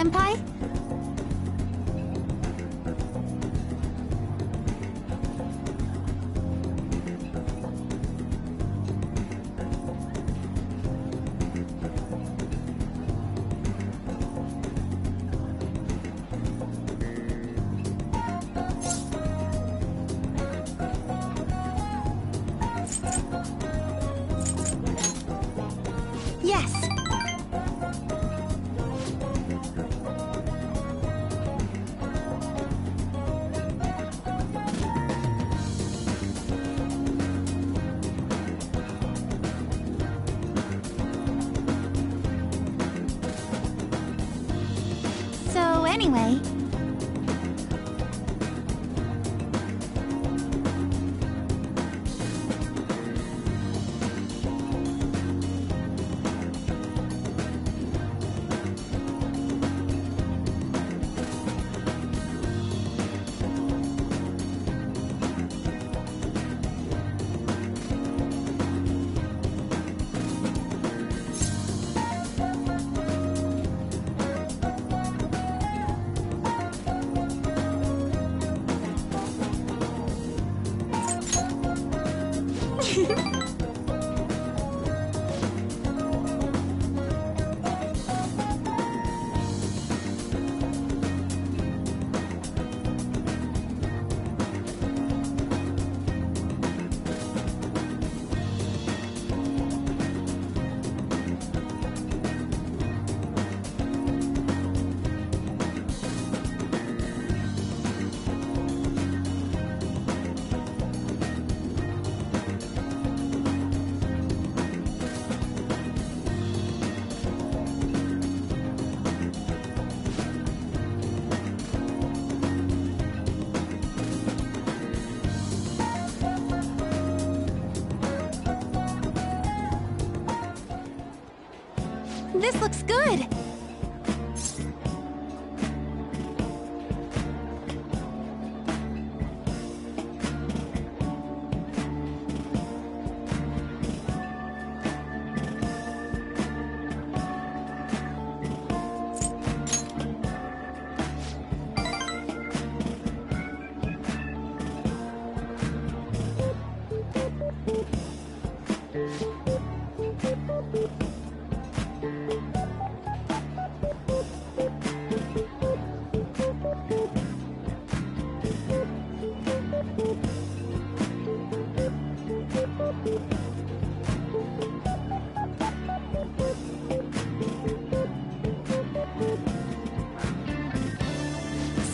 Senpai? Yes. So anyway... This looks good!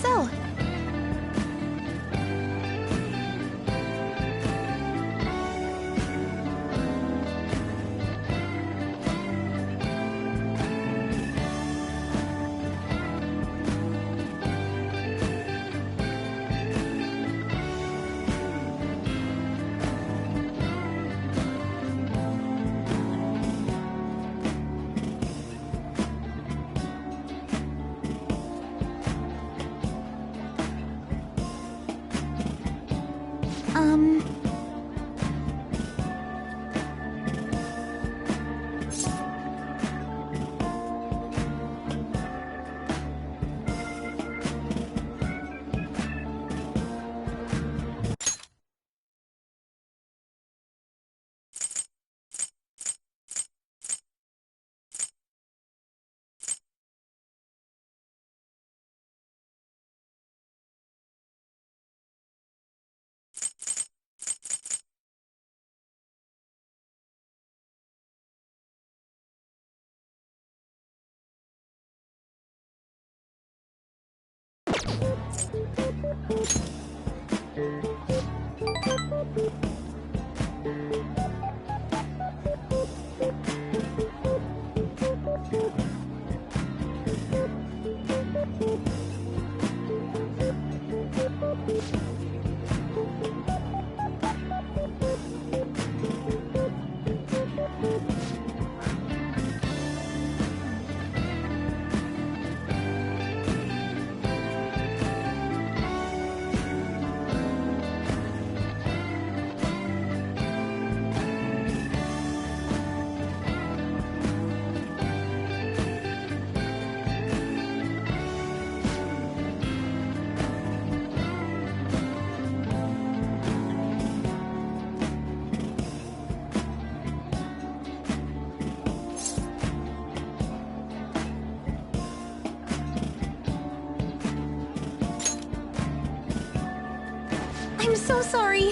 So... I'm so sorry.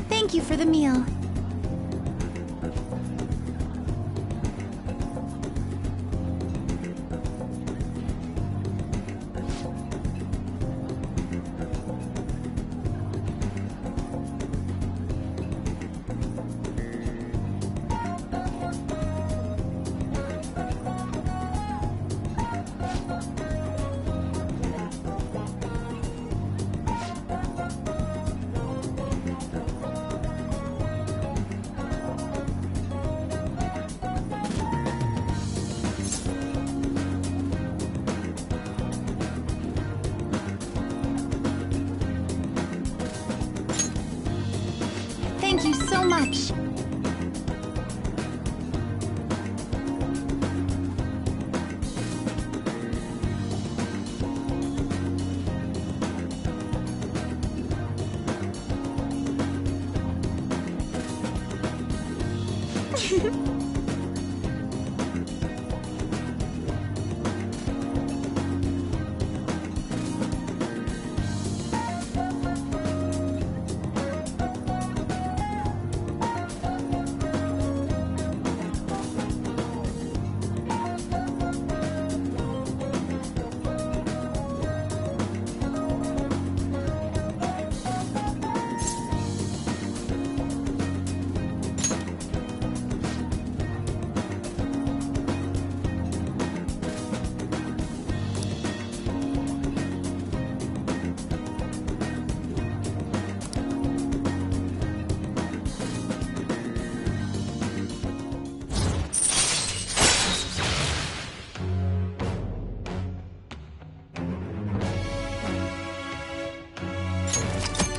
Thank you for the meal. Thank you so much.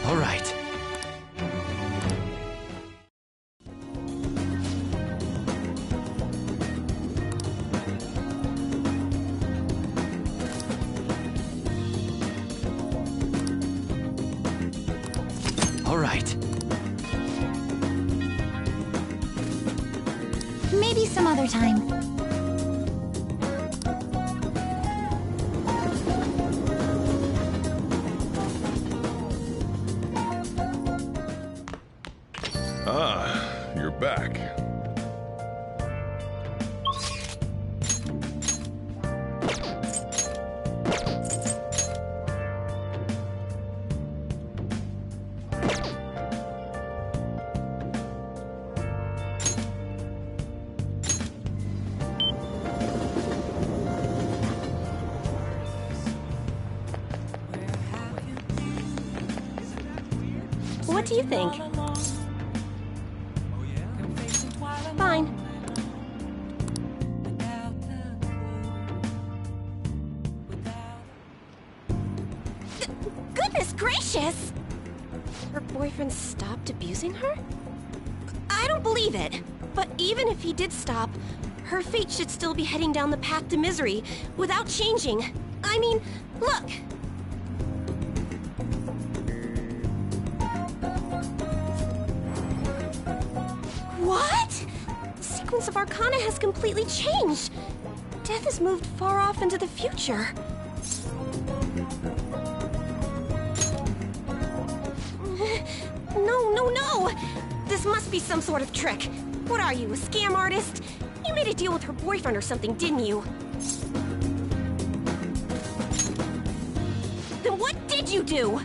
All right. All right. Maybe some other time. Ah, you're back. What do you think? Fine. Goodness gracious! Her boyfriend stopped abusing her? I don't believe it. But even if he did stop, her fate should still be heading down the path to misery without changing. I mean, look! What? The sequence of Arcana has completely changed. Death has moved far off into the future. No! This must be some sort of trick. What are you, a scam artist? You made a deal with her boyfriend or something, didn't you? Then what did you do?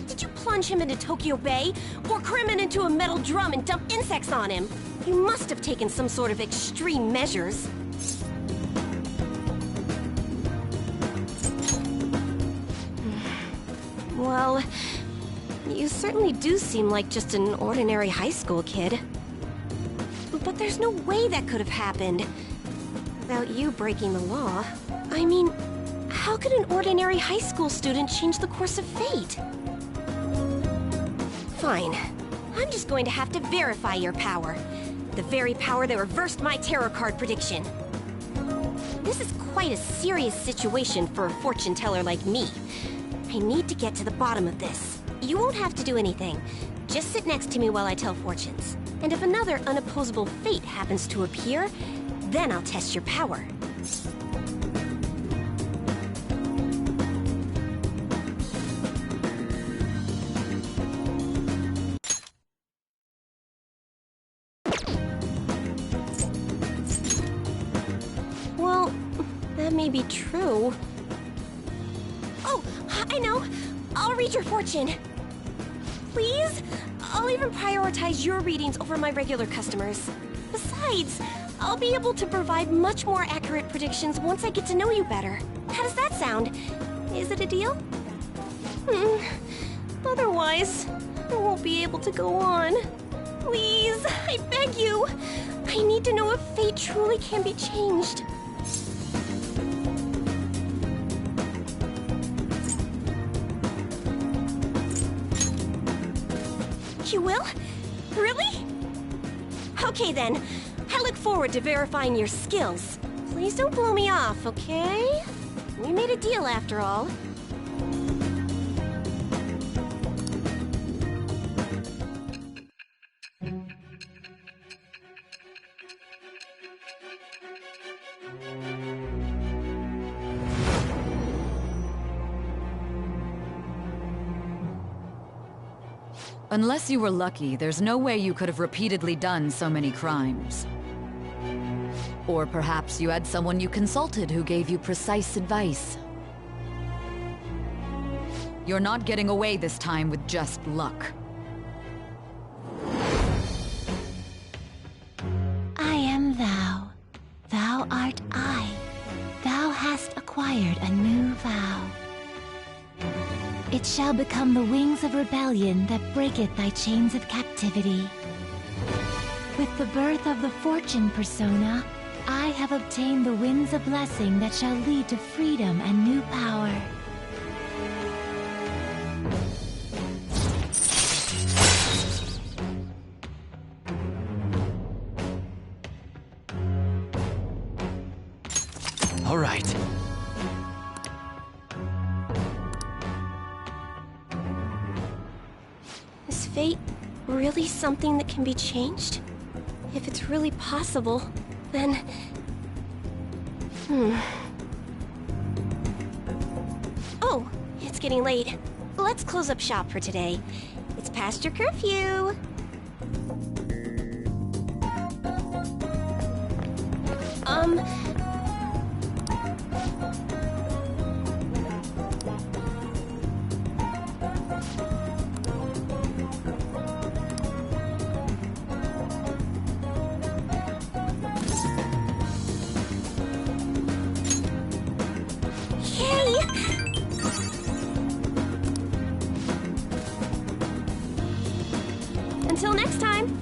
Did you plunge him into Tokyo Bay, or cram him into a metal drum and dump insects on him. You must have taken some sort of extreme measures. Well, you certainly do seem like just an ordinary high school kid. But there's no way that could have happened without you breaking the law. I mean, how could an ordinary high school student change the course of fate? Fine. I'm just going to have to verify your power. The very power that reversed my tarot card prediction. This is quite a serious situation for a fortune teller like me. I need to get to the bottom of this. You won't have to do anything. Just sit next to me while I tell fortunes. And if another unopposable fate happens to appear, then I'll test your power. Well, that may be true. Oh, I know. I'll read your fortune. Please? I'll even prioritize your readings over my regular customers. Besides, I'll be able to provide much more accurate predictions once I get to know you better. How does that sound? Is it a deal? Otherwise, I won't be able to go on. Please, I beg you. I need to know if fate truly can be changed. You will? Really? Okay then. I look forward to verifying your skills. Please don't blow me off, okay? We made a deal after all. Unless you were lucky, there's no way you could have repeatedly done so many crimes. Or perhaps you had someone you consulted who gave you precise advice. You're not getting away this time with just luck. I am thou. Thou art I. Thou hast acquired a new vow. It shall become the wings of rebellion that breaketh thy chains of captivity. With the birth of the fortune persona, I have obtained the winds of blessing that shall lead to freedom and new power. All right. Is fate really something that can be changed? If it's really possible, then... Oh, it's getting late. Let's close up shop for today. It's past your curfew. Until next time!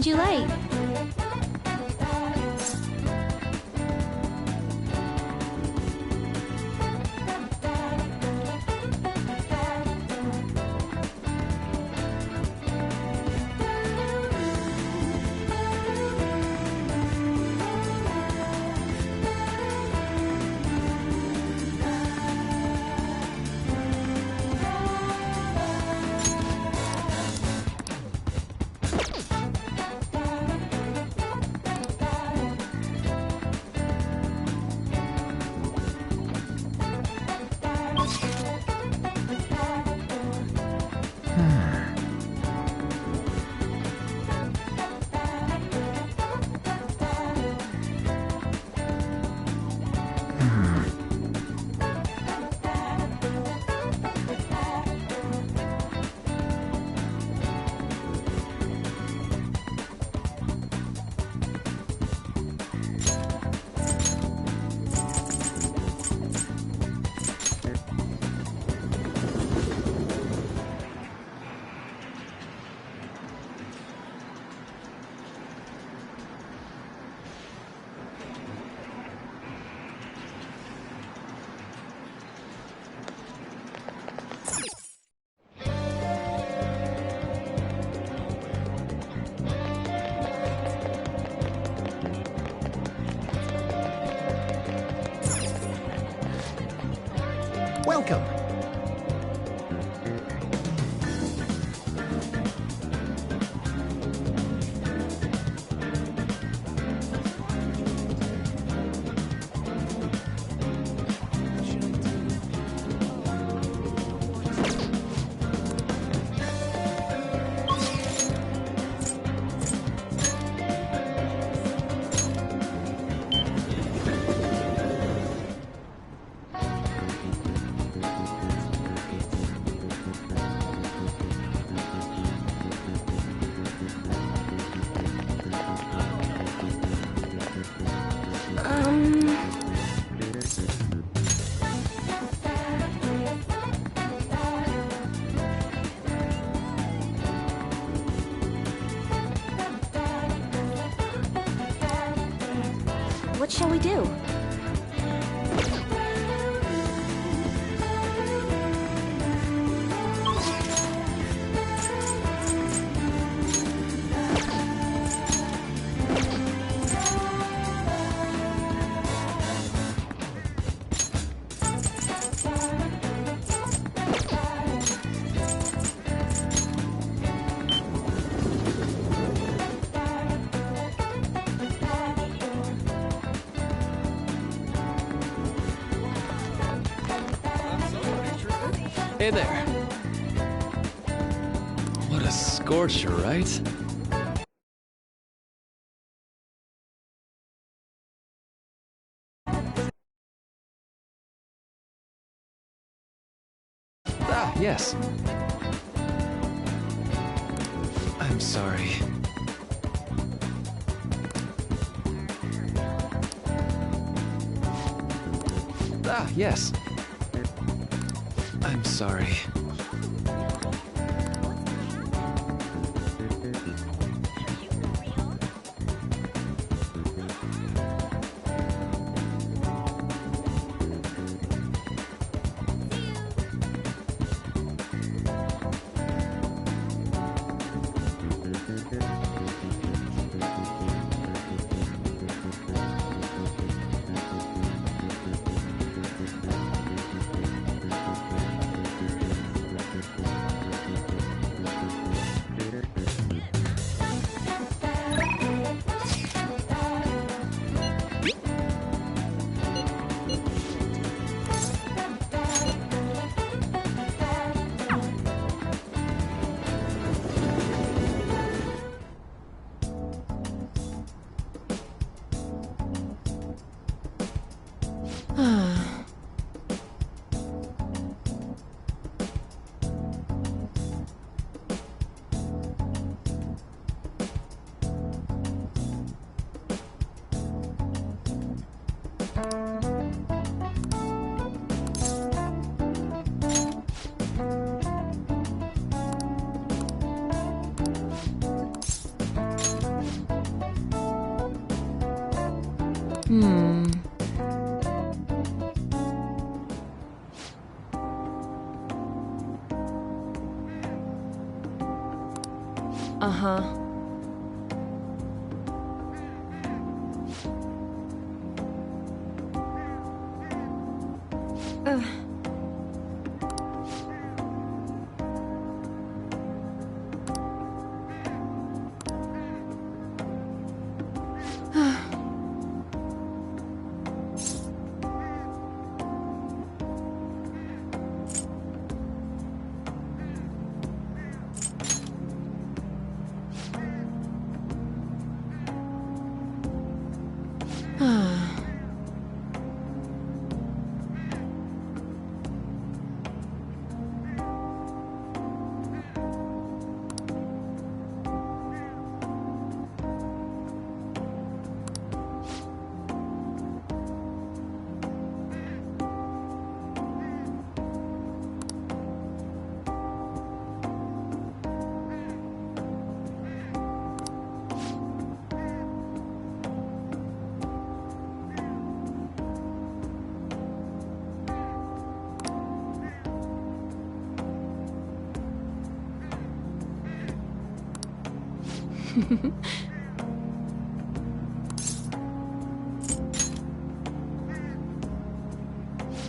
would you like? Welcome. What shall we do? Hey there. What a scorcher, right? Ah, yes. I'm sorry. Ah, yes. I'm sorry. Uh-huh.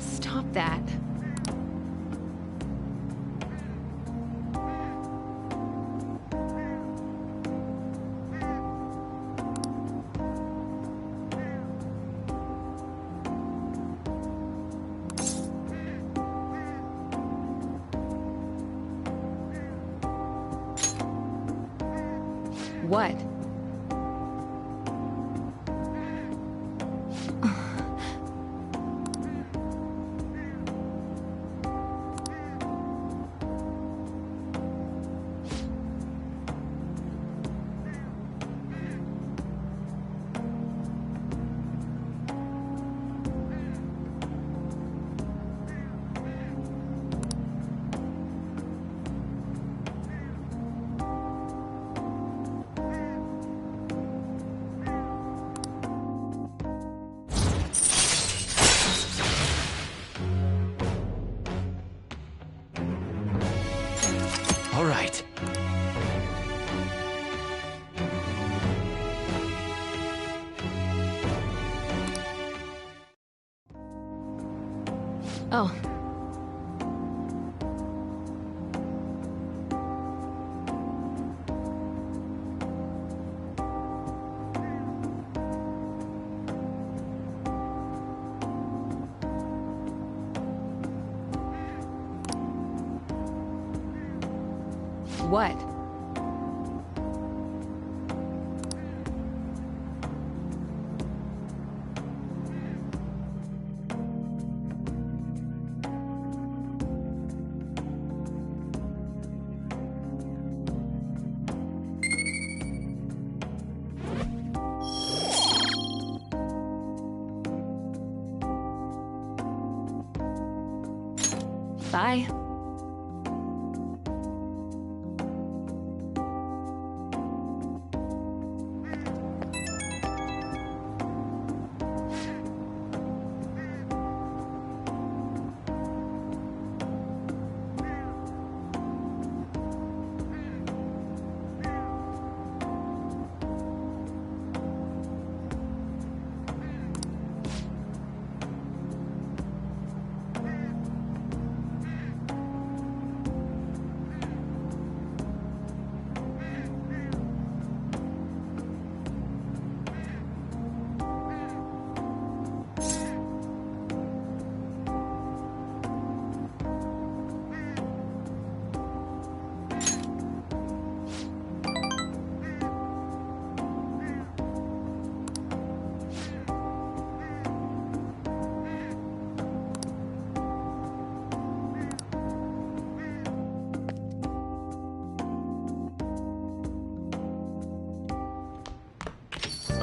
Stop that. What? All right. Oh. What? Bye.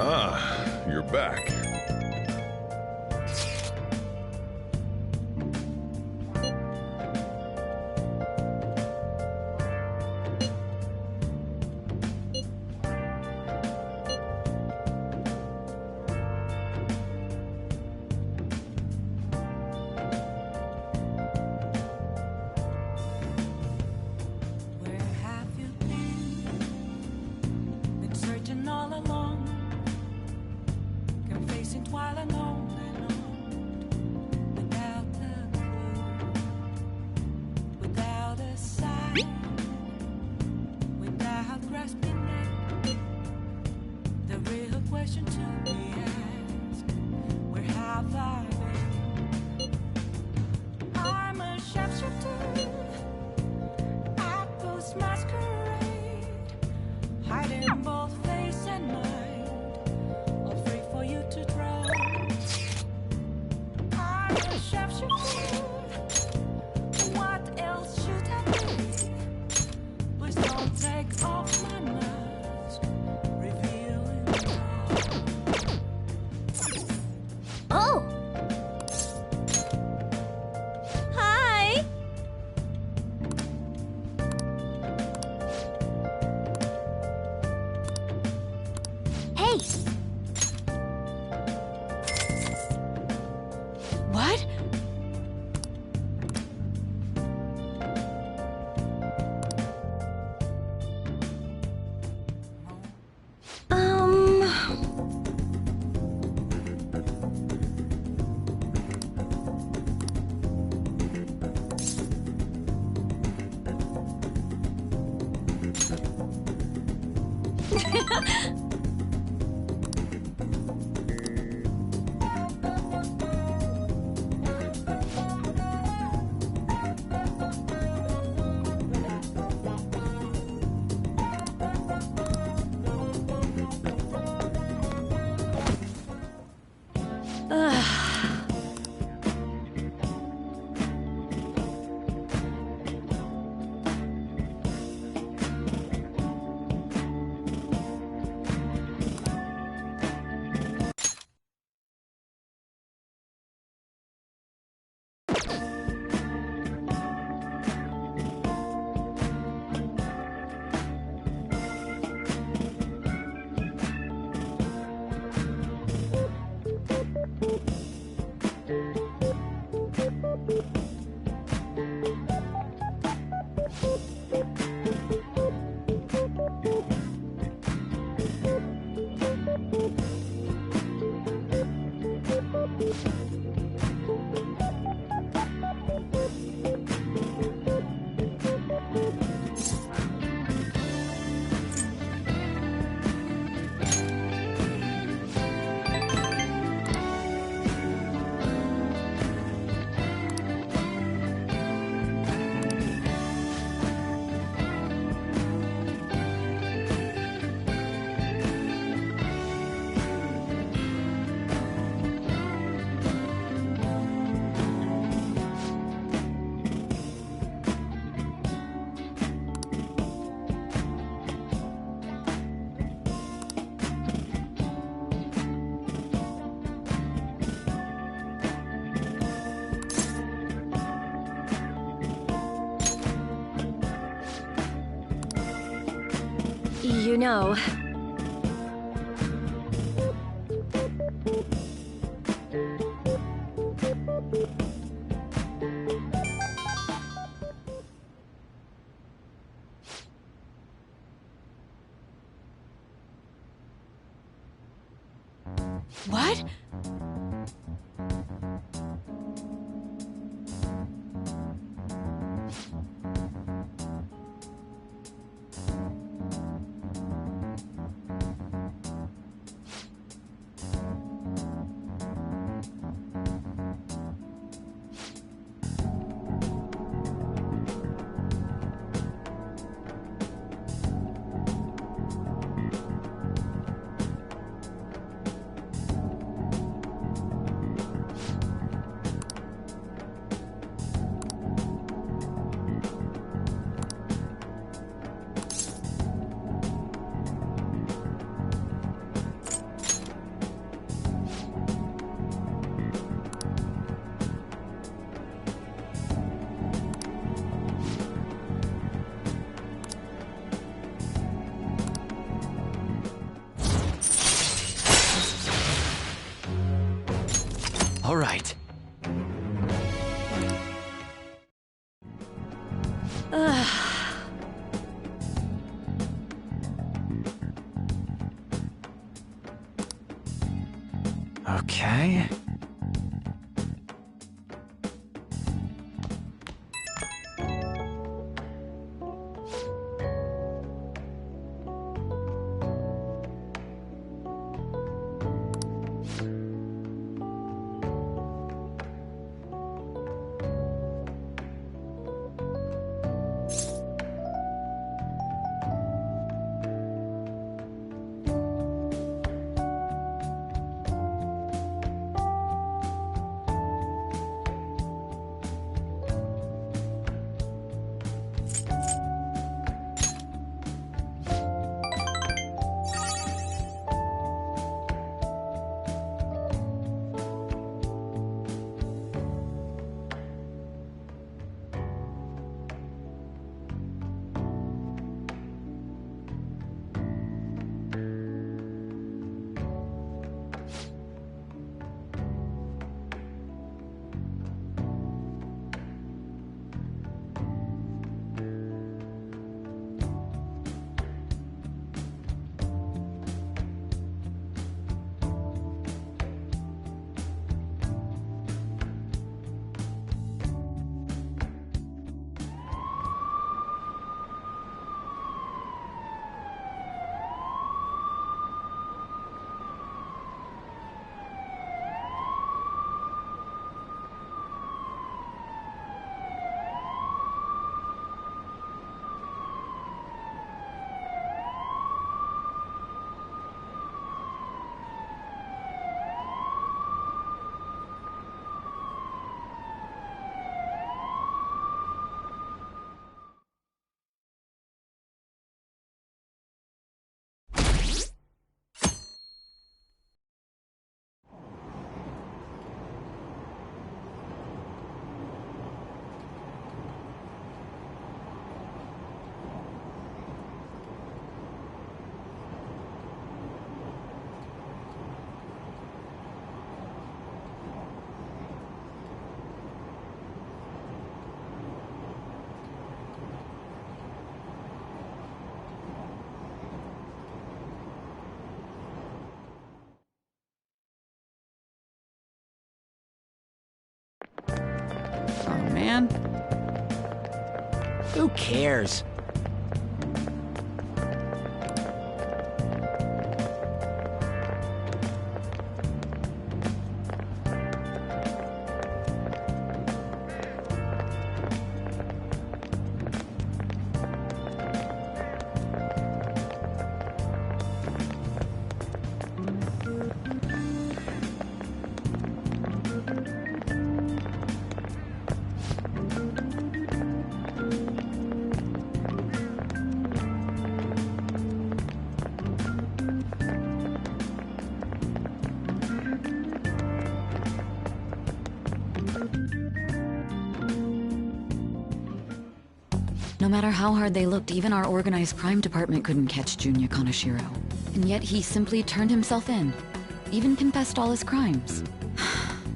Ah, you're back. waiting while I know without a clue, without a sign, without grasping it. The real question to be asked: where have I been? I'm a sharpshooter at those masquerade, hiding both face and mind, all free for you to draw. I'm a sharpshooter. What else should I be? Please don't take off my mask, revealing all. Oh! Hi! Hey! What? You know... What? All right. Okay. Oh, man. Who cares? No matter how hard they looked, even our organized crime department couldn't catch Junya Kaneshiro. And yet he simply turned himself in. Even confessed all his crimes.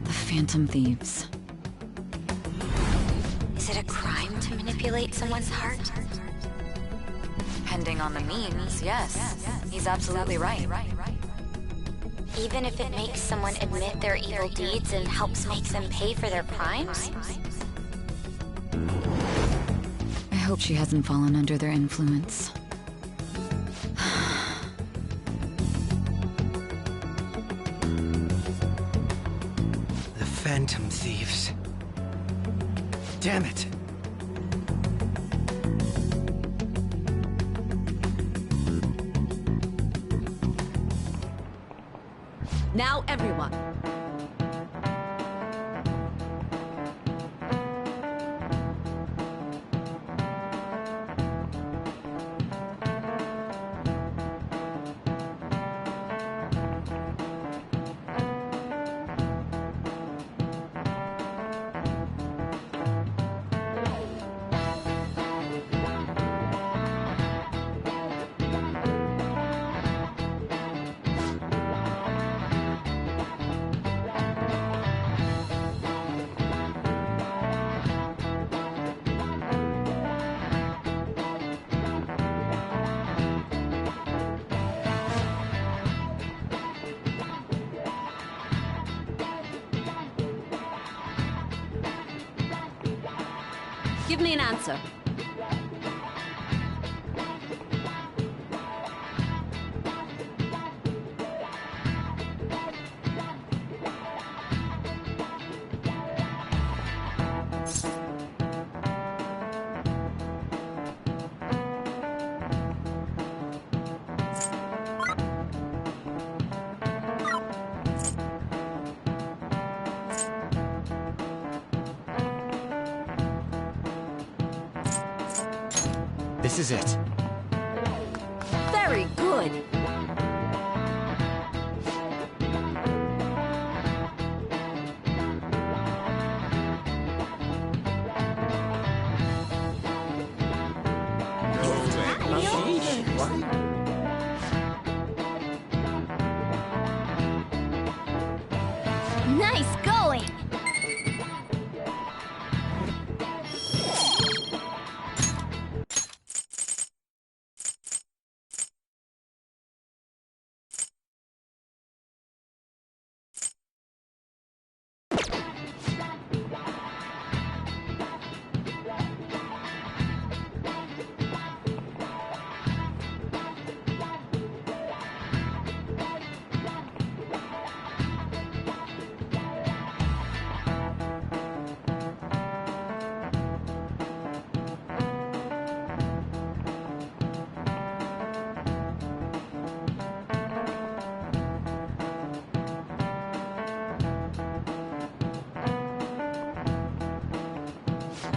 The Phantom Thieves. Is it a crime to manipulate someone's heart? Depending on the means, yes. He's absolutely right. Even if it makes someone admit their evil deeds and helps make them pay for their crimes? I hope she hasn't fallen under their influence. The Phantom Thieves. Damn it! Now everyone. Give me an answer. This is it. Very good. Nice going!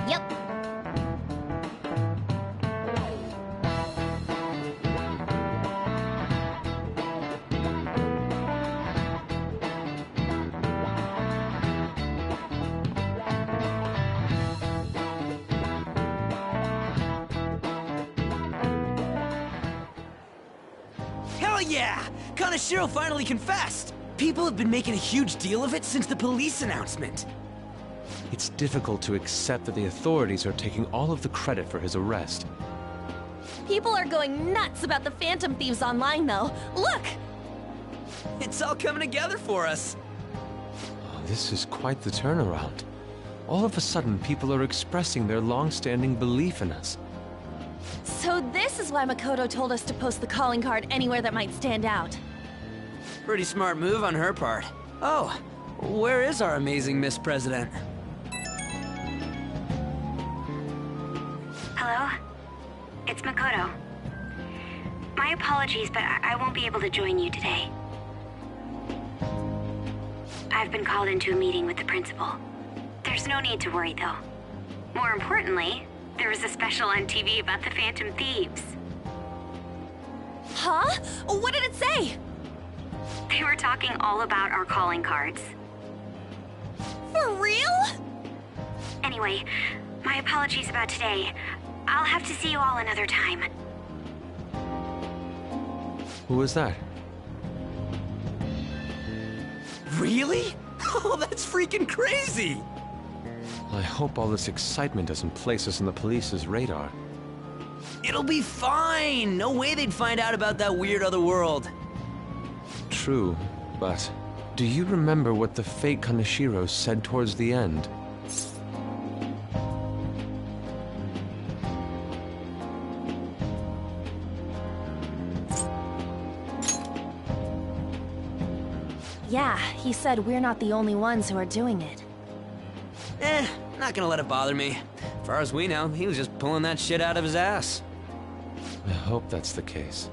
Yep. Hell yeah! Kanashiro finally confessed! People have been making a huge deal of it since the police announcement. It's difficult to accept that the authorities are taking all of the credit for his arrest. People are going nuts about the Phantom Thieves online, though. Look! It's all coming together for us. Oh, this is quite the turnaround. All of a sudden, people are expressing their long-standing belief in us. So this is why Makoto told us to post the calling card anywhere that might stand out. Pretty smart move on her part. Oh, where is our amazing Miss President? Hello? It's Makoto. My apologies, but I won't be able to join you today. I've been called into a meeting with the principal. There's no need to worry, though. More importantly, there was a special on TV about the Phantom Thieves. Huh? What did it say? They were talking all about our calling cards. For real? Anyway, my apologies about today. I'll have to see you all another time. Who was that? Really? Oh, that's freaking crazy! I hope all this excitement doesn't place us on the police's radar. It'll be fine! No way they'd find out about that weird other world. True, but do you remember what the fake Kaneshiro said towards the end? Yeah, he said we're not the only ones who are doing it. Not gonna let it bother me. As far as we know, he was just pulling that shit out of his ass. I hope that's the case.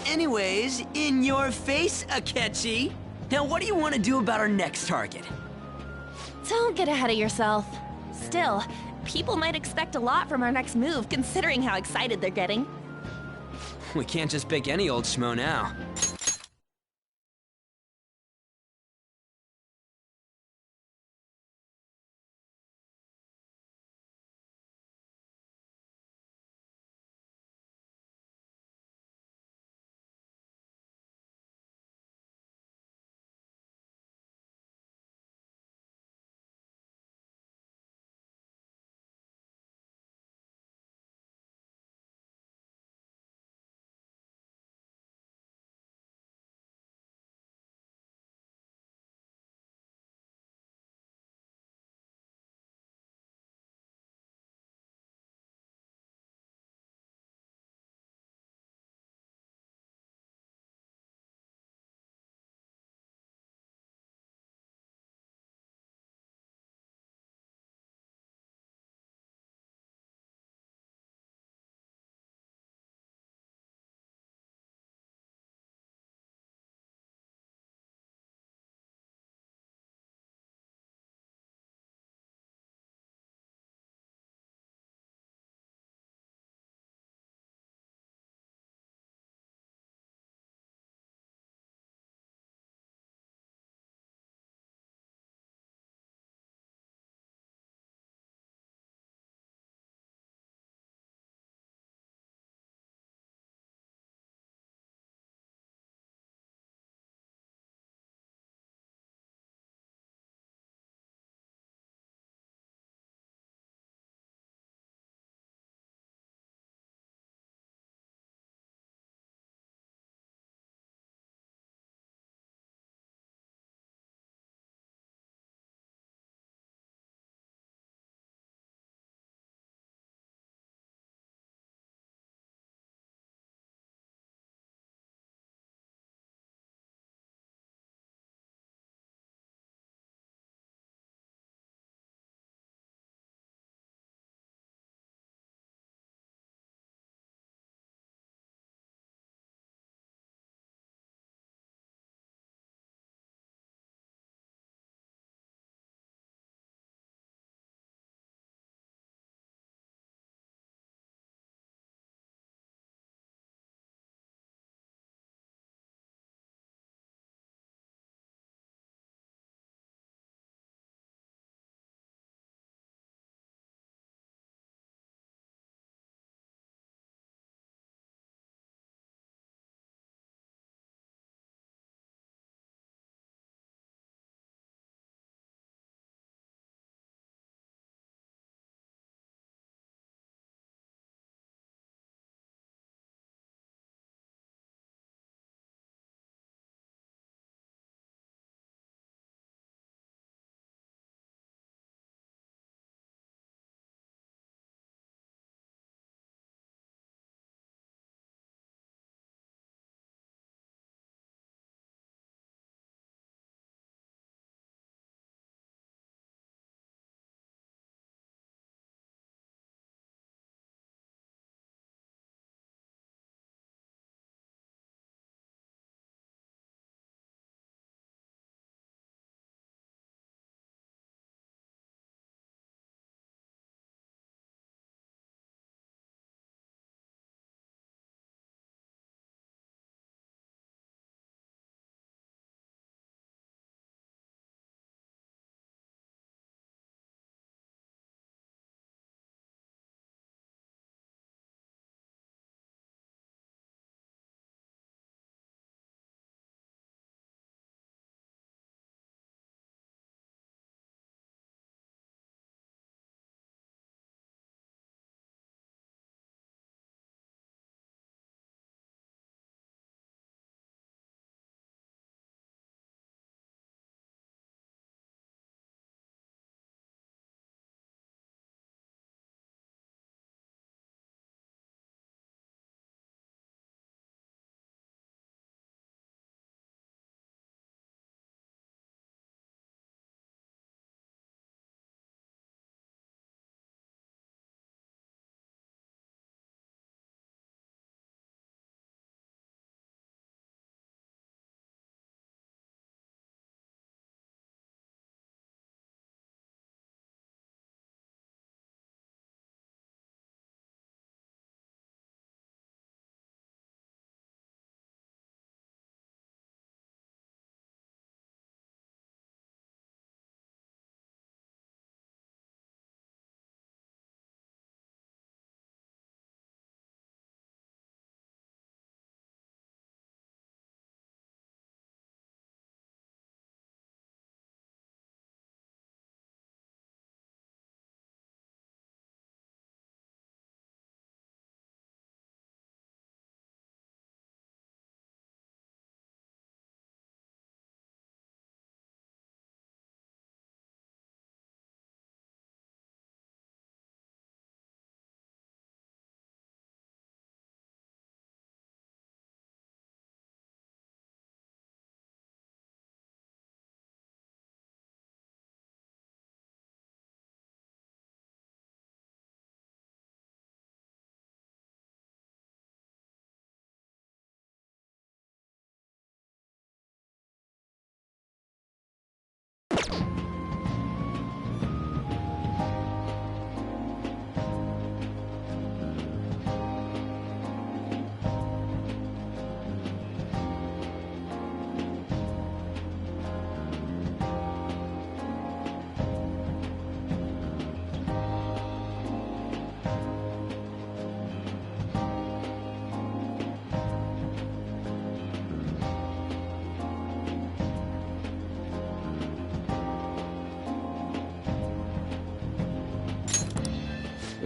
Anyways, in your face, Akechi. Now what do you want to do about our next target? Don't get ahead of yourself. Still, people might expect a lot from our next move, considering how excited they're getting. We can't just pick any old schmo now.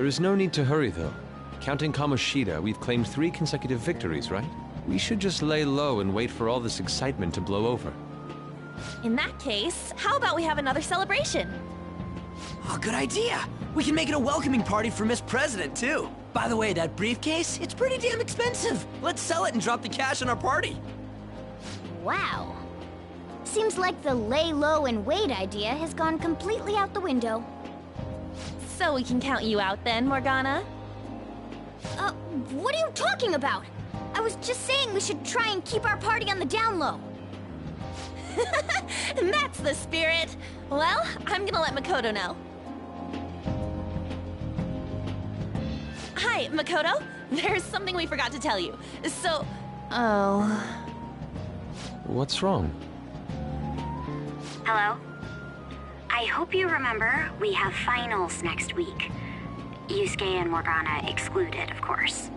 There is no need to hurry, though. Counting Kamoshida, we've claimed 3 consecutive victories, right? We should just lay low and wait for all this excitement to blow over. In that case, how about we have another celebration? Oh, good idea. We can make it a welcoming party for Miss President, too. By the way, that briefcase, it's pretty damn expensive. Let's sell it and drop the cash on our party. Wow. Seems like the lay low and wait idea has gone completely out the window. So we can count you out then, Morgana? What are you talking about? I was just saying we should try and keep our party on the down low. That's the spirit. Well, I'm gonna let Makoto know. Hi, Makoto. There's something we forgot to tell you. So... Oh... What's wrong? Hello? I hope you remember we have finals next week. Yusuke and Morgana excluded, of course.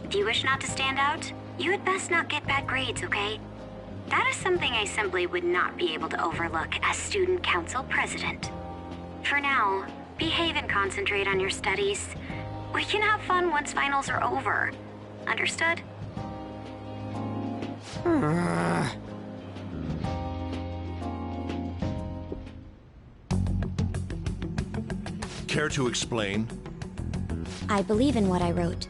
Do you wish not to stand out? You had best not get bad grades, okay? That is something I simply would not be able to overlook as student council president. For now, behave and concentrate on your studies. We can have fun once finals are over. Understood? Care to explain? I believe in what I wrote.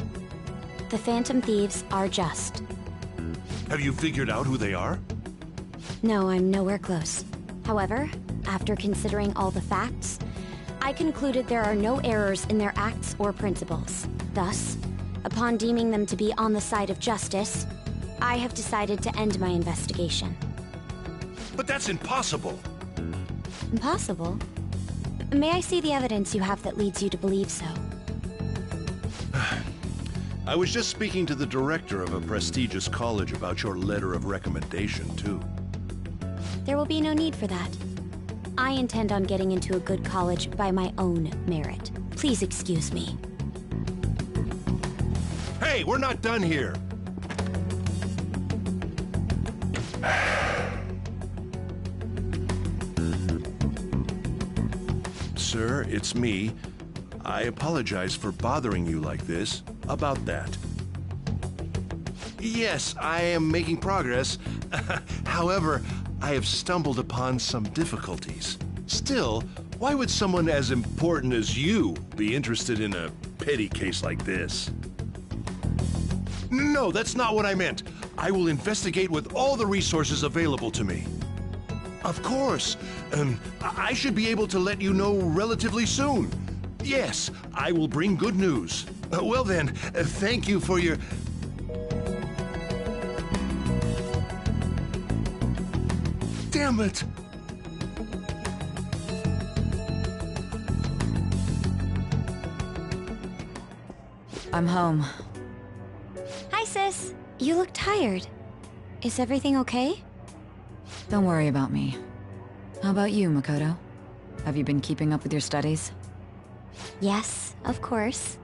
The Phantom Thieves are just. Have you figured out who they are? No, I'm nowhere close. However, after considering all the facts, I concluded there are no errors in their acts or principles. Thus, upon deeming them to be on the side of justice, I have decided to end my investigation. But that's impossible. Impossible? May I see the evidence you have that leads you to believe so? I was just speaking to the director of a prestigious college about your letter of recommendation, too. There will be no need for that. I intend on getting into a good college by my own merit. Please excuse me. Hey, we're not done here! Sir, it's me. I apologize for bothering you like this about that. Yes, I am making progress. However, I have stumbled upon some difficulties. Still, why would someone as important as you be interested in a petty case like this? No, that's not what I meant. I will investigate with all the resources available to me. Of course. I should be able to let you know relatively soon. Yes, I will bring good news. Well then, thank you for your... Damn it! I'm home. Hi, sis. You look tired. Is everything okay? Don't worry about me. How about you, Makoto? Have you been keeping up with your studies? Yes, of course.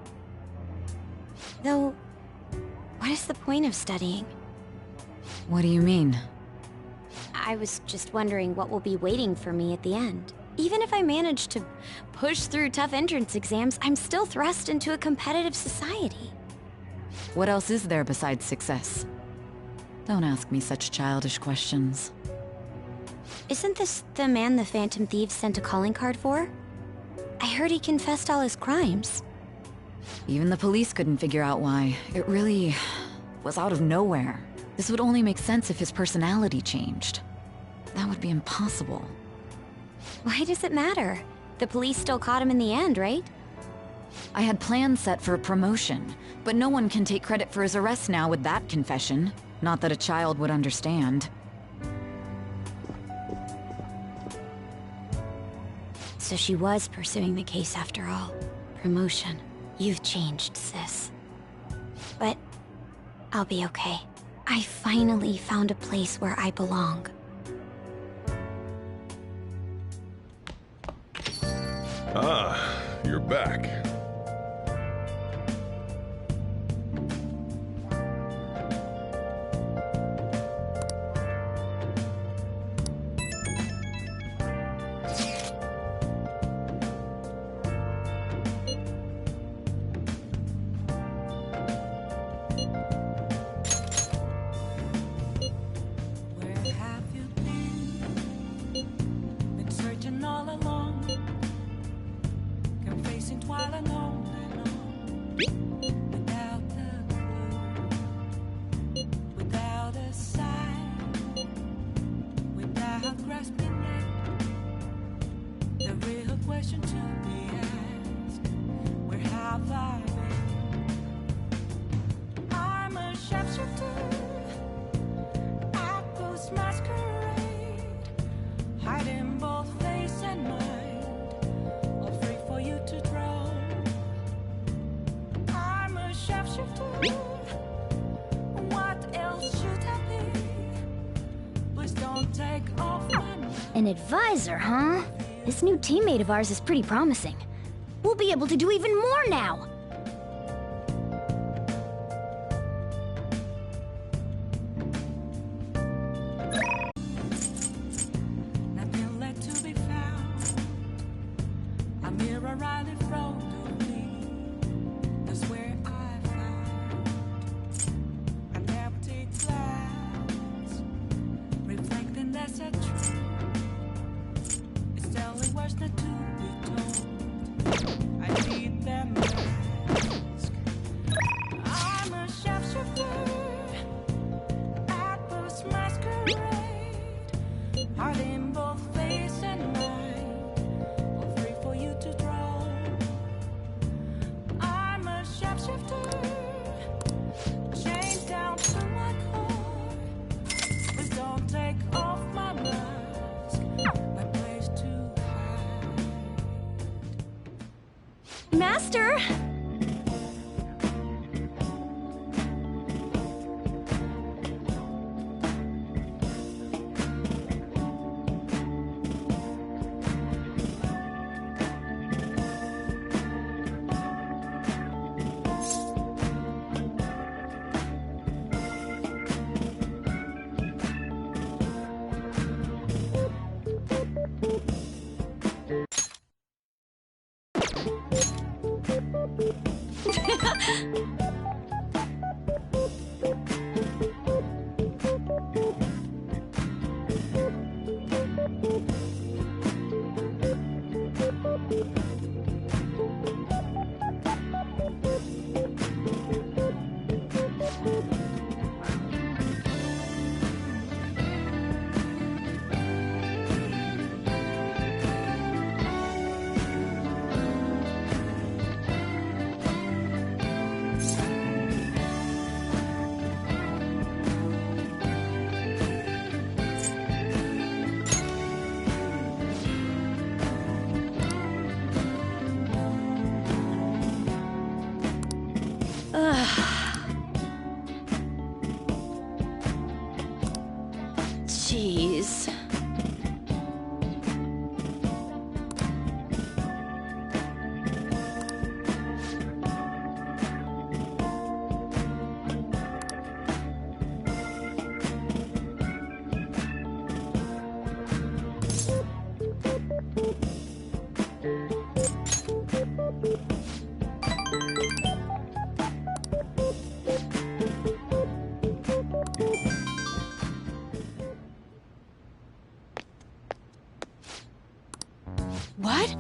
Though, what is the point of studying? What do you mean? I was just wondering what will be waiting for me at the end. Even if I manage to push through tough entrance exams, I'm still thrust into a competitive society. What else is there besides success? Don't ask me such childish questions. Isn't this the man the Phantom Thieves sent a calling card for? I heard he confessed all his crimes. Even the police couldn't figure out why. It really was out of nowhere. This would only make sense if his personality changed. That would be impossible. Why does it matter? The police still caught him in the end, right? I had plans set for a promotion, but no one can take credit for his arrest now with that confession. Not that a child would understand. So she was pursuing the case after all. Promotion. You've changed, sis. But I'll be okay. I finally found a place where I belong. Ah, you're back. question to be asked. Where have I been? I'm a sharpshooter at this masquerade, hiding both face and mind, all free for you to draw. I'm a sharpshooter. What else should I be? Please don't take off my mind. An advisor, huh? This new teammate of ours is pretty promising. We'll be able to do even more now! Nothing left to be found. A mirror right in front of me. That's where I found an empty glass, reflecting that's a truth. It's telling words not to be told. I need them mask. I'm a sharpshooter at this masquerade, hiding both face and mind, all free for you to draw. I'm a sharpshooter, chained down to my core. Please don't take off my mask, my place to hide. Master! Jeez. What?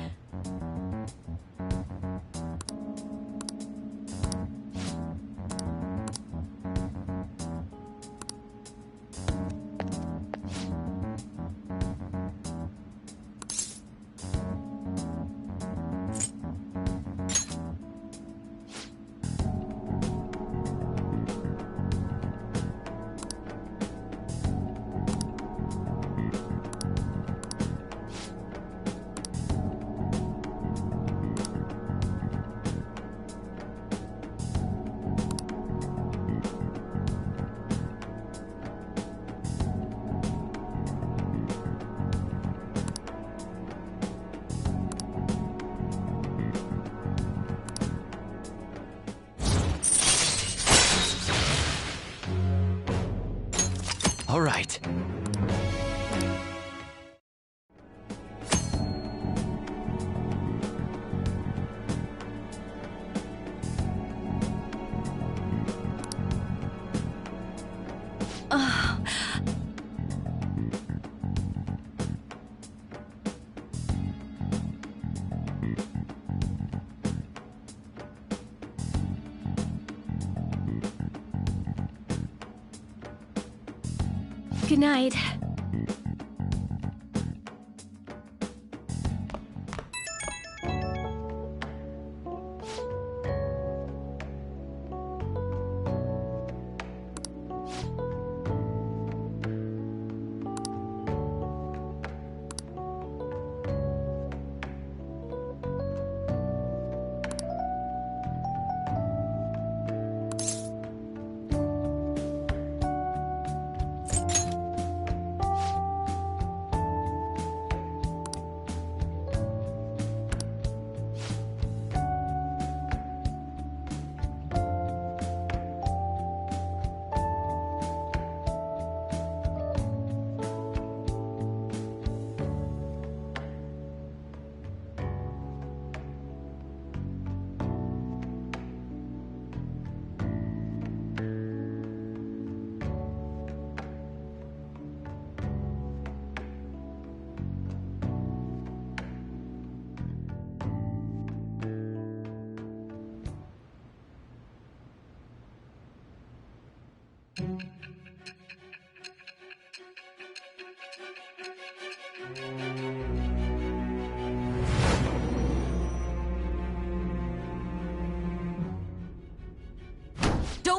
All right. Good night.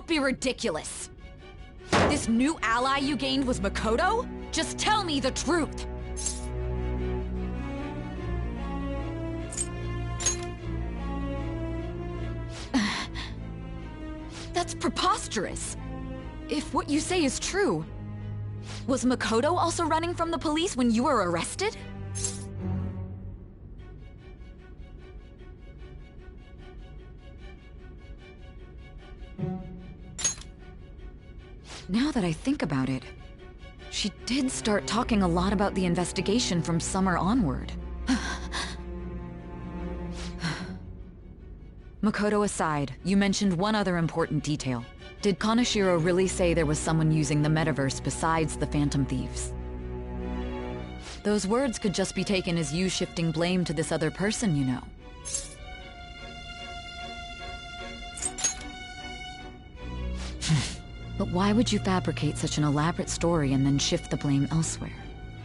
Don't be ridiculous! This new ally you gained was Makoto? Just tell me the truth! That's preposterous! If what you say is true, was Makoto also running from the police when you were arrested? Now that I think about it, she did start talking a lot about the investigation from summer onward. Makoto aside, you mentioned one other important detail. Did Kaneshiro really say there was someone using the metaverse besides the Phantom Thieves? Those words could just be taken as you shifting blame to this other person, you know. But why would you fabricate such an elaborate story and then shift the blame elsewhere?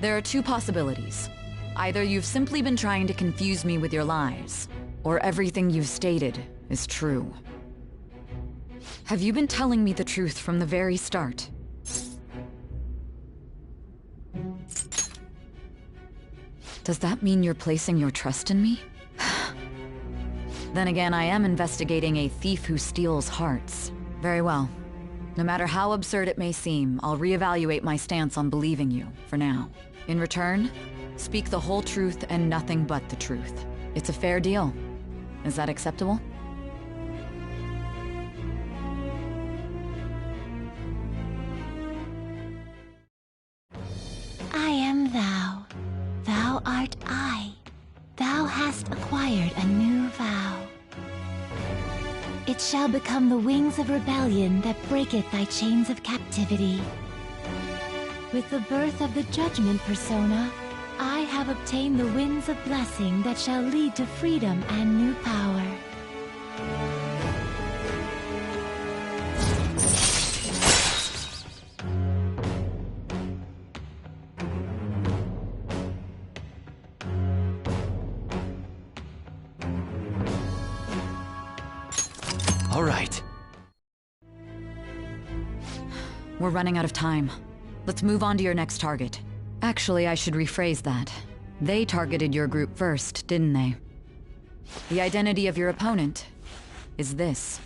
There are two possibilities. Either you've simply been trying to confuse me with your lies, or everything you've stated is true. Have you been telling me the truth from the very start? Does that mean you're placing your trust in me? Then again, I am investigating a thief who steals hearts. Very well. No matter how absurd it may seem, I'll reevaluate my stance on believing you, for now. In return, speak the whole truth and nothing but the truth. It's a fair deal. Is that acceptable? I am thou. Thou art I. Thou hast acquired a new vow. It shall become the wings of rebellion that breaketh thy chains of captivity. With the birth of the judgment persona, I have obtained the winds of blessing that shall lead to freedom and new power. All right. We're running out of time. Let's move on to your next target. Actually, I should rephrase that. They targeted your group first, didn't they? The identity of your opponent is this.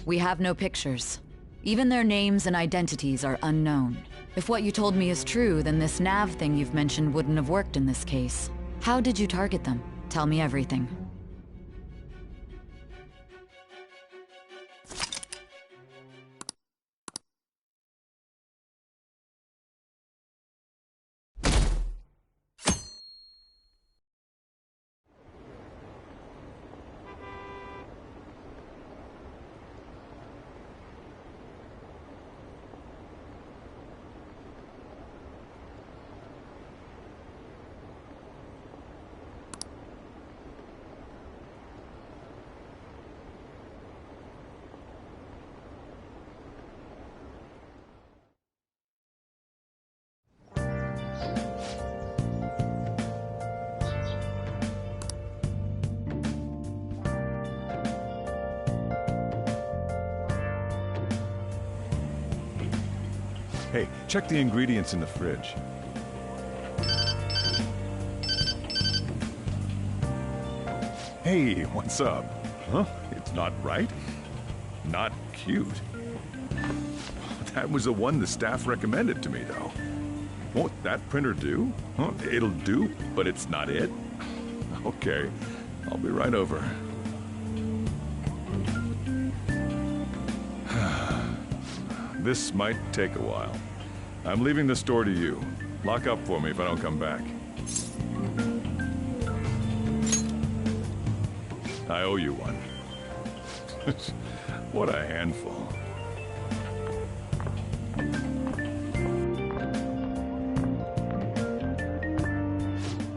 We have no pictures. Even their names and identities are unknown. If what you told me is true, then this nav thing you've mentioned wouldn't have worked in this case. How did you target them? Tell me everything. Hey, check the ingredients in the fridge. Hey, what's up? Huh? It's not right? Not cute. That was the one the staff recommended to me, though. Won't that printer do? Huh? It'll do, but it's not it? Okay, I'll be right over. This might take a while. I'm leaving the store to you. Lock up for me if I don't come back. I owe you one. What a handful.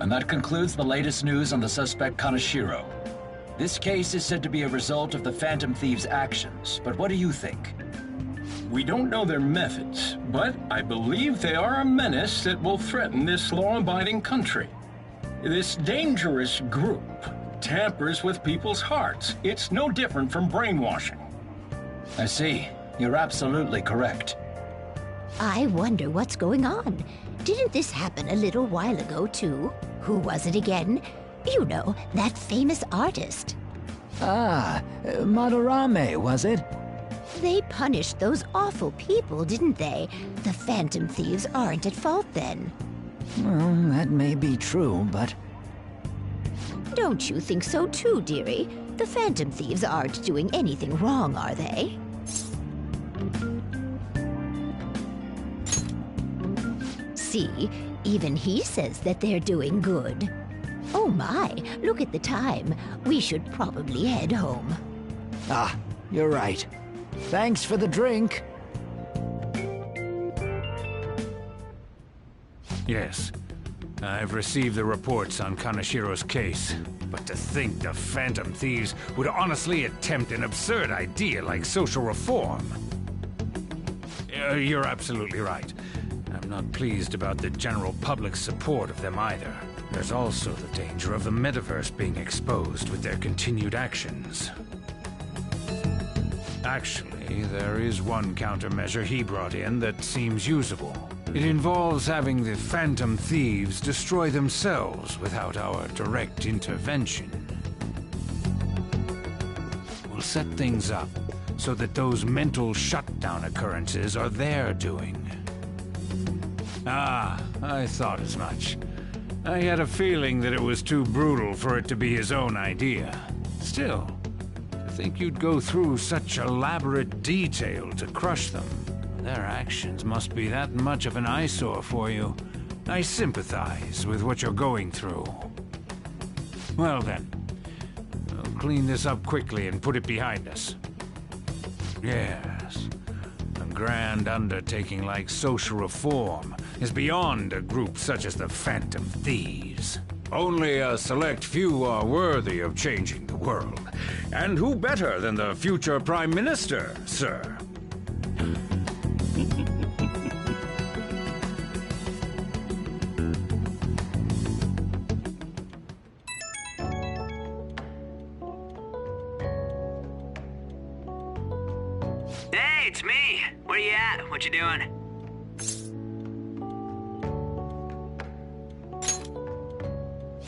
And that concludes the latest news on the suspect Kaneshiro. This case is said to be a result of the Phantom Thieves' actions, but what do you think? We don't know their methods, but I believe they are a menace that will threaten this law-abiding country. This dangerous group tampers with people's hearts. It's no different from brainwashing. I see. You're absolutely correct. I wonder what's going on. Didn't this happen a little while ago, too? Who was it again? You know, that famous artist. Ah, Madarame, was it? They punished those awful people, didn't they? The Phantom Thieves aren't at fault then. Well, that may be true, but... Don't you think so too, dearie? The Phantom Thieves aren't doing anything wrong, are they? See, even he says that they're doing good. Oh my, look at the time. We should probably head home. Ah, you're right. Thanks for the drink. Yes. I've received the reports on Kanashiro's case. But to think the Phantom Thieves would honestly attempt an absurd idea like social reform. You're absolutely right. I'm not pleased about the general public's support of them either. There's also the danger of the metaverse being exposed with their continued actions. Actually, there is one countermeasure he brought in that seems usable. It involves having the Phantom Thieves destroy themselves without our direct intervention. We'll set things up so that those mental shutdown occurrences are their doing. Ah, I thought as much. I had a feeling that it was too brutal for it to be his own idea. Still, to think you'd go through such elaborate detail to crush them. Their actions must be that much of an eyesore for you. I sympathize with what you're going through. Well then, I'll clean this up quickly and put it behind us. Yes, a grand undertaking like social reform is beyond a group such as the Phantom Thieves. Only a select few are worthy of changing the world. And who better than the future Prime Minister, sir? Hey, it's me. Where you at? What you doing?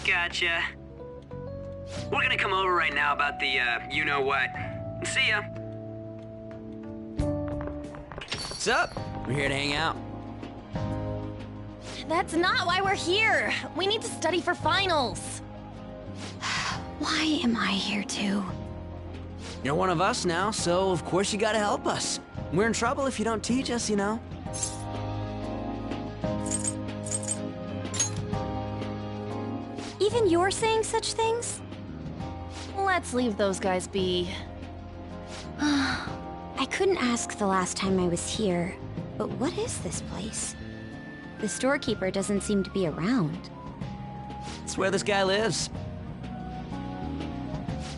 Gotcha. We're gonna come over right now about the, you-know-what. See ya. What's up? We're here to hang out. That's not why we're here. We need to study for finals. Why am I here too? You're one of us now, so of course you gotta help us. We're in trouble if you don't teach us, you know. Even you're saying such things? Let's leave those guys be. I couldn't ask the last time I was here, but what is this place? The storekeeper doesn't seem to be around. It's where this guy lives.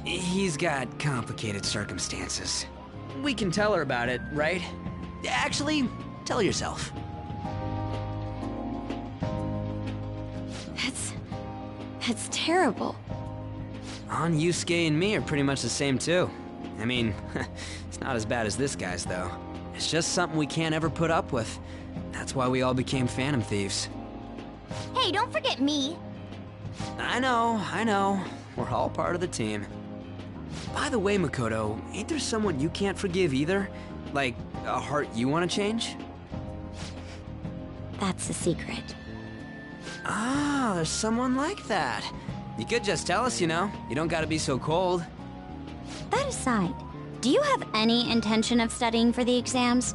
He's got complicated circumstances. We can tell her about it, right? Actually, tell yourself. That's terrible. On Yusuke and me are pretty much the same too. I mean, it's not as bad as this guy's though. It's just something we can't ever put up with. That's why we all became Phantom Thieves. Hey, don't forget me. I know. We're all part of the team. By the way, Makoto, ain't there someone you can't forgive either? Like, a heart you want to change? That's a secret. Ah, there's someone like that. You could just tell us, you know. You don't gotta be so cold. That aside, do you have any intention of studying for the exams?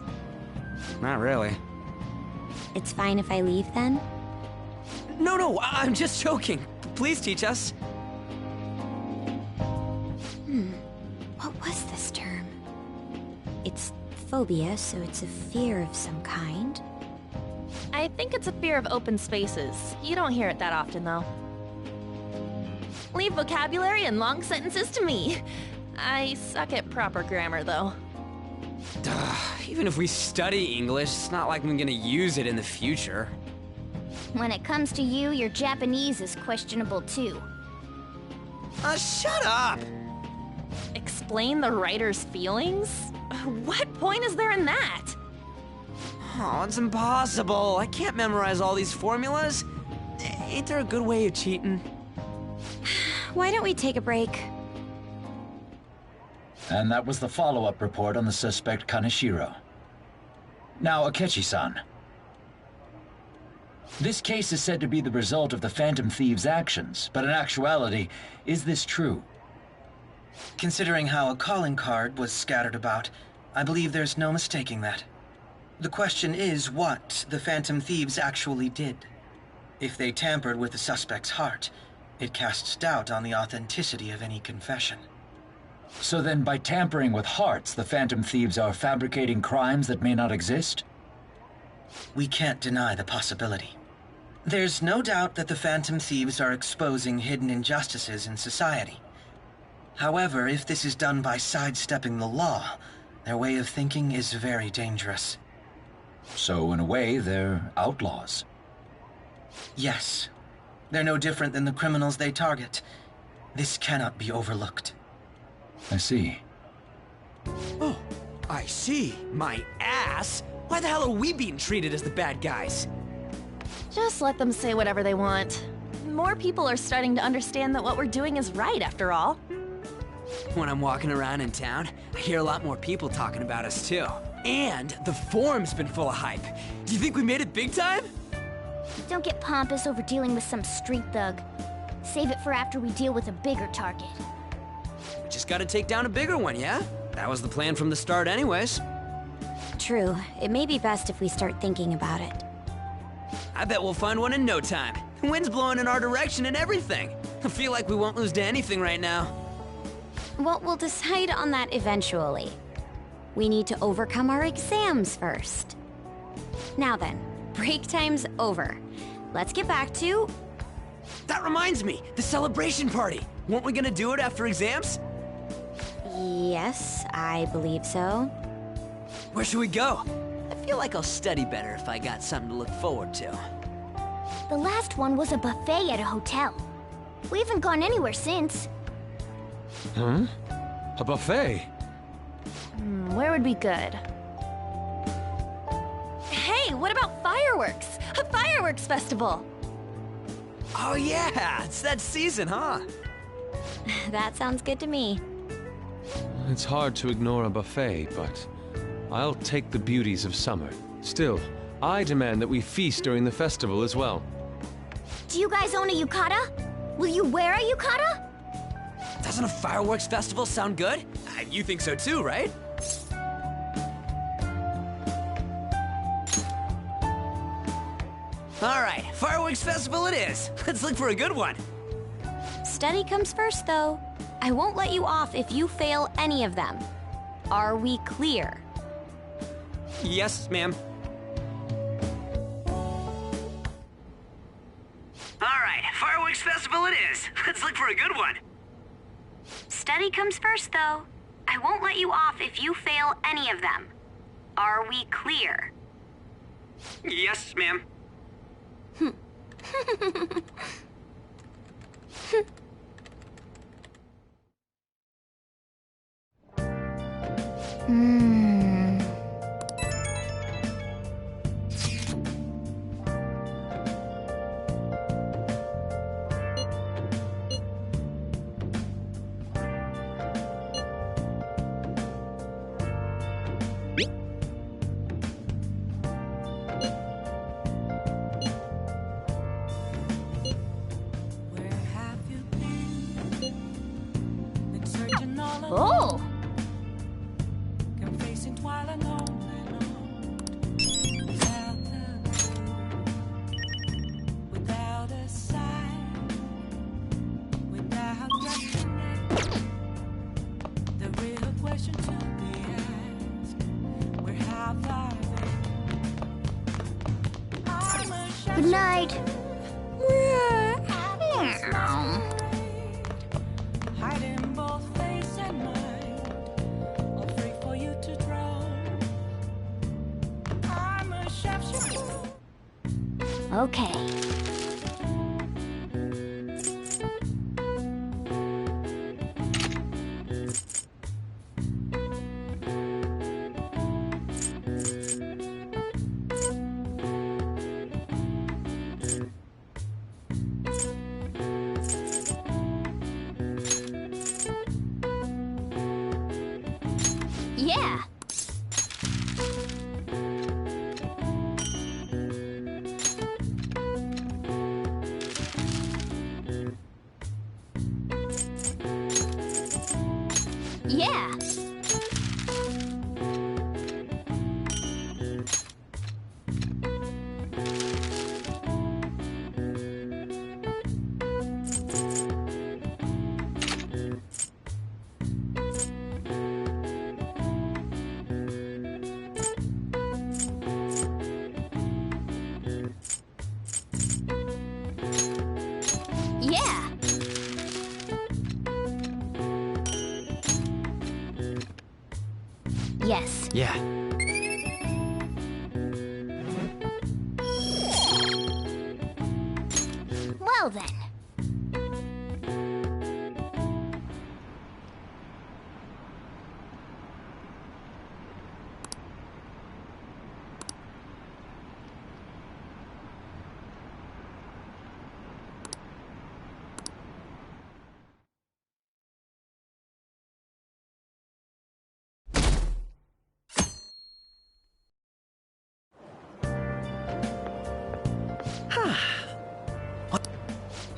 Not really. It's fine if I leave then? No, I'm just joking. Please teach us. What was this term? It's phobia, so it's a fear of some kind. I think it's a fear of open spaces. You don't hear it that often, though. Leave vocabulary and long sentences to me. I suck at proper grammar, though. Even if we study English, it's not like I'm gonna use it in the future. When it comes to you, your Japanese is questionable too. Shut up! Explain the writer's feelings? What point is there in that? Oh, it's impossible. I can't memorize all these formulas. Ain't there a good way of cheating? Why don't we take a break? And that was the follow-up report on the suspect Kaneshiro. Now, Akechi-san. This case is said to be the result of the Phantom Thieves' actions, but in actuality, is this true? Considering how a calling card was scattered about, I believe there's no mistaking that. The question is what the Phantom Thieves actually did. If they tampered with the suspect's heart, it casts doubt on the authenticity of any confession. So then, by tampering with hearts, the Phantom Thieves are fabricating crimes that may not exist? We can't deny the possibility. There's no doubt that the Phantom Thieves are exposing hidden injustices in society. However, if this is done by sidestepping the law, their way of thinking is very dangerous. So, in a way, they're outlaws. Yes. They're no different than the criminals they target. This cannot be overlooked. I see. Oh, I see. My ass? Why the hell are we being treated as the bad guys? Just let them say whatever they want. More people are starting to understand that what we're doing is right, after all. When I'm walking around in town, I hear a lot more people talking about us, too. And the forum's been full of hype. Do you think we made it big time? Don't get pompous over dealing with some street thug. Save it for after we deal with a bigger target. We just gotta take down a bigger one, yeah? That was the plan from the start anyways. True. It may be best if we start thinking about it. I bet we'll find one in no time. The wind's blowing in our direction and everything. I feel like we won't lose to anything right now. Well, we'll decide on that eventually. We need to overcome our exams first. Now then, break time's over. Let's get back to... That reminds me, the celebration party. Weren't we gonna do it after exams? Yes, I believe so. Where should we go? I feel like I'll study better if I got something to look forward to. The last one was a buffet at a hotel. We haven't gone anywhere since. Huh? A buffet? Where would be good? Hey, what about fireworks? A fireworks festival! Oh yeah, it's that season, huh? That sounds good to me. It's hard to ignore a buffet, but I'll take the beauties of summer. Still, I demand that we feast during the festival as well. Do you guys own a yukata? Will you wear a yukata? Doesn't a fireworks festival sound good? You think so too, right? All right, fireworks festival it is. Let's look for a good one. Study comes first, though. I won't let you off if you fail any of them. Are we clear? Yes, ma'am. All right, fireworks festival it is. Let's look for a good one. Study comes first, though. I won't let you off if you fail any of them. Are we clear? Yes, ma'am. Oh! Good night. Okay. Yeah. Well then.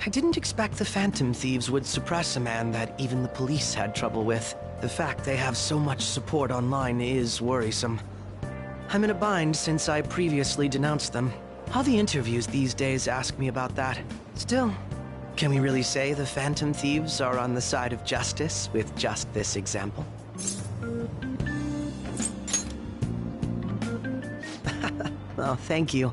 I didn't expect the Phantom Thieves would suppress a man that even the police had trouble with. The fact they have so much support online is worrisome. I'm in a bind since I previously denounced them. All the interviews these days ask me about that. Still, can we really say the Phantom Thieves are on the side of justice with just this example? Oh, thank you.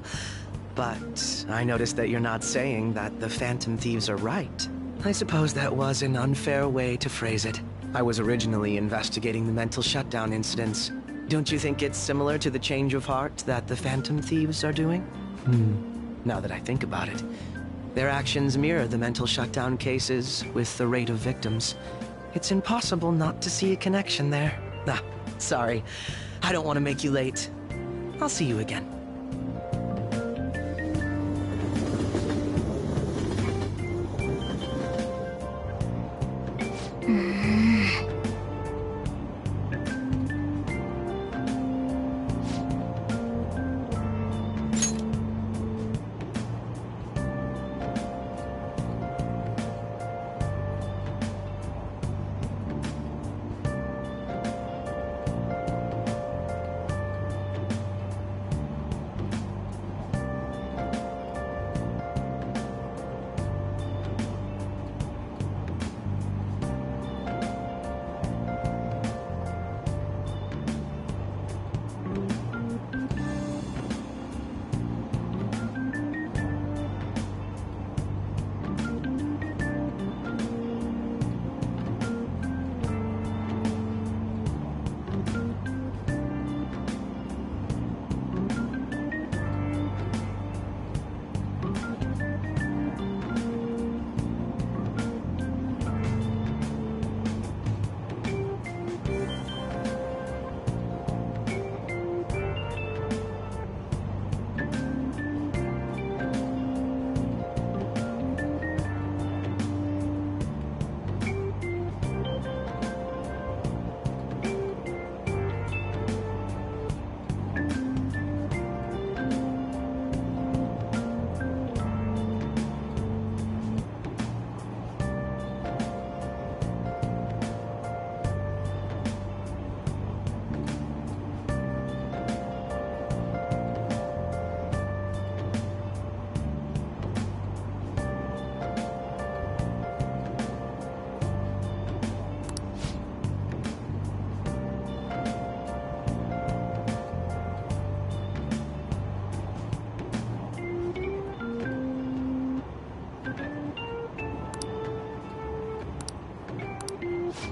But I noticed that you're not saying that the Phantom Thieves are right. I suppose that was an unfair way to phrase it. I was originally investigating the mental shutdown incidents. Don't you think it's similar to the change of heart that the Phantom Thieves are doing? Now that I think about it, their actions mirror the mental shutdown cases with the rate of victims. It's impossible not to see a connection there. Ah, sorry. I don't want to make you late. I'll see you again.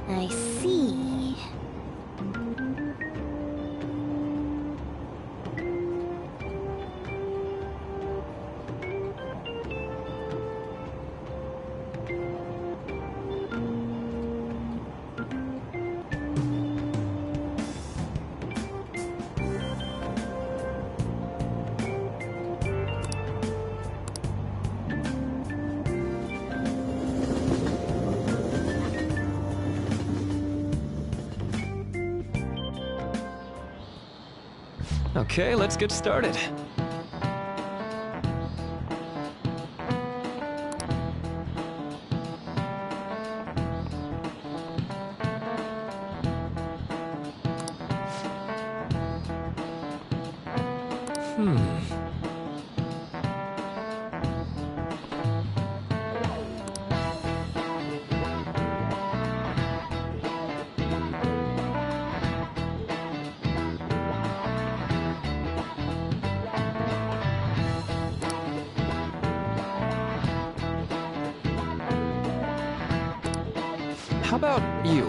I see. Okay, let's get started. How about you?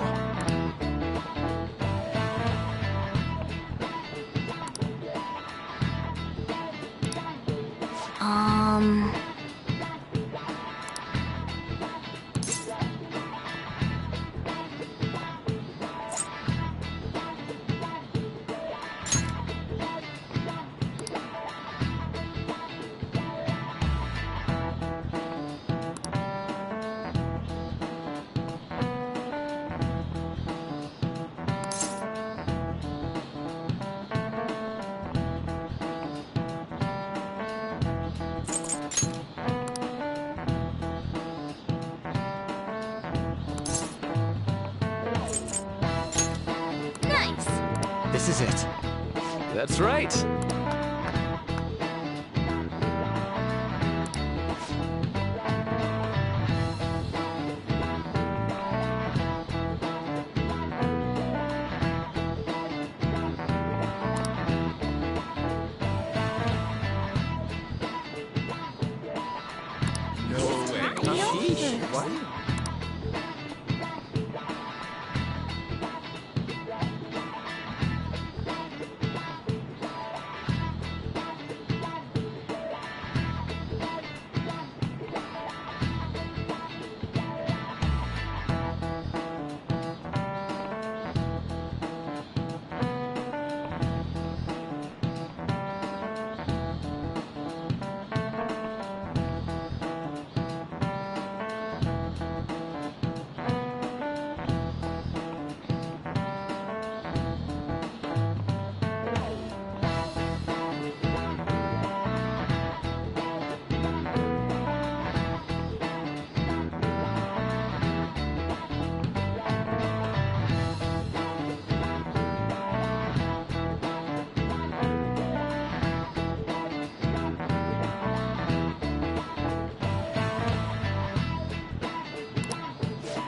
This is it. That's right.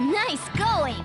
Nice going!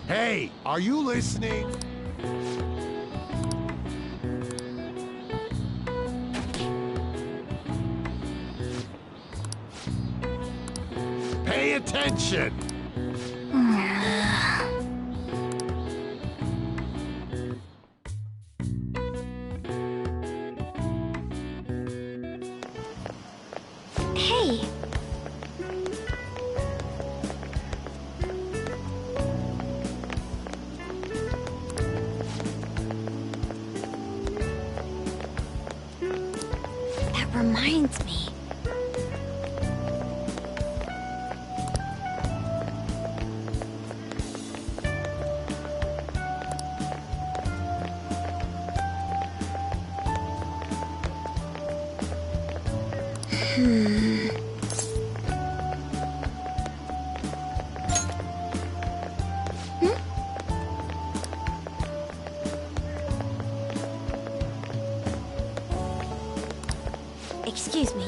Hey, are you listening? Pay attention! Hey! That reminds me. Excuse me.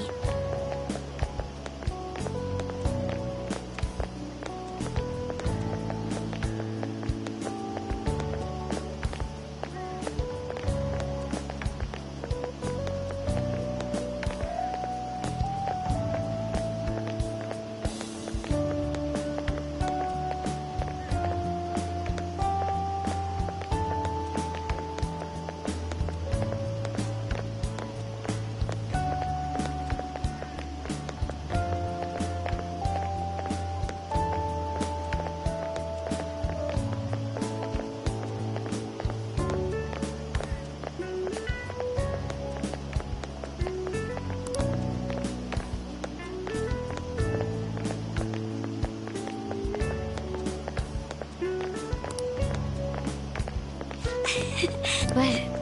But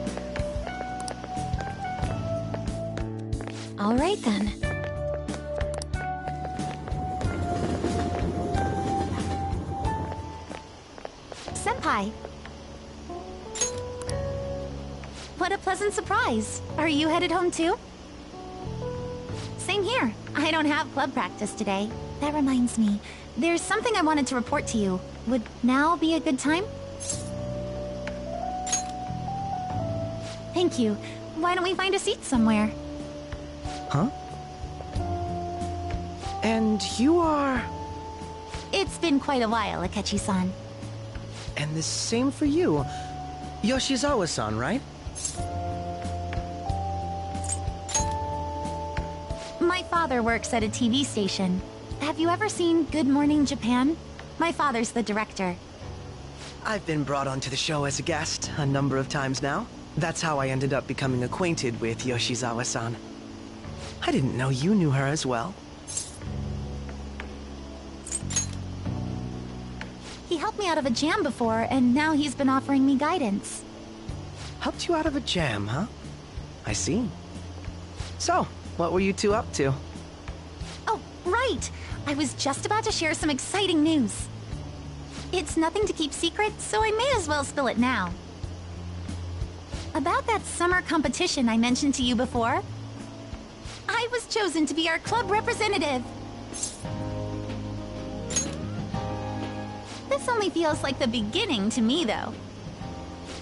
right then. Senpai! What a pleasant surprise! Are you headed home too? Same here. I don't have club practice today. That reminds me, there's something I wanted to report to you. Would now be a good time? Thank you. Why don't we find a seat somewhere? Huh? And you are... It's been quite a while, Akechi-san. And the same for you. Yoshizawa-san, right? My father works at a TV station. Have you ever seen Good Morning Japan? My father's the director. I've been brought onto the show as a guest a number of times now. That's how I ended up becoming acquainted with Yoshizawa-san. I didn't know you knew her as well. He helped me out of a jam before, and now he's been offering me guidance. Helped you out of a jam, huh? I see. So, what were you two up to? Oh, right! I was just about to share some exciting news. It's nothing to keep secret, so I may as well spill it now. About that summer competition I mentioned to you before, I was chosen to be our club representative. This only feels like the beginning to me, though.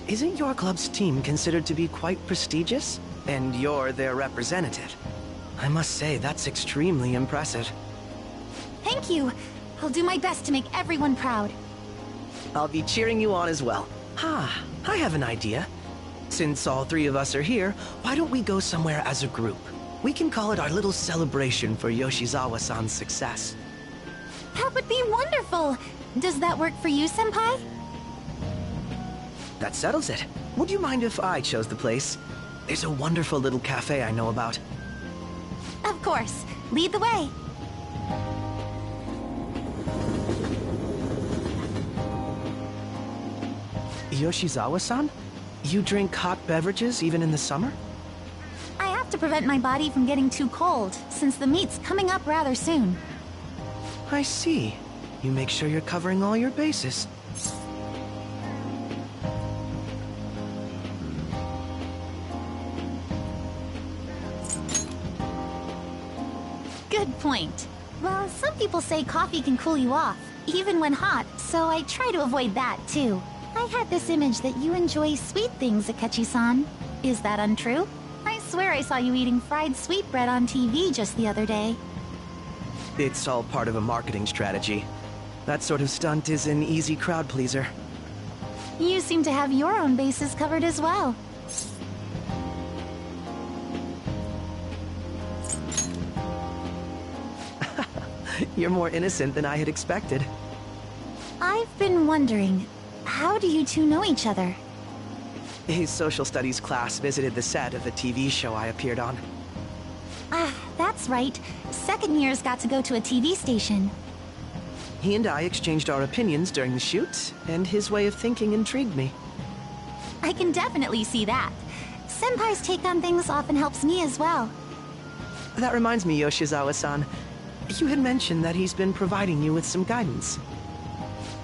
Isn't your club's team considered to be quite prestigious? And you're their representative. I must say, that's extremely impressive. Thank you. I'll do my best to make everyone proud. I'll be cheering you on as well. I have an idea. Since all three of us are here, why don't we go somewhere as a group? We can call it our little celebration for Yoshizawa-san's success. That would be wonderful! Does that work for you, Senpai? That settles it. Would you mind if I chose the place? There's a wonderful little cafe I know about. Of course. Lead the way. Yoshizawa-san? You drink hot beverages even in the summer? I have to prevent my body from getting too cold, since the meet's coming up rather soon. I see. You make sure you're covering all your bases. Good point. Well, some people say coffee can cool you off, even when hot, so I try to avoid that, too. I had this image that you enjoy sweet things, Akechi-san. Is that untrue? I swear I saw you eating fried sweetbread on TV just the other day. It's all part of a marketing strategy. That sort of stunt is an easy crowd pleaser. You seem to have your own bases covered as well. You're more innocent than I had expected. I've been wondering, how do you two know each other? His social studies class visited the set of a TV show I appeared on. Ah, that's right. Second years got to go to a TV station. He and I exchanged our opinions during the shoot, and his way of thinking intrigued me. I can definitely see that. Senpai's take on things often helps me as well. That reminds me, Yoshizawa-san. You had mentioned that he's been providing you with some guidance.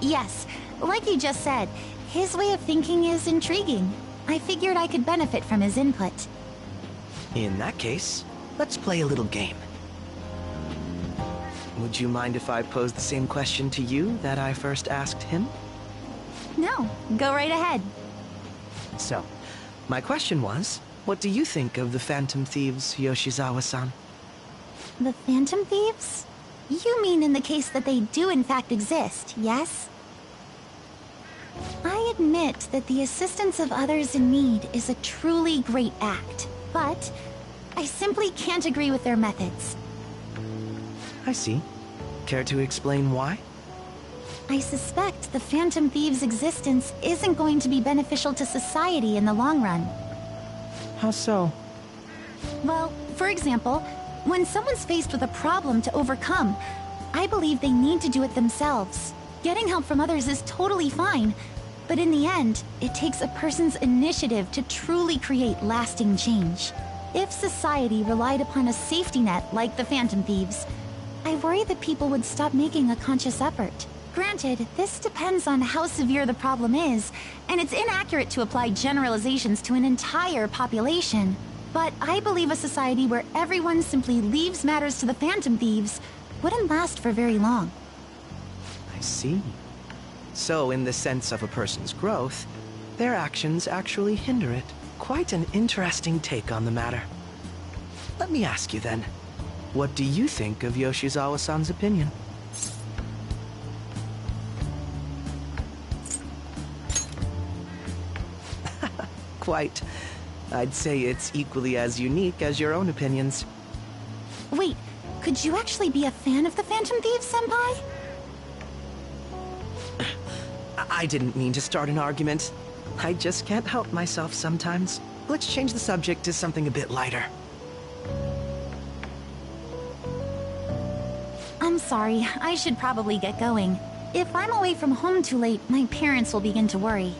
Yes, like you just said, his way of thinking is intriguing. I figured I could benefit from his input. In that case, let's play a little game. Would you mind if I posed the same question to you that I first asked him? No, go right ahead. So, my question was, what do you think of the Phantom Thieves, Yoshizawa-san? The Phantom Thieves? You mean in the case that they do in fact exist, yes? I admit that the assistance of others in need is a truly great act, but I simply can't agree with their methods. I see. Care to explain why? I suspect the Phantom Thieves' existence isn't going to be beneficial to society in the long run. How so? Well, for example, when someone's faced with a problem to overcome, I believe they need to do it themselves. Getting help from others is totally fine, but in the end, it takes a person's initiative to truly create lasting change. If society relied upon a safety net like the Phantom Thieves, I worry that people would stop making a conscious effort. Granted, this depends on how severe the problem is, and it's inaccurate to apply generalizations to an entire population. But I believe a society where everyone simply leaves matters to the Phantom Thieves wouldn't last for very long. I see. So, in the sense of a person's growth, their actions actually hinder it. Quite an interesting take on the matter. Let me ask you then, what do you think of Yoshizawa-san's opinion? Quite. I'd say it's equally as unique as your own opinions. Wait, could you actually be a fan of the Phantom Thieves, Senpai? I didn't mean to start an argument. I just can't help myself sometimes. Let's change the subject to something a bit lighter. I'm sorry, I should probably get going. If I'm away from home too late, my parents will begin to worry.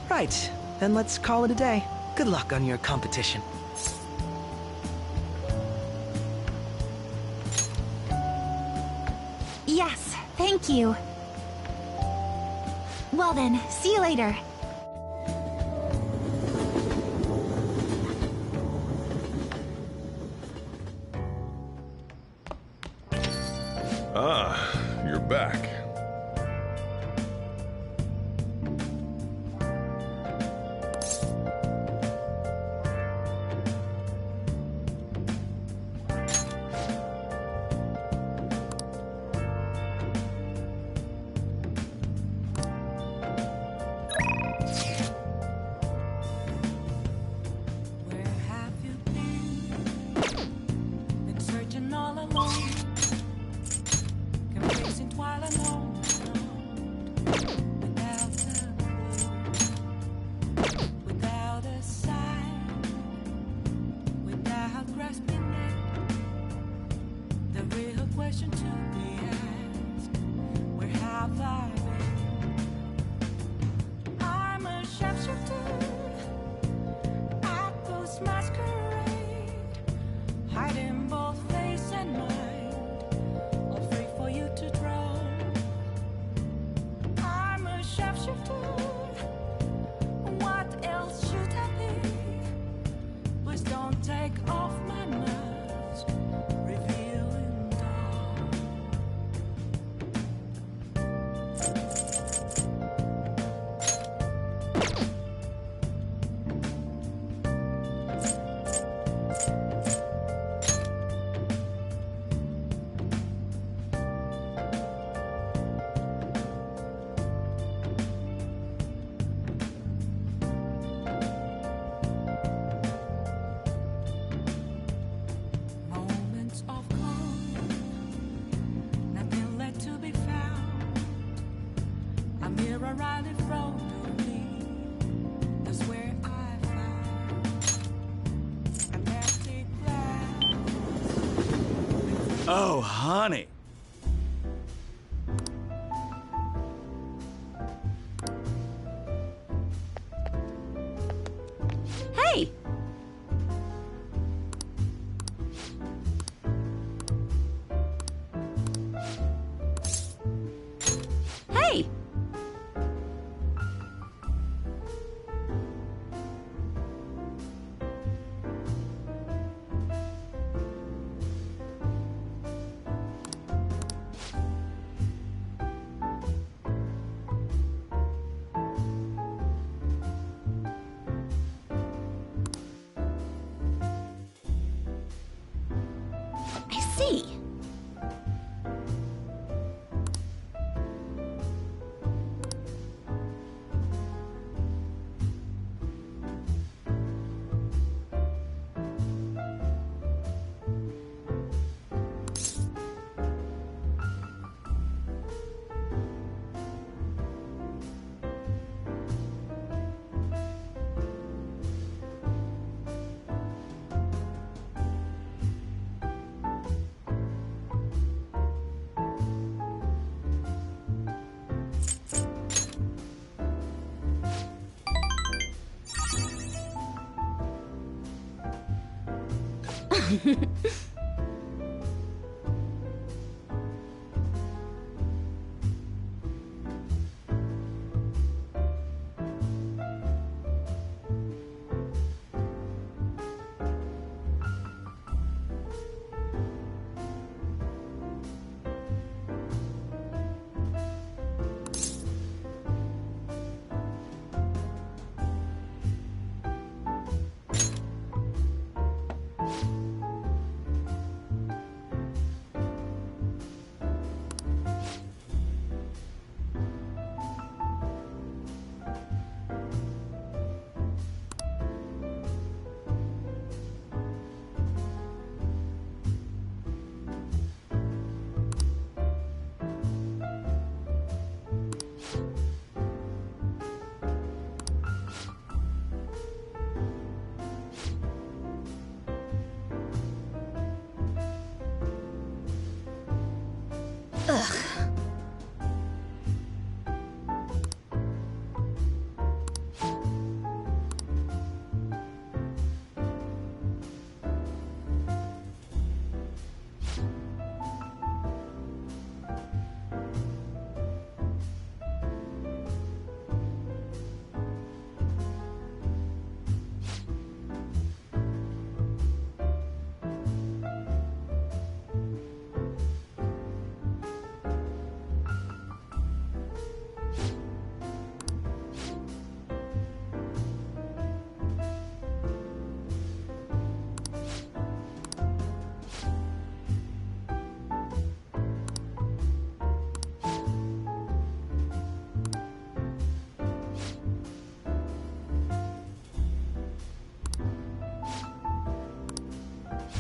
Right, then let's call it a day. Good luck on your competition. Yes, thank you. Well then, see you later. Ah, you're back. Oh, honey. Hey! Hey!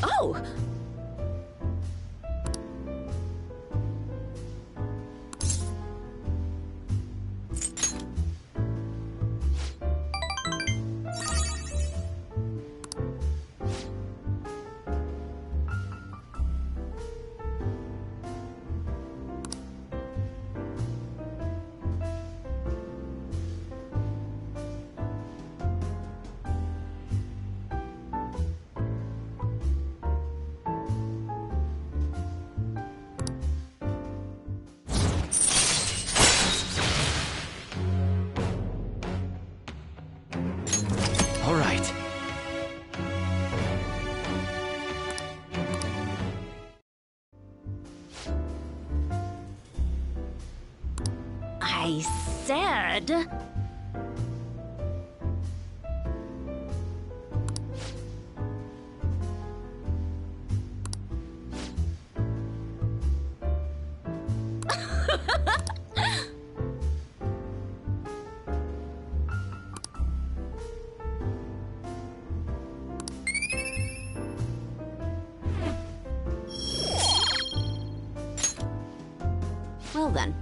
Oh! All right. I said... Well then.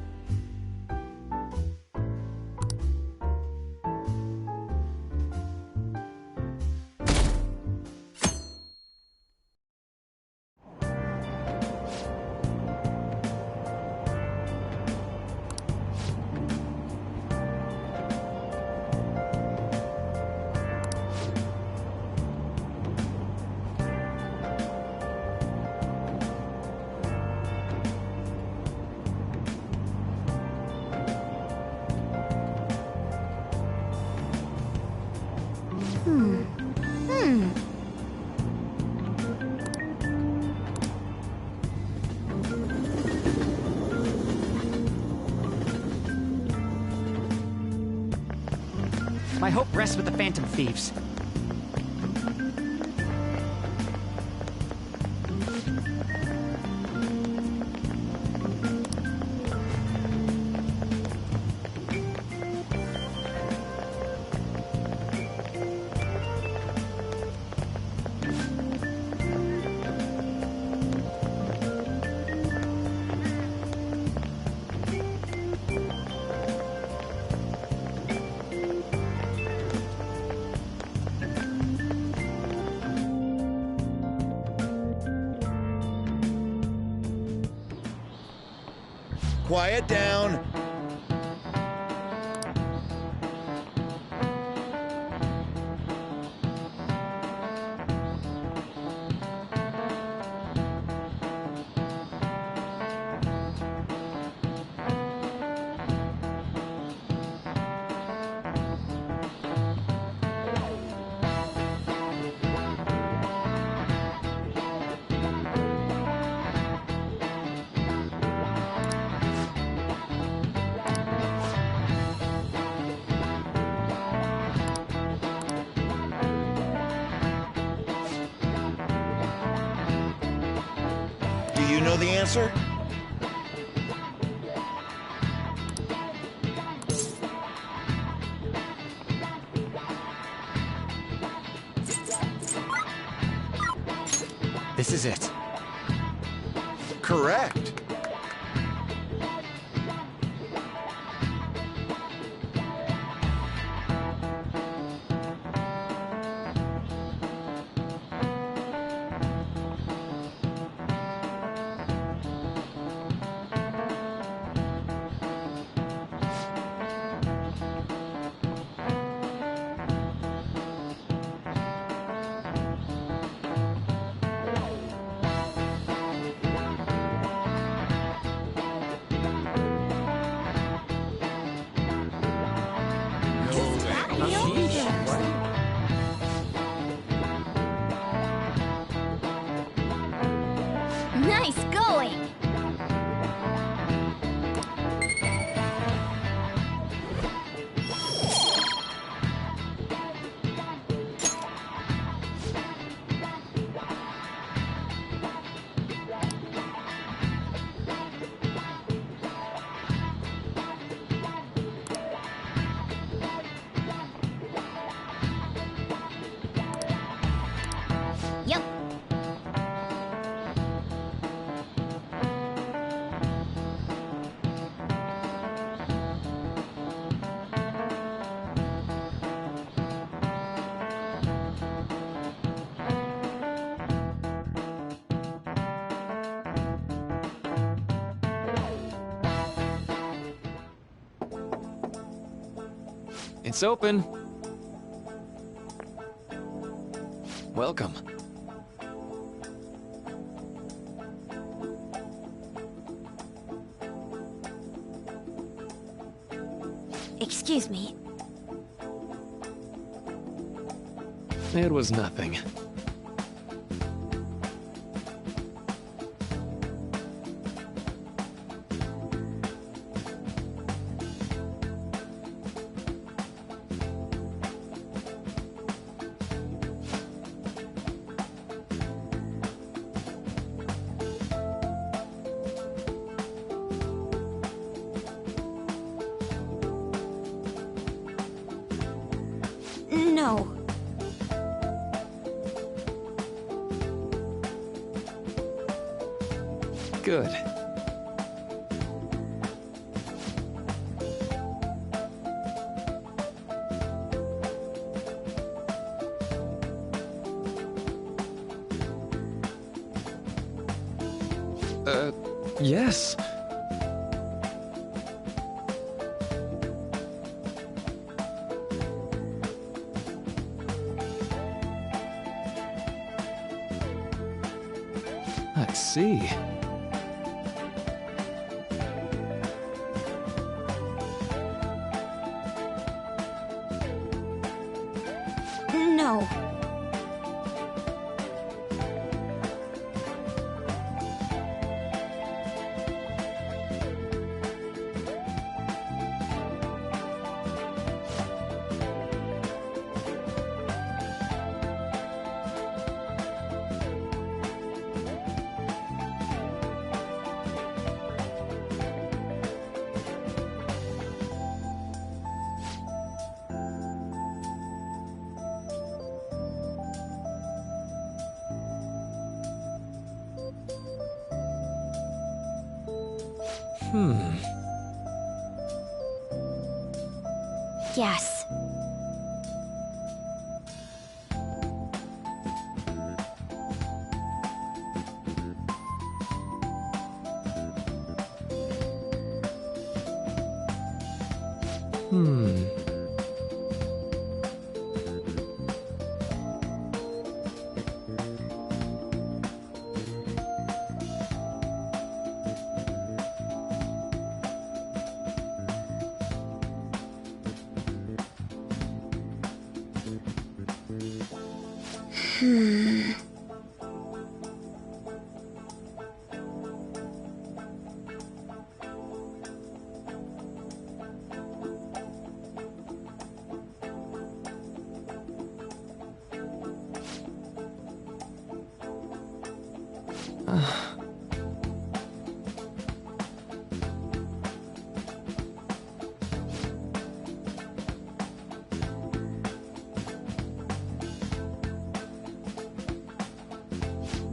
My hope rests with the Phantom Thieves. Quiet down. you know the answer? This is it. Correct. Nice going! Yep. It's open. Welcome. Excuse me. It was nothing. No. Good. Yes. I see. No. Yes.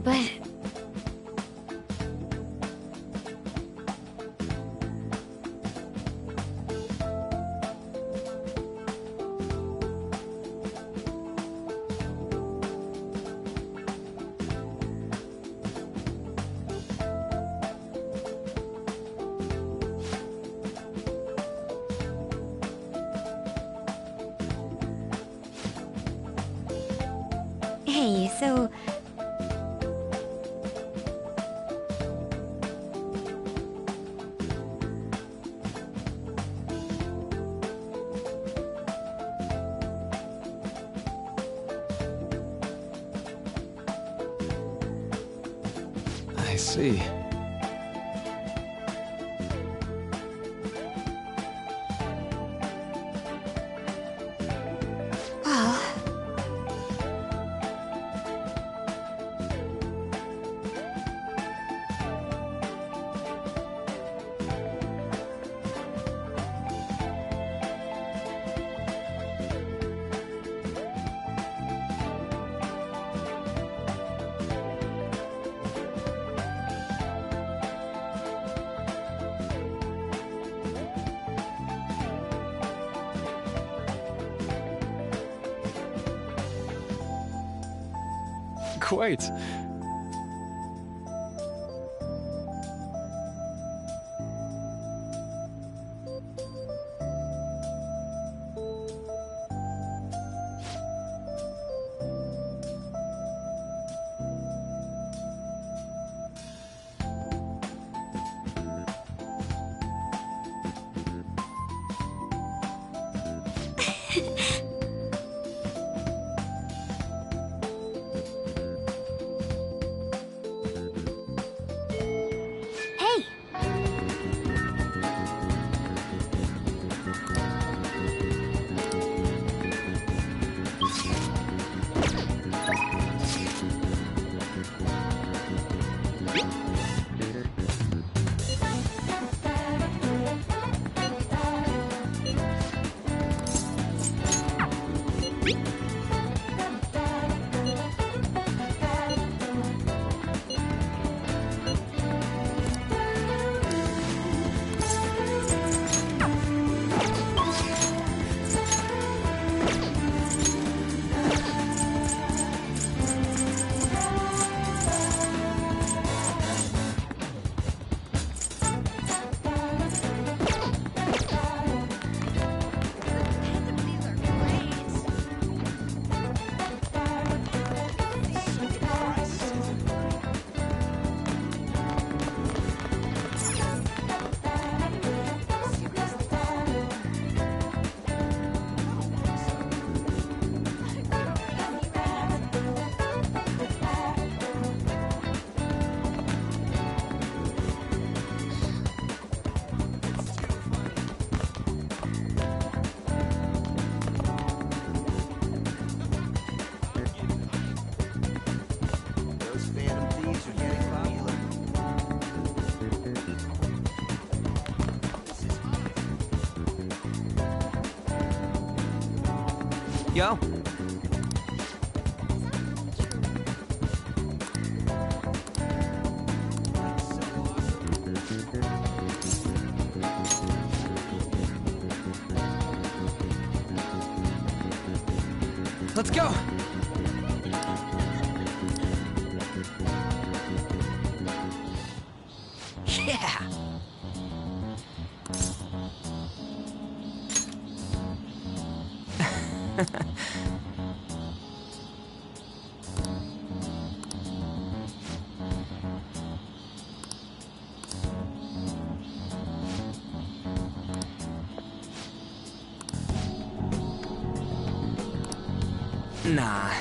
But... Hey, so... I see. Well... Quite. Yo. Let's go. Yeah. Nah.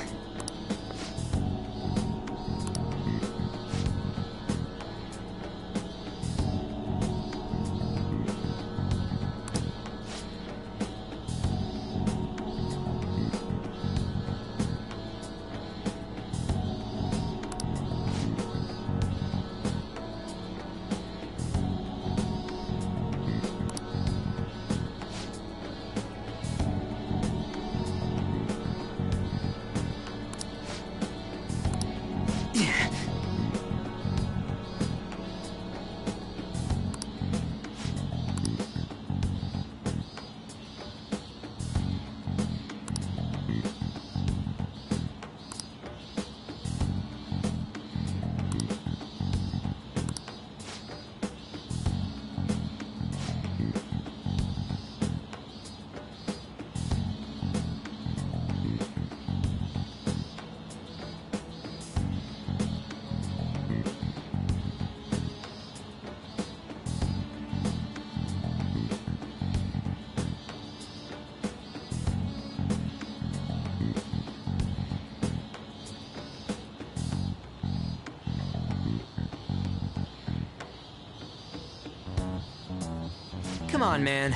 Come on, man.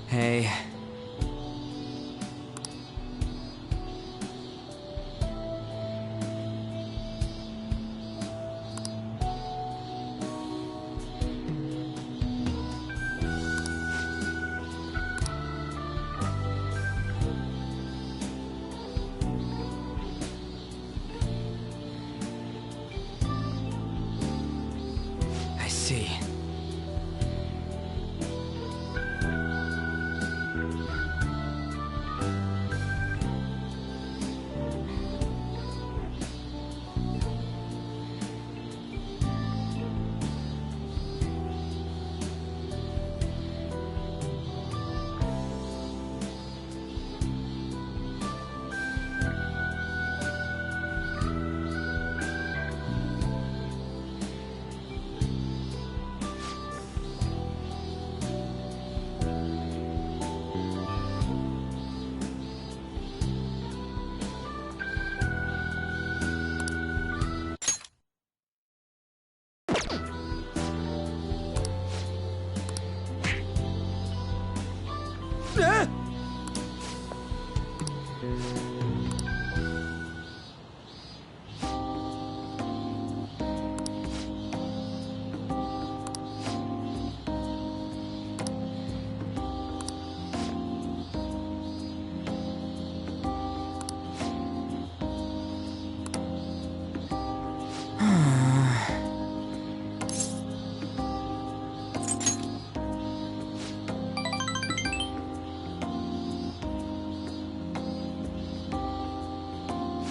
Hey. I see.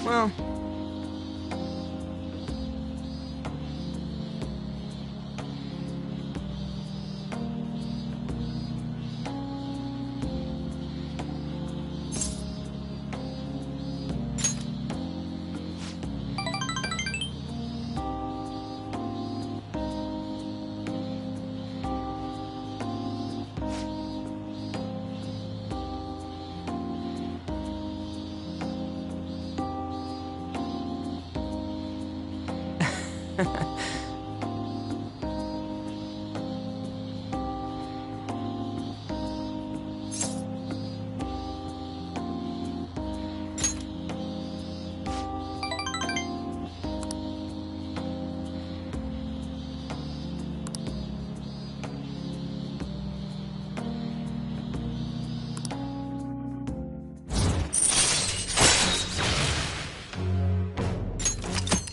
Well...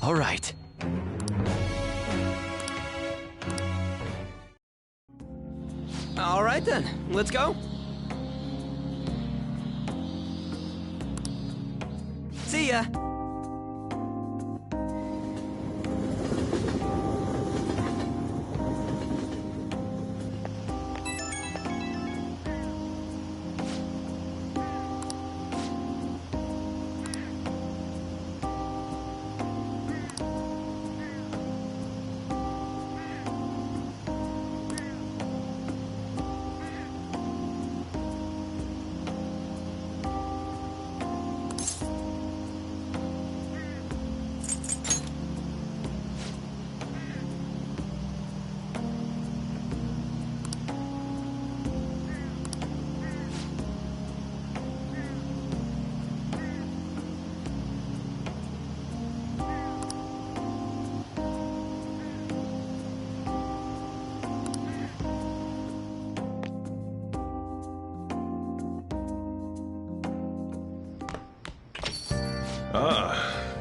All right. All right then, let's go. See ya.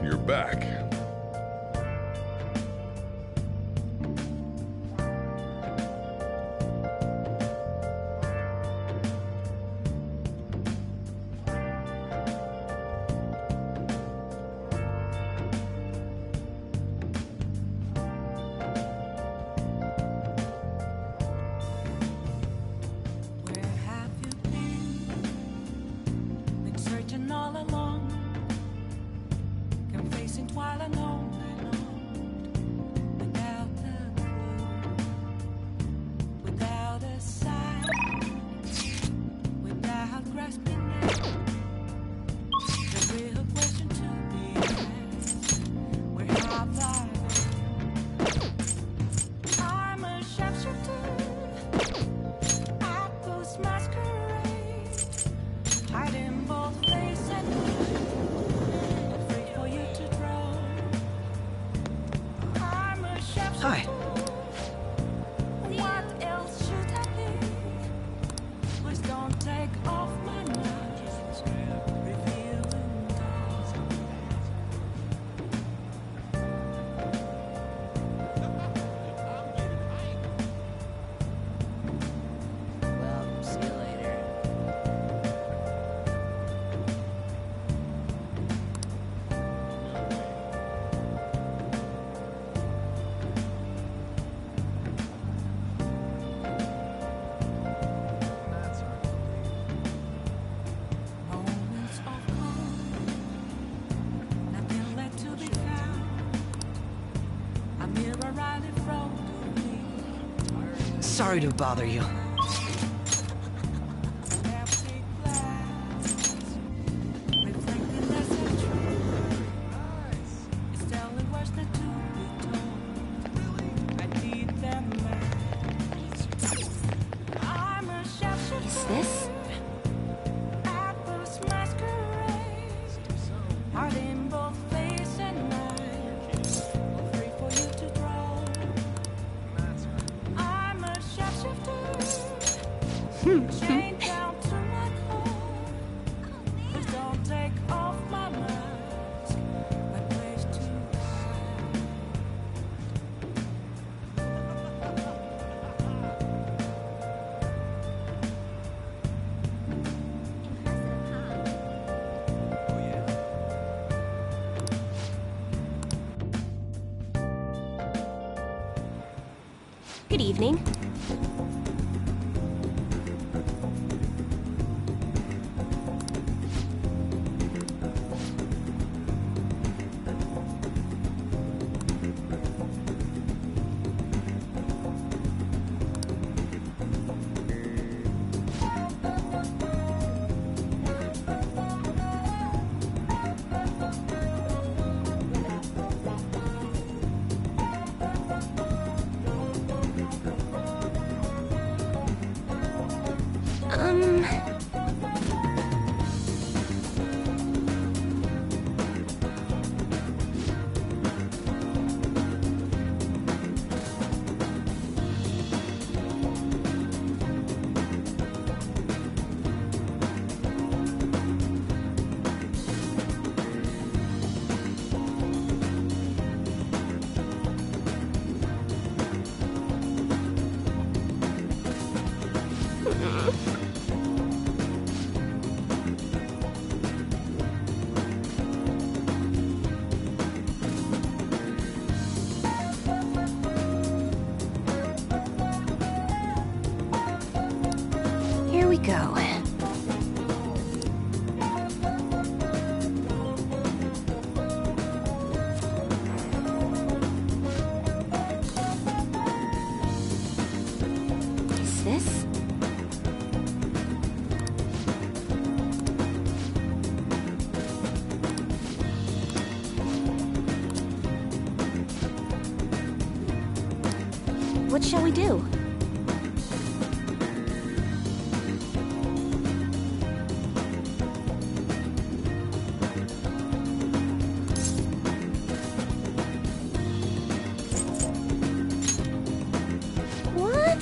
you're back. All along, confessing while alone without a clue, without a sign, without grasping it. The real question to be asked: where have I been? I'm a sharpshooter at those masquerade, hiding both face and mind, afraid for you to draw. I'm a sharpshooter. Hi. What else should I be? Please don't take off my mask, revealing dawn. Well, see you later. Moments of calm, nothing left to be found. A mirror right in front of me. Sorry to bother you. Empty glass, reflecting less and true. It's telling words that to be told. I need them back. I'm a sharpshooter. Is this? At those masquerade, hiding both face and mind, free for you to draw. I'm a sharpshooter, chained down to my core. Please don't take off my mask, my place to hide. Good evening. Here we go. Is this? What shall we do? What?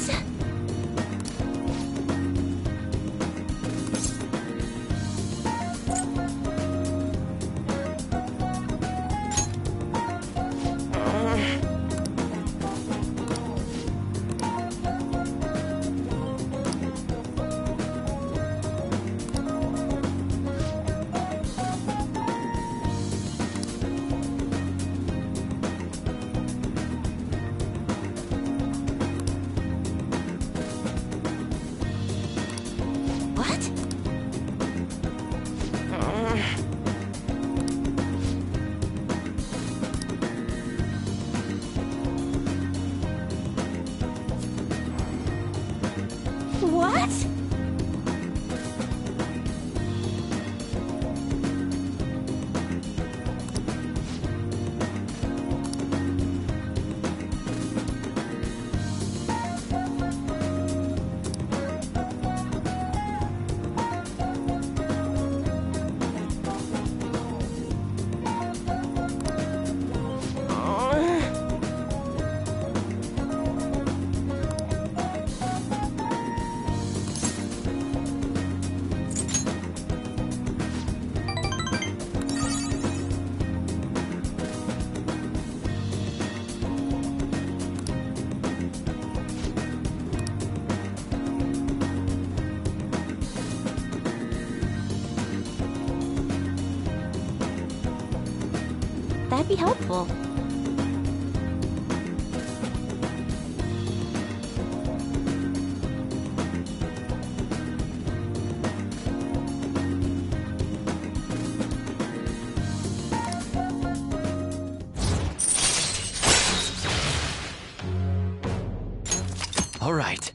be helpful. All right.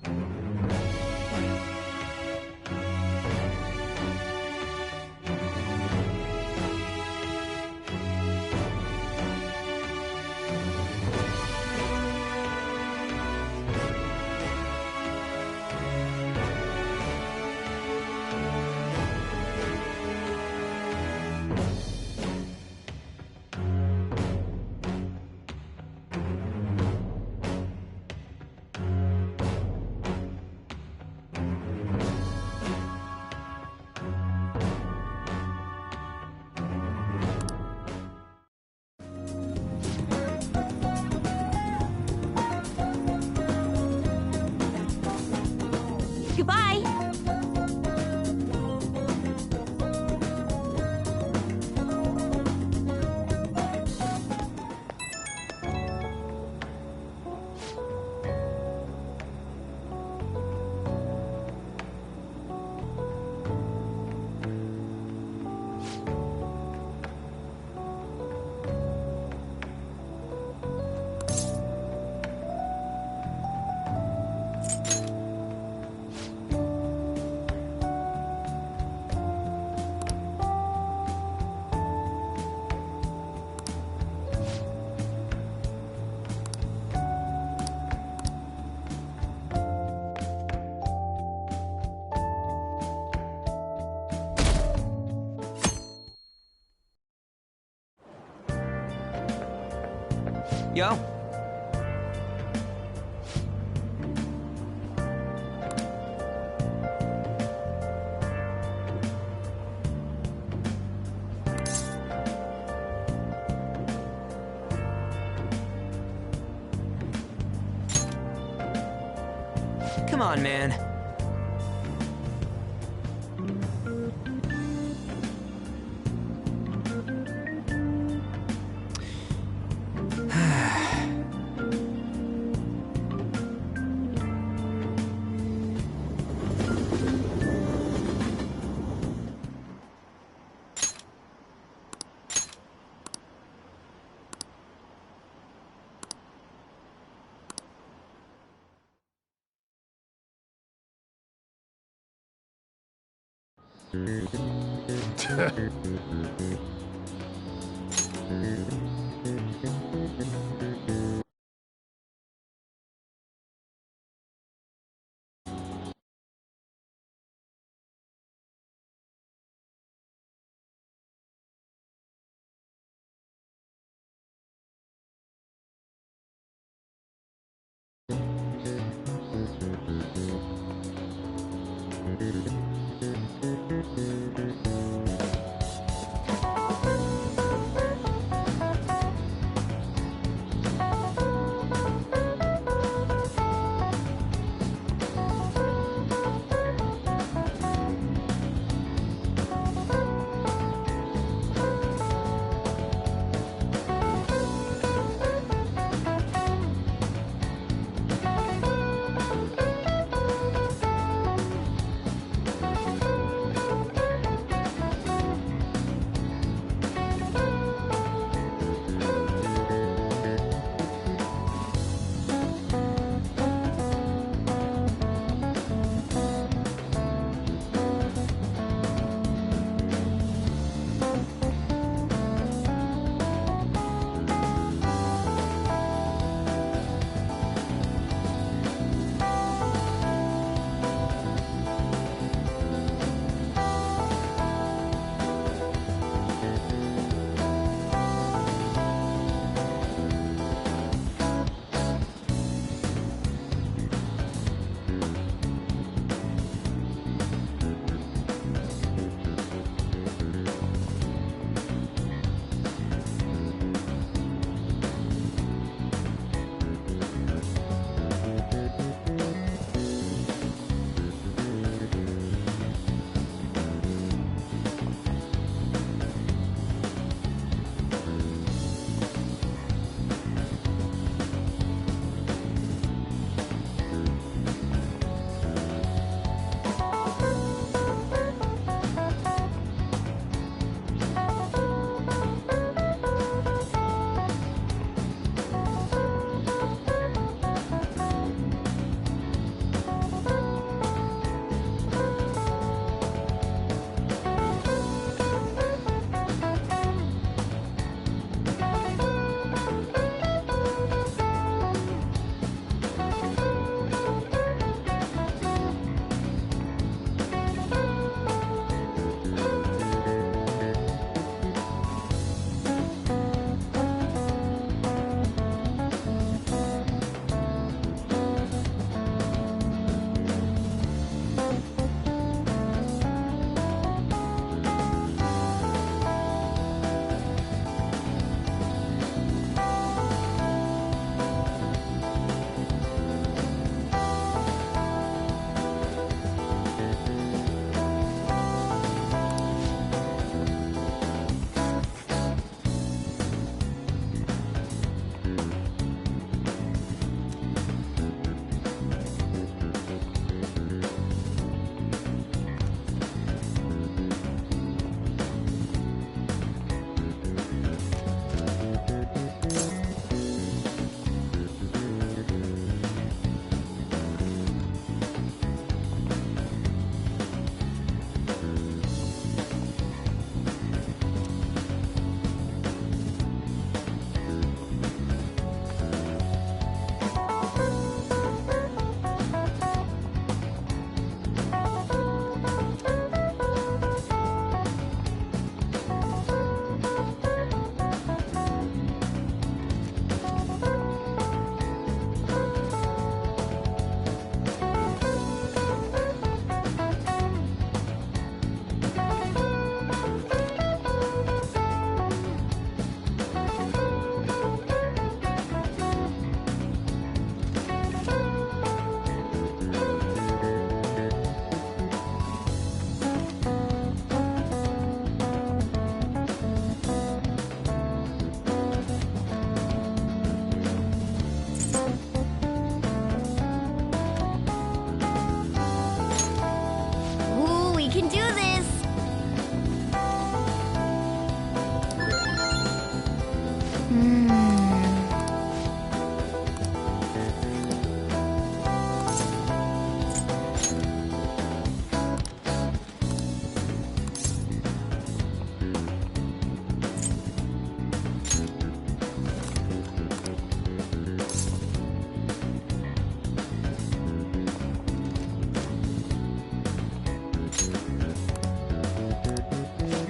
Goodbye! Yo. Come on, man.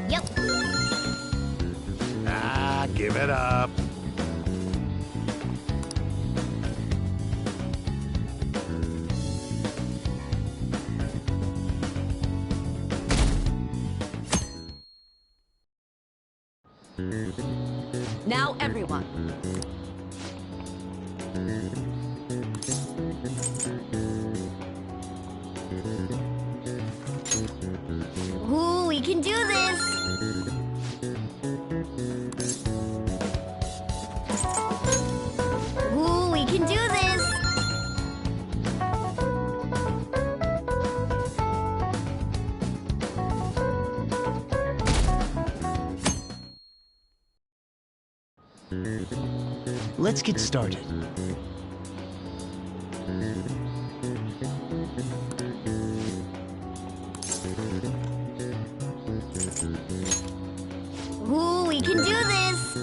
Yep. Ah, give it up. Now, everyone. Ooh, we can do this! Ooh, we can do this! Let's get started. Ooh, we can do this!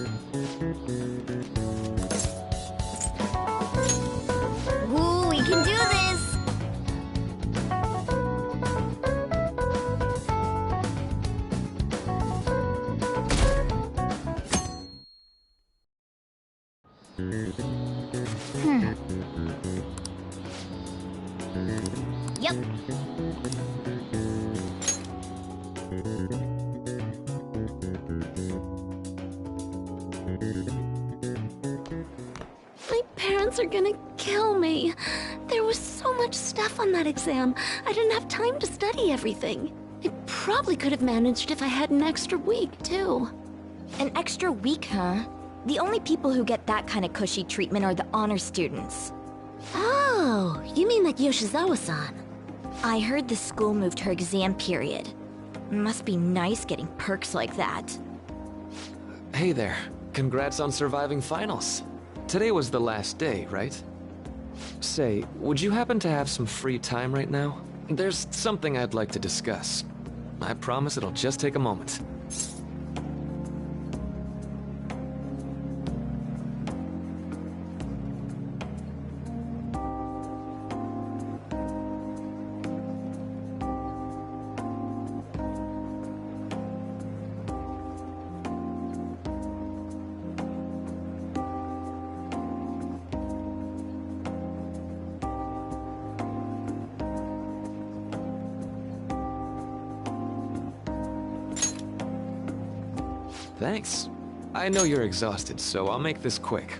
Ooh, we can do this! Yep. My parents are gonna kill me. There was so much stuff on that exam. I didn't have time to study everything. I probably could have managed if I had an extra week, too. An extra week, huh? The only people who get that kind of cushy treatment are the honor students. Oh, you mean like Yoshizawa-san? I heard the school moved her exam period. Must be nice getting perks like that. Hey there. Congrats on surviving finals. Today was the last day, right? Say, would you happen to have some free time right now? There's something I'd like to discuss. I promise it'll just take a moment. Thanks. I know you're exhausted, so I'll make this quick.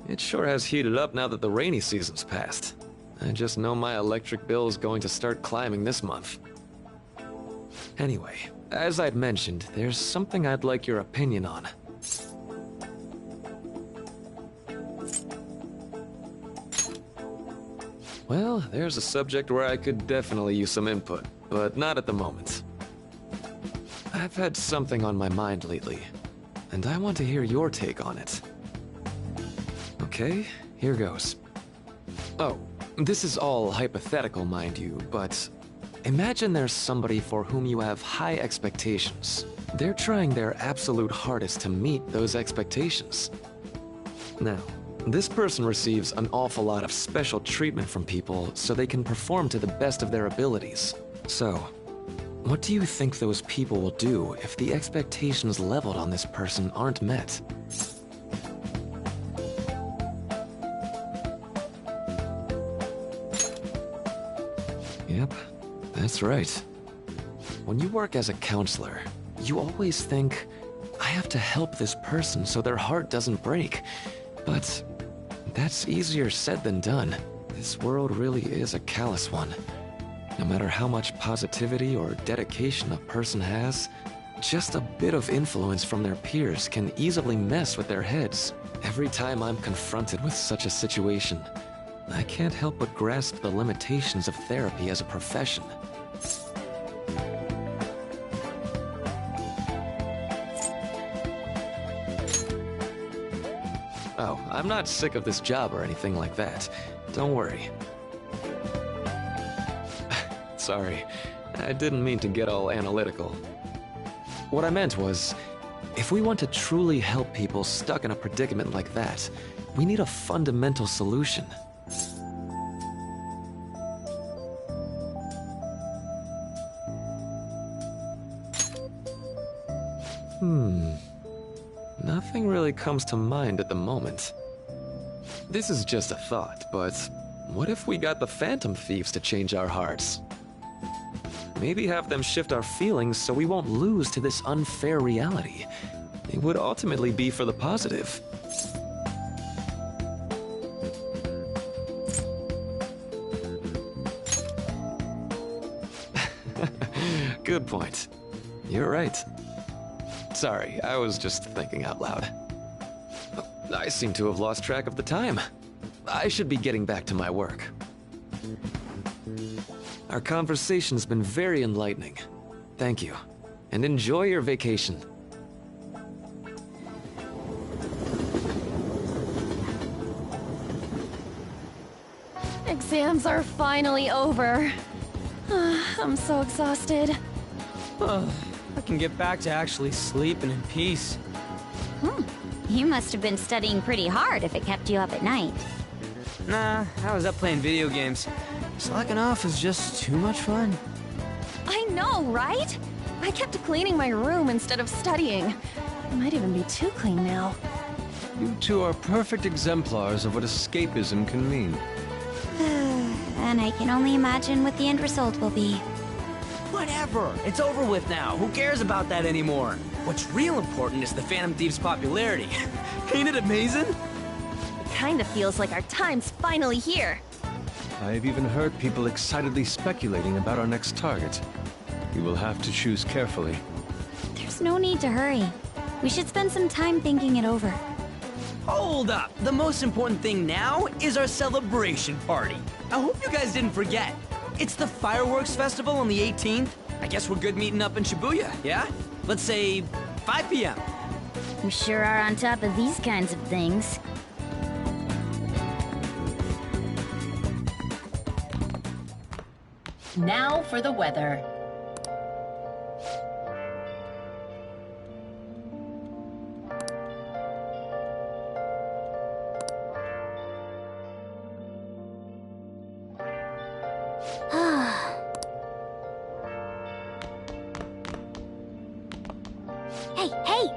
It sure has heated up now that the rainy season's passed. I just know my electric bill is going to start climbing this month. Anyway, as I'd mentioned, there's something I'd like your opinion on. Well, there's a subject where I could definitely use some input, but not at the moment. I've had something on my mind lately, and I want to hear your take on it. Okay, here goes. Oh, this is all hypothetical, mind you, but imagine there's somebody for whom you have high expectations. They're trying their absolute hardest to meet those expectations. Now, this person receives an awful lot of special treatment from people so they can perform to the best of their abilities. So, what do you think those people will do if the expectations leveled on this person aren't met? Yep, that's right. When you work as a counselor, you always think, I have to help this person so their heart doesn't break. But that's easier said than done. This world really is a callous one. No matter how much positivity or dedication a person has, just a bit of influence from their peers can easily mess with their heads. Every time I'm confronted with such a situation, I can't help but grasp the limitations of therapy as a profession. Oh, I'm not sick of this job or anything like that. Don't worry. Sorry, I didn't mean to get all analytical. What I meant was, if we want to truly help people stuck in a predicament like that, we need a fundamental solution. Nothing really comes to mind at the moment. This is just a thought, but what if we got the Phantom Thieves to change our hearts? Maybe have them shift our feelings so we won't lose to this unfair reality. It would ultimately be for the positive. Good point. You're right. Sorry, I was just thinking out loud. I seem to have lost track of the time. I should be getting back to my work. Our conversation's been very enlightening. Thank you, and enjoy your vacation. Exams are finally over. I'm so exhausted. I can get back to actually sleeping in peace. You must have been studying pretty hard if it kept you up at night. Nah, I was up playing video games. Slacking off is just too much fun. I know, right? I kept cleaning my room instead of studying. It might even be too clean now. You two are perfect exemplars of what escapism can mean. And I can only imagine what the end result will be. Whatever. It's over with now. Who cares about that anymore? What's real important is the Phantom Thieves' popularity. Ain't it amazing? It kind of feels like our time's finally here. I've even heard people excitedly speculating about our next target. You will have to choose carefully. There's no need to hurry. We should spend some time thinking it over. Hold up. The most important thing now is our celebration party. I hope you guys didn't forget. It's the fireworks festival on the 18th. I guess we're good meeting up in Shibuya, yeah? Let's say 5 p.m. You sure are on top of these kinds of things. Now for the weather. Hey, hey!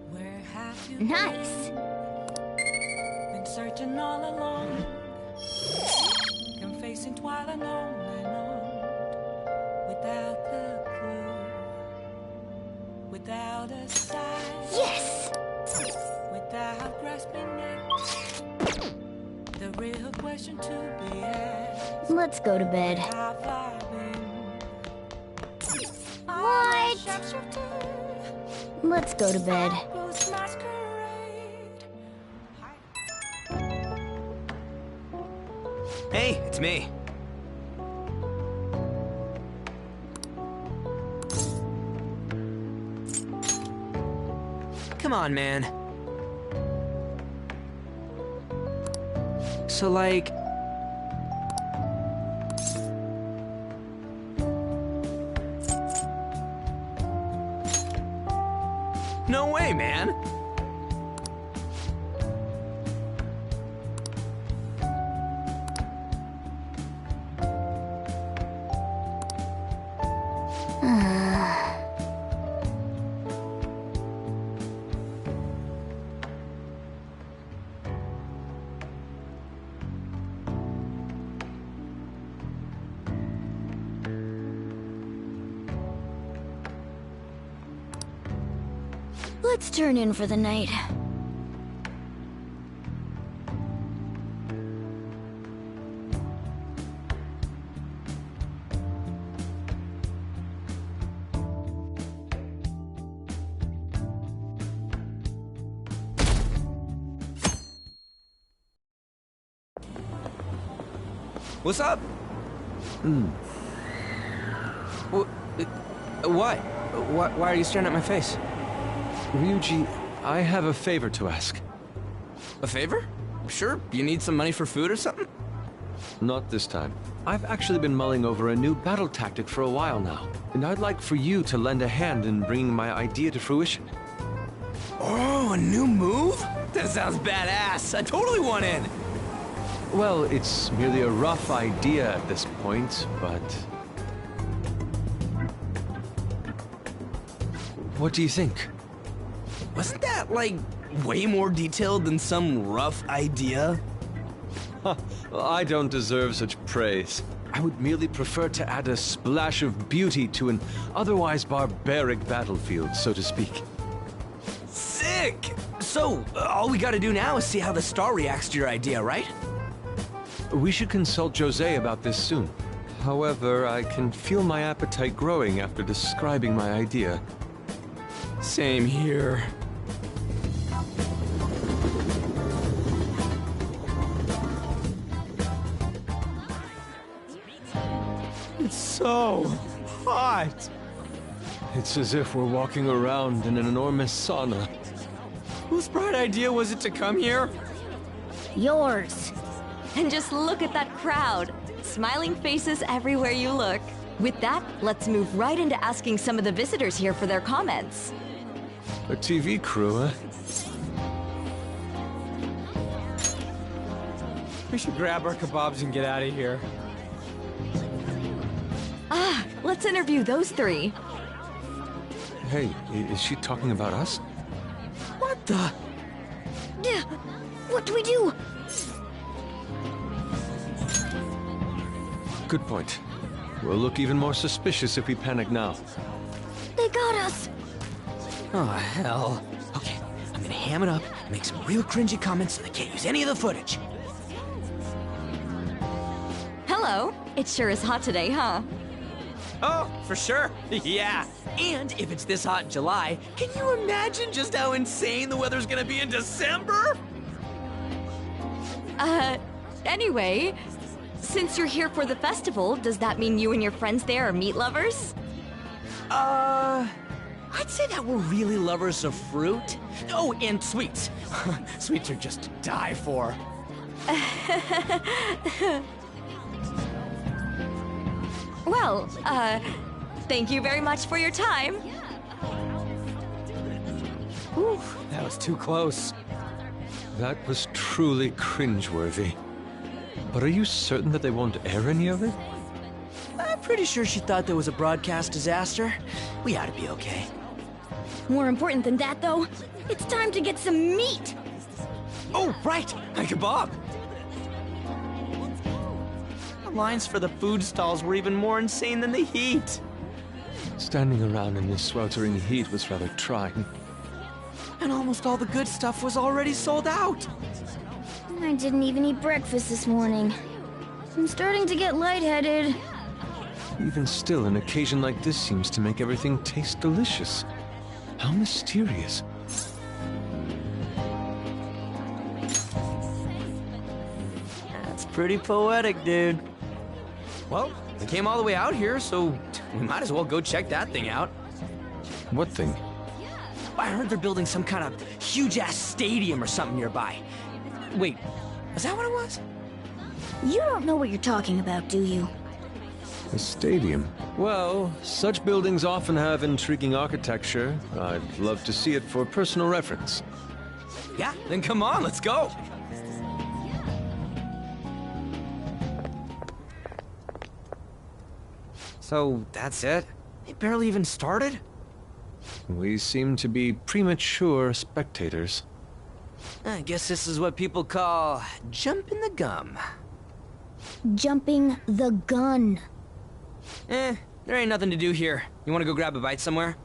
Where have you Nice. been searching all along? Confessing while I know and on, without the clue, without a sign. Yes! grasping it. The real question to be asked. Let's go to bed. Have I been? What? Let's go to bed. Shadows masquerade. Hey, it's me. Come on, man. So, like... No way, man. Let's turn in for the night. What's up? What? Why are you staring at my face? Ryuji, I have a favor to ask. A favor? Sure. You need some money for food or something? Not this time. I've actually been mulling over a new battle tactic for a while now, and I'd like for you to lend a hand in bringing my idea to fruition. Oh, a new move? That sounds badass. I totally want in. Well, it's merely a rough idea at this point, but... What do you think? Wasn't that, like, way more detailed than some rough idea? Well, I don't deserve such praise. I would merely prefer to add a splash of beauty to an otherwise barbaric battlefield, so to speak. Sick! So, all we gotta do now is see how the star reacts to your idea, right? We should consult Jose about this soon. However, I can feel my appetite growing after describing my idea. Same here. It's so hot. It's as if we're walking around in an enormous sauna. Whose bright idea was it to come here? Yours. And just look at that crowd. Smiling faces everywhere you look. With that, let's move right into asking some of the visitors here for their comments. A TV crew, huh? We should grab our kebabs and get out of here. Ah, let's interview those three. Hey, is she talking about us? What the? What do we do? Good point. We'll look even more suspicious if we panic now. They got us. Oh, hell. Okay, I'm gonna ham it up and make some real cringy comments so they can't use any of the footage. Hello. It sure is hot today, huh? Oh, for sure. Yeah. And if it's this hot in July, can you imagine just how insane the weather's gonna be in December? Anyway, since you're here for the festival, does that mean you and your friends there are meat lovers? I'd say that we're really lovers of fruit. Oh, and sweets. Sweets are just to die for. Well, thank you very much for your time. Whew, that was too close. That was truly cringeworthy. But are you certain that they won't air any of it? I'm pretty sure she thought there was a broadcast disaster. We ought to be okay. More important than that, though, it's time to get some meat. Oh, right! My kebab! The lines for the food stalls were even more insane than the heat. Standing around in this sweltering heat was rather trying. And almost all the good stuff was already sold out. I didn't even eat breakfast this morning. I'm starting to get lightheaded. Even still, an occasion like this seems to make everything taste delicious. How mysterious. That's pretty poetic, dude. Well, we came all the way out here, so we might as well go check that thing out. What thing? I heard they're building some kind of huge-ass stadium or something nearby. Wait, is that what it was? You don't know what you're talking about, do you? A stadium? Well, such buildings often have intriguing architecture. I'd love to see it for personal reference. Yeah, then come on, let's go. So, that's it? They barely even started? We seem to be premature spectators. I guess this is what people call jumping the gum. Jumping the gun. There ain't nothing to do here. You wanna go grab a bite somewhere?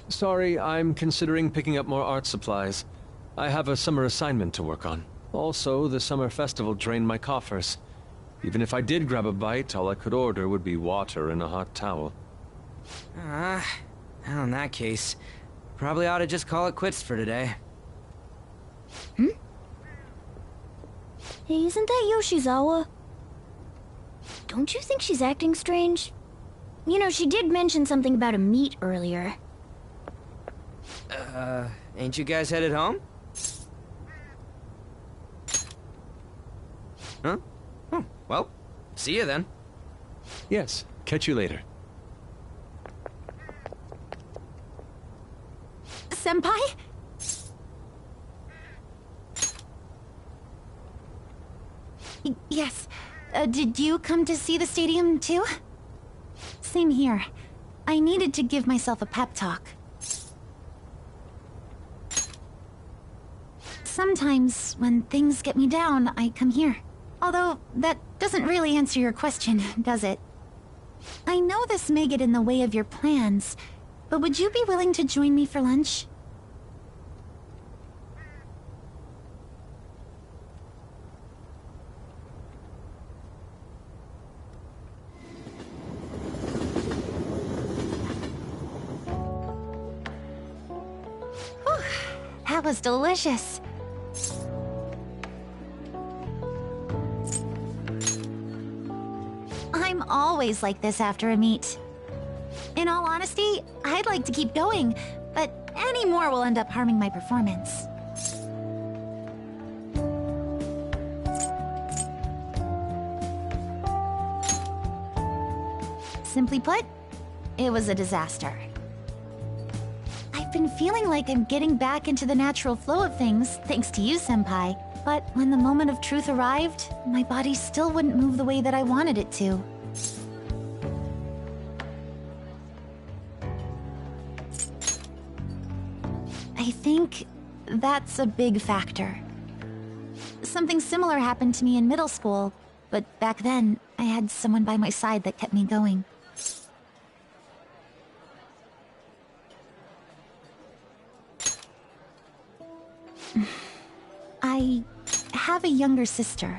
Sorry, I'm considering picking up more art supplies. I have a summer assignment to work on. Also, the summer festival drained my coffers. Even if I did grab a bite, all I could order would be water and a hot towel. Well, in that case, probably ought to just call it quits for today. Hey, isn't that Yoshizawa? Don't you think she's acting strange? You know, she did mention something about a meet earlier. Ain't you guys headed home? Huh? Oh, well, see you then. Yes, catch you later. Senpai? Yes. Did you come to see the stadium, too? Same here. I needed to give myself a pep talk. Sometimes, when things get me down, I come here. Although, that doesn't really answer your question, does it? I know this may get in the way of your plans, but would you be willing to join me for lunch? Whew, that was delicious. I'm always like this after a meet. In all honesty, I'd like to keep going, but any more will end up harming my performance. Simply put, it was a disaster. I've been feeling like I'm getting back into the natural flow of things, thanks to you, Senpai. But when the moment of truth arrived, my body still wouldn't move the way that I wanted it to. I think that's a big factor. Something similar happened to me in middle school, but back then, I had someone by my side that kept me going. I have a younger sister.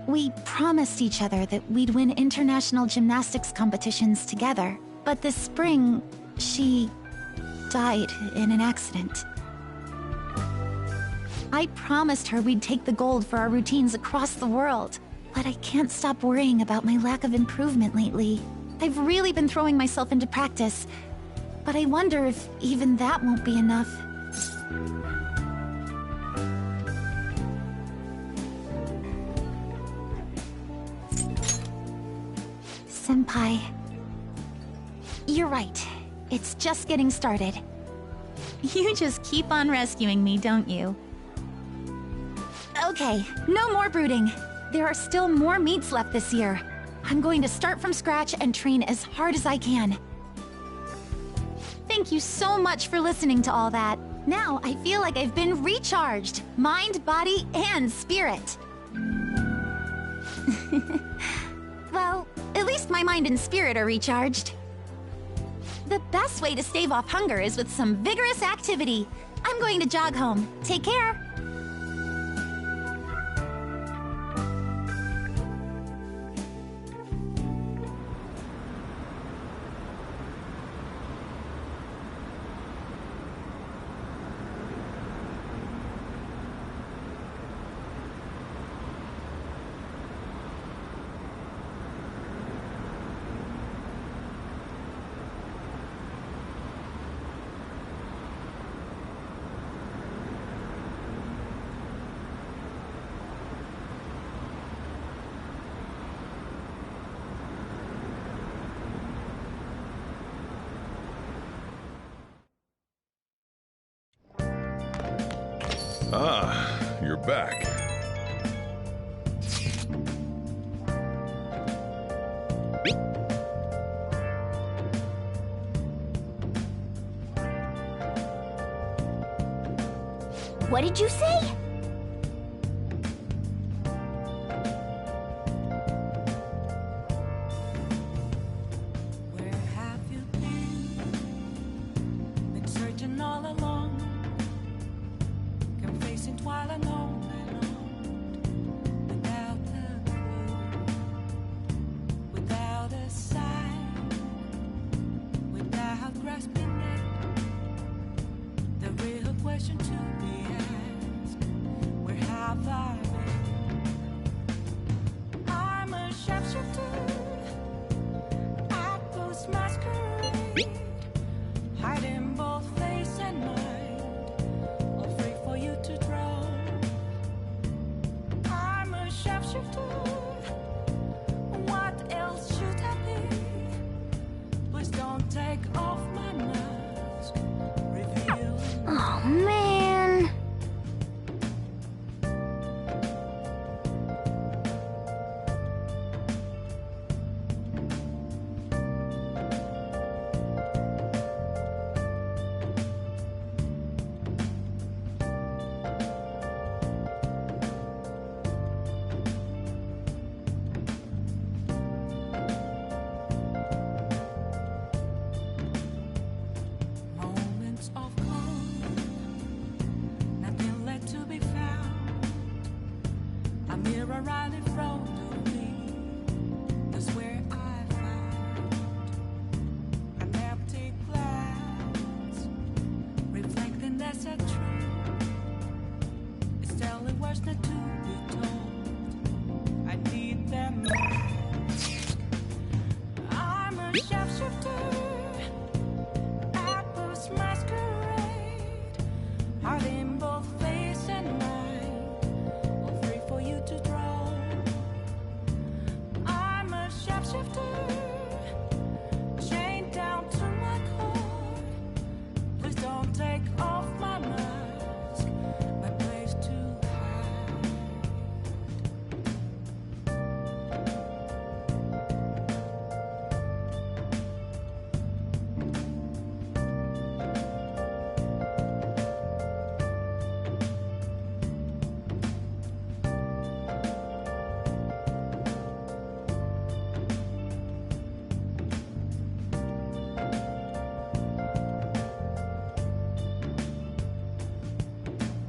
We promised each other that we'd win international gymnastics competitions together. But this spring, she died in an accident. I promised her we'd take the gold for our routines across the world. But I can't stop worrying about my lack of improvement lately. I've really been throwing myself into practice, but I wonder if even that won't be enough. Senpai, you're right. It's just getting started. You just keep on rescuing me, don't you? Okay, no more brooding. There are still more meets left this year. I'm going to start from scratch and train as hard as I can. Thank you so much for listening to all that. Now I feel like I've been recharged. Mind, body, and spirit. Well, at least my mind and spirit are recharged. The best way to stave off hunger is with some vigorous activity. I'm going to jog home. Take care. Ah, you're back. What did you say? Where have you been? Been searching all along, confessing while alone without a clue, without a sign, without grasping it. The real question to be asked: where have I been? I'm a sharpshooter. I post masquerade, hiding both face and mind, all free for you to draw. I'm a sharpshooter. What else should I be? Please don't take off my mask. Reveal. Oh, man. Moments of calm, nothing left to be found. A mirror right in front of me, that's where I found an empty glass, reflecting that's a truth. It's telling words not to be told. I need them. I'm a sharpshooter. Apples masquerade, hiding both face and mind, all free for you to draw. I'm a sharpshooter, chained down to my core. Please don't take off my mask, my place to hide.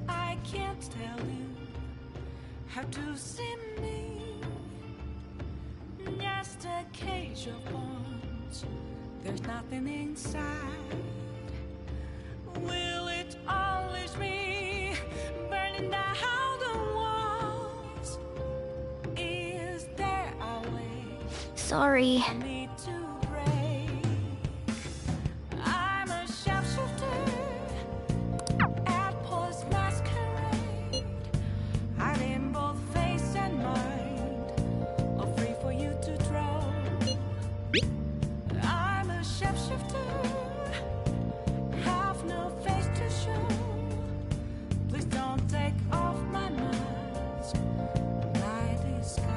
I can't tell you how to see me. a cage of bones. There's nothing inside. Will it always be burning down the walls? Is there a way Sorry. for me to break? I'm a sharpshooter at Paul's masquerade. Hiding both face and mind, all free for you to draw. I'm a shapeshifter, have no face to show. Please don't take off my mask, my disguise.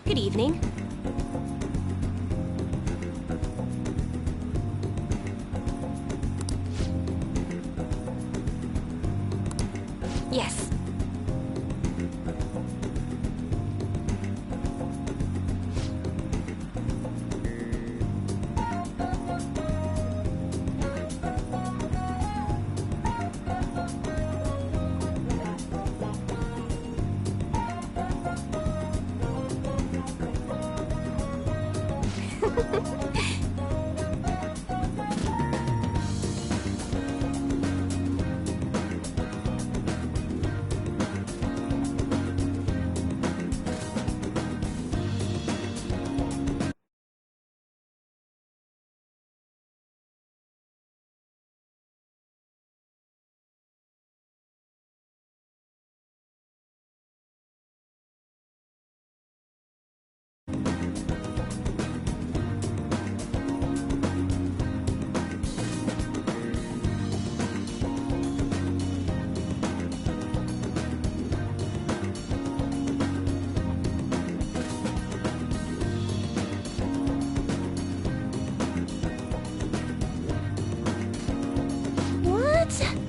Good evening. Yes. What?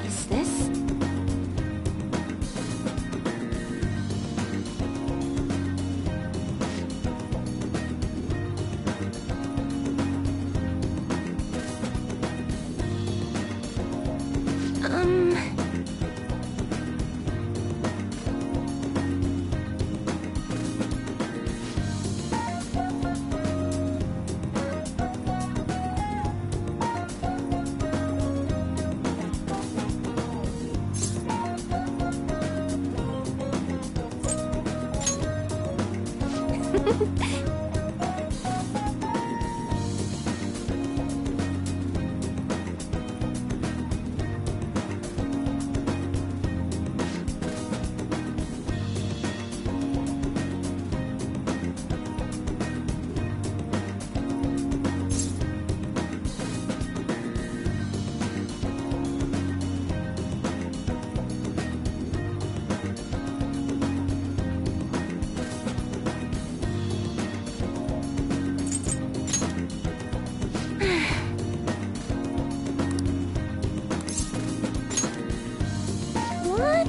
Is this? What?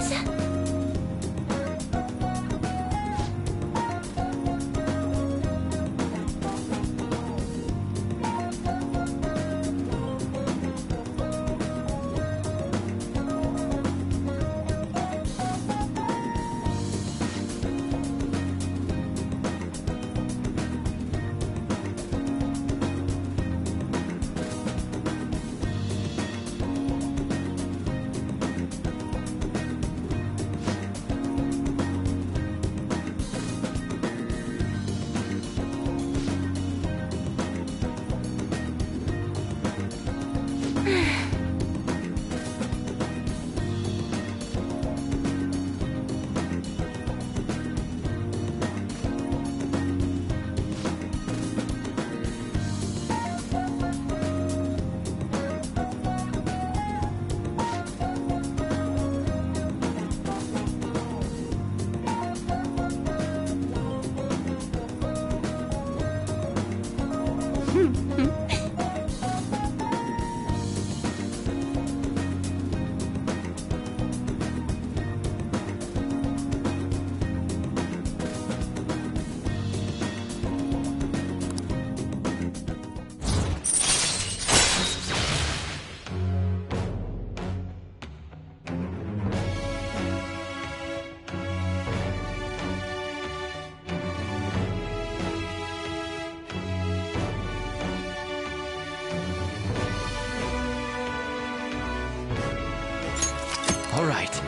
right.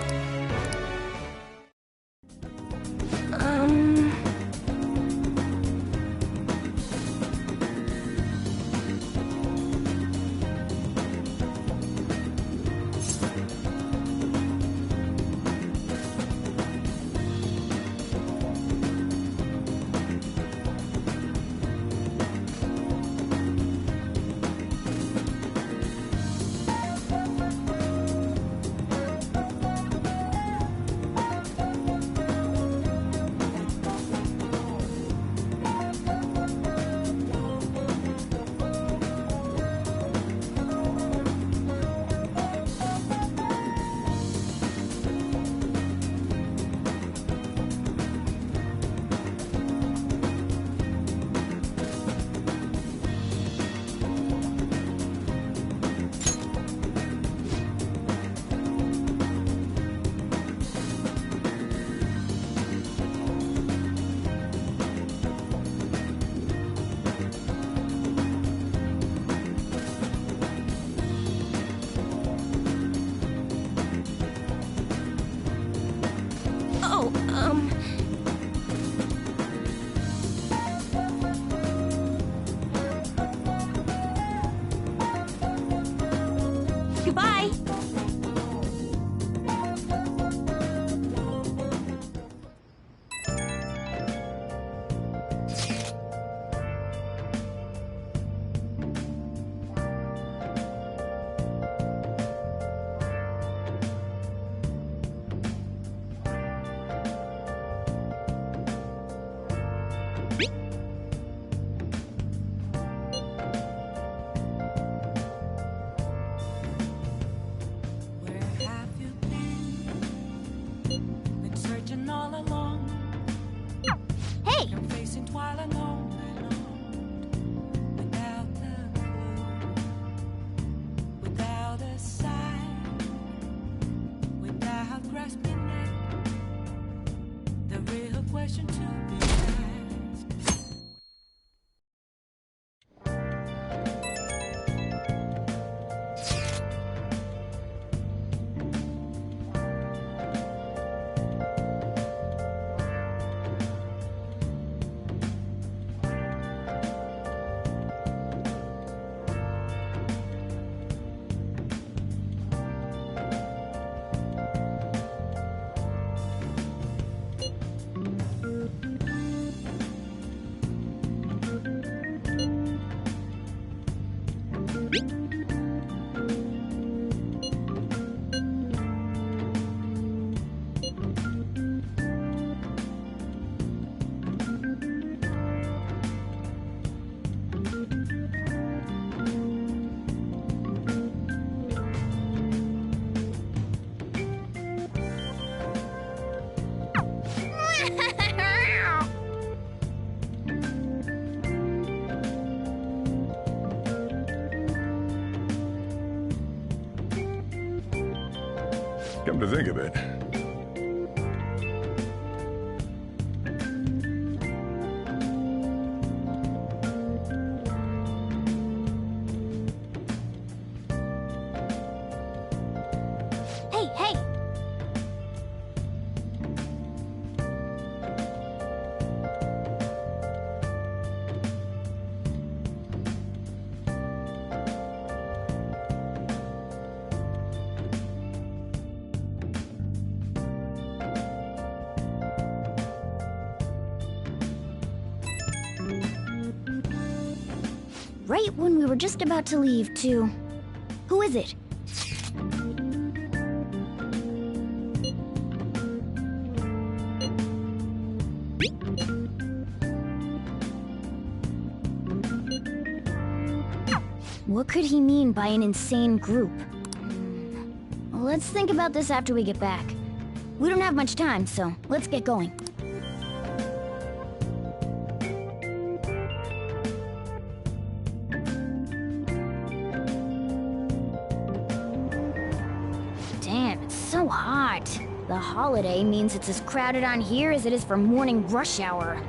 Oh, Goodbye. Where have you been? Been searching all along. Hey! You're facing twilight on and on. Without a clue. Without a sign. Without grasping it. The real question to be asked. Come to think of it, Hey, hey! Right when we were just about to leave, too. Who is it? What could he mean by an insane group? Let's think about this after we get back. We don't have much time, so let's get going. Damn, it's so hot. The holiday means it's as crowded on here as it is for morning rush hour.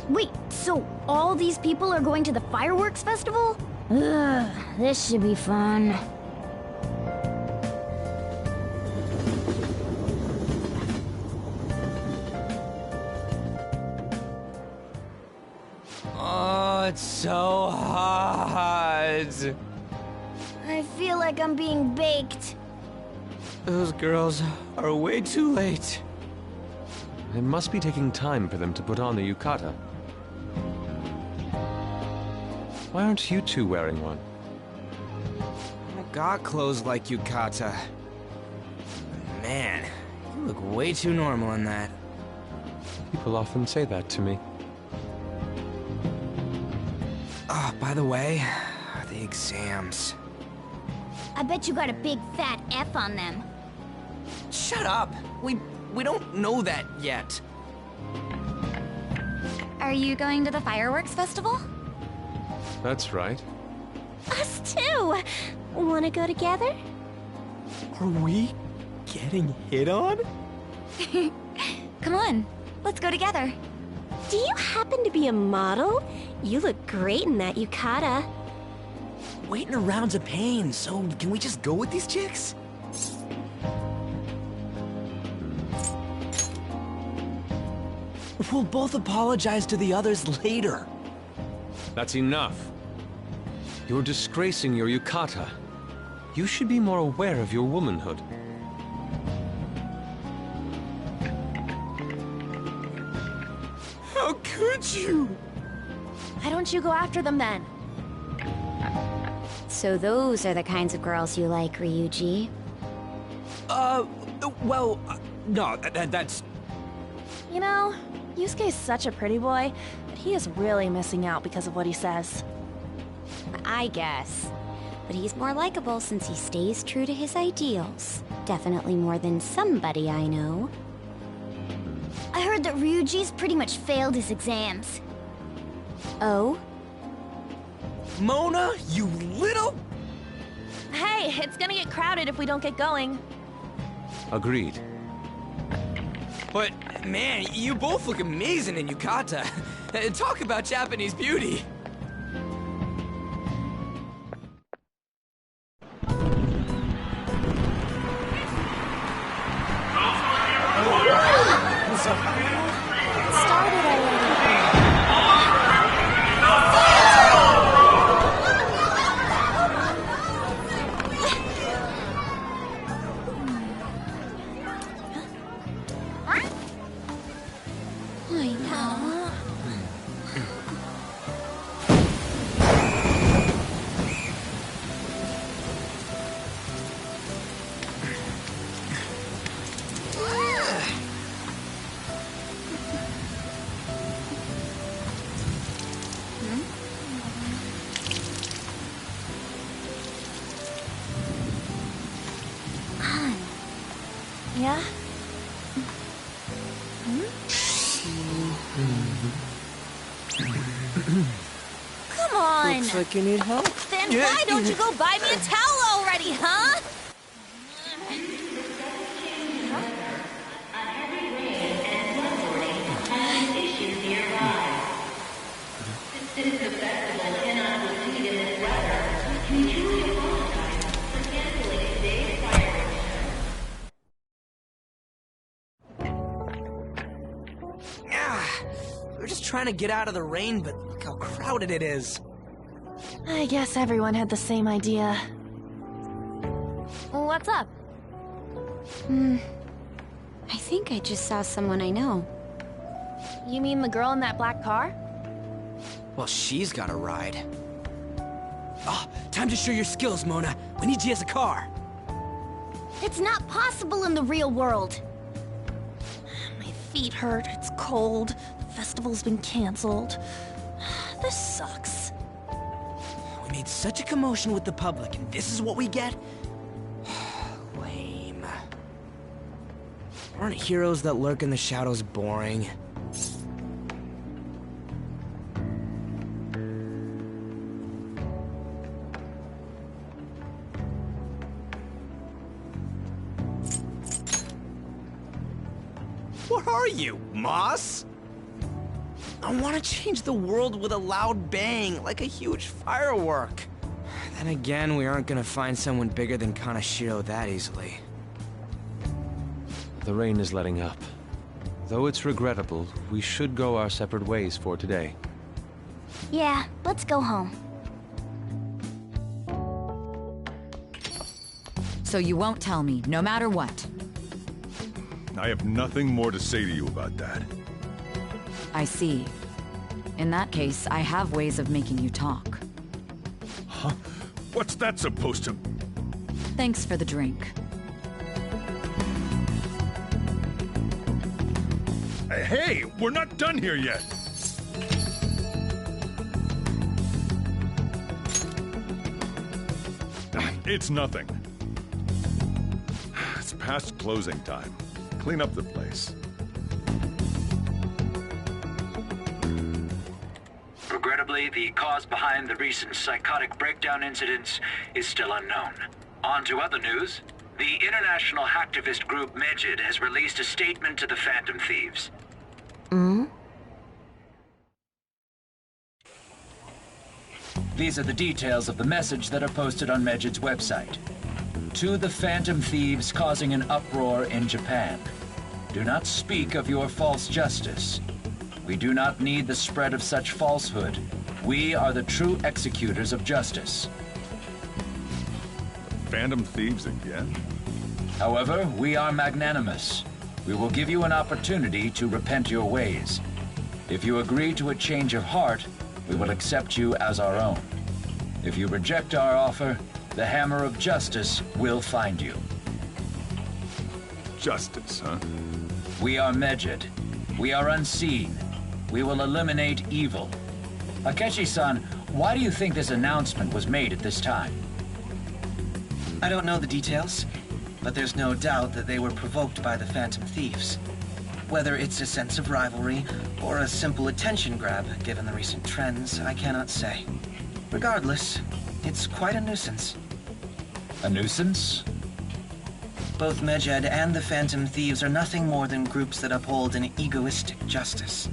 Wait, so all these people are going to the fireworks festival? Ugh, this should be fun. Oh, it's so hot. I feel like I'm being baked. Those girls are way too late. It must be taking time for them to put on the yukata. Why aren't you two wearing one? I got clothes like yukata. Man, you look way too normal in that. People often say that to me. Oh, by the way, the exams. I bet you got a big fat F on them. Shut up! We don't know that yet. Are you going to the fireworks festival? That's right. Us too! Wanna go together? Are we getting hit on? Come on, let's go together. Do you happen to be a model? You look great in that yukata. Waiting around's a pain, so can we just go with these chicks? We'll both apologize to the others later. That's enough. You're disgracing your yukata. You should be more aware of your womanhood. How could you? Why don't you go after them then? So those are the kinds of girls you like, Ryuji. Well, no, that's... You know, Yusuke's such a pretty boy, but he is really missing out because of what he says. I guess. But he's more likable since he stays true to his ideals. Definitely more than somebody I know. I heard that Ryuji's pretty much failed his exams. Oh? Mona, you little... Hey, it's gonna get crowded if we don't get going. Agreed. But, man, you both look amazing in yukata. Talk about Japanese beauty. Started already. I know. Yeah? Come on! Looks like you need help. Then why don't you go buy me a towel already, huh? We're just trying to get out of the rain, but look how crowded it is. I guess everyone had the same idea. What's up? I think I just saw someone I know. You mean the girl in that black car? Well, she's got a ride. Oh, time to show your skills, Mona. We need you as a car. It's not possible in the real world. My feet hurt, it's cold, the festival's been canceled. This sucks. We made such a commotion with the public, and this is what we get? Lame. Aren't heroes that lurk in the shadows boring? What are you, Moss? I want to change the world with a loud bang, like a huge firework. Then again, we aren't gonna find someone bigger than Kanashiro that easily. The rain is letting up. Though it's regrettable, we should go our separate ways for today. Yeah, let's go home. So you won't tell me, no matter what? I have nothing more to say to you about that. I see. In that case, I have ways of making you talk. Huh? What's that supposed to... Thanks for the drink. Hey, we're not done here yet! It's nothing. It's past closing time. Clean up the place. Regrettably, the cause behind the recent psychotic breakdown incidents is still unknown. On to other news. The international hacktivist group Megid has released a statement to the Phantom Thieves. These are the details of the message that are posted on Megid's website. To the Phantom Thieves causing an uproar in Japan. Do not speak of your false justice. We do not need the spread of such falsehood. We are the true executors of justice. Phantom Thieves again? However, we are magnanimous. We will give you an opportunity to repent your ways. If you agree to a change of heart, we will accept you as our own. If you reject our offer, the hammer of justice will find you. Justice, huh? We are Megid. We are unseen. We will eliminate evil. Akechi-san, why do you think this announcement was made at this time? I don't know the details, but there's no doubt that they were provoked by the Phantom Thieves. Whether it's a sense of rivalry or a simple attention grab, given the recent trends, I cannot say. Regardless, it's quite a nuisance. A nuisance? Both Megid and the Phantom Thieves are nothing more than groups that uphold an egoistic justice.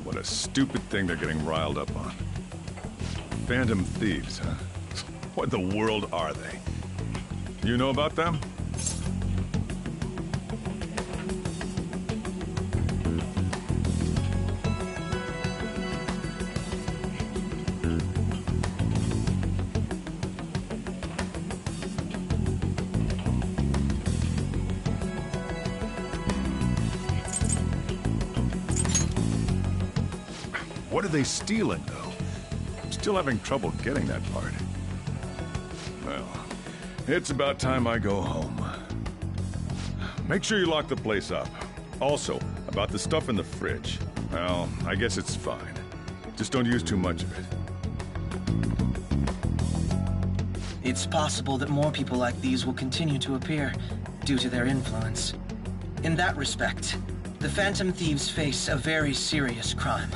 What a stupid thing they're getting riled up on. Phantom Thieves, huh? What in the world are they? You know about them? What are they stealing, though? I'm still having trouble getting that part. Well, it's about time I go home. Make sure you lock the place up. Also, about the stuff in the fridge. Well, I guess it's fine. Just don't use too much of it. It's possible that more people like these will continue to appear, due to their influence. In that respect, the Phantom Thieves face a very serious crime.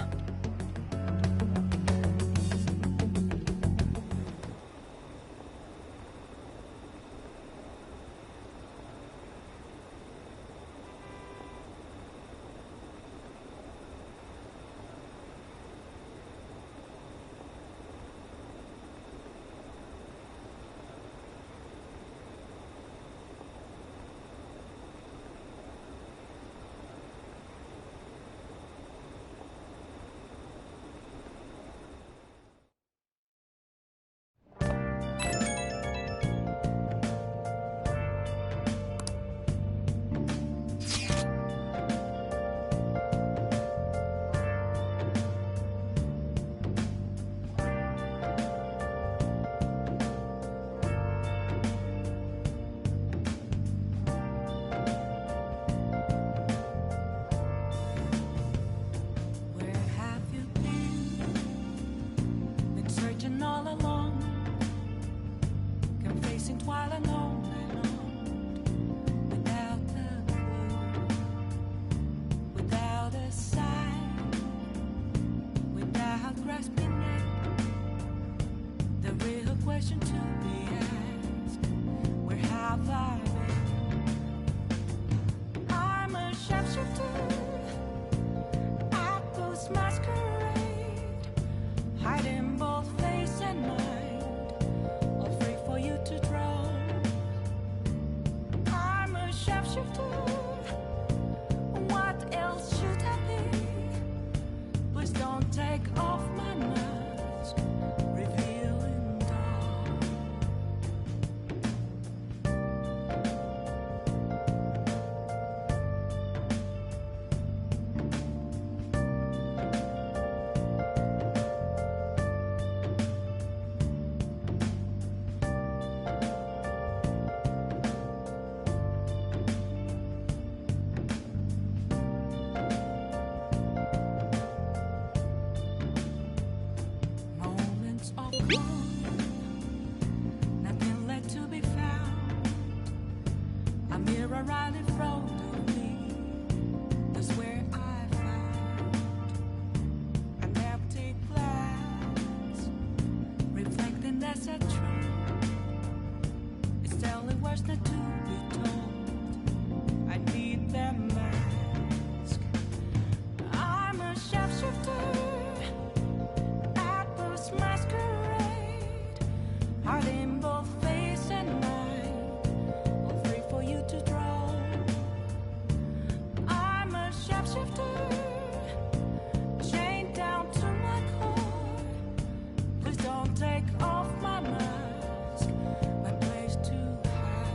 I'm a sharpshooter. Apple's masquerade, hiding both face and mind, all free for you to draw. I'm a shapeshifter. What else should I be? Please don't take off my mask, revealing dawn. Moments of calm, nothing left to be found. A mirror right in front of me, that's where I found an empty glass, reflecting that's a truth. It's telling words not to be told. I need that mask. I'm a shapeshifter. Apple's masquerade, hiding both face and mind, all free for you to draw. I'm a shapeshifter, chained down to my core. Please don't take off my mask, my place to hide.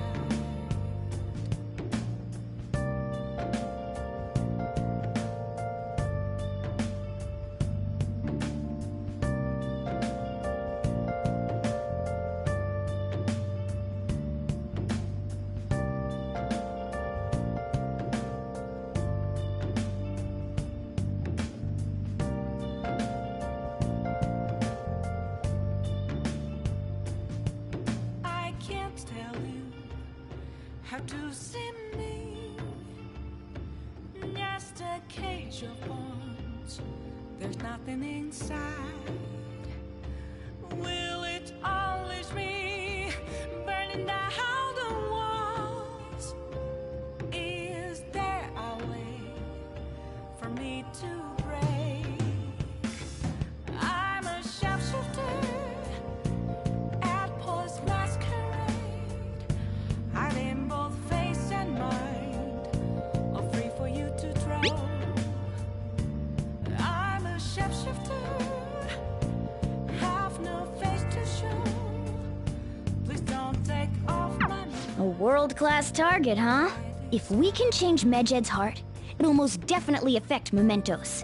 I can't tell you how to see me. Just a cage of bones. There's nothing inside. Will it unleash me, burning down the walls? Is there a way for me to break? I'm a shapeshifter. Apple's masquerade, hiding both face and mind, all free for you to draw. I'm a shapeshifter, have no face to show. Please don't take off my mask. A world-class target, huh? If we can change Medjed's heart, it'll most definitely affect Mementos.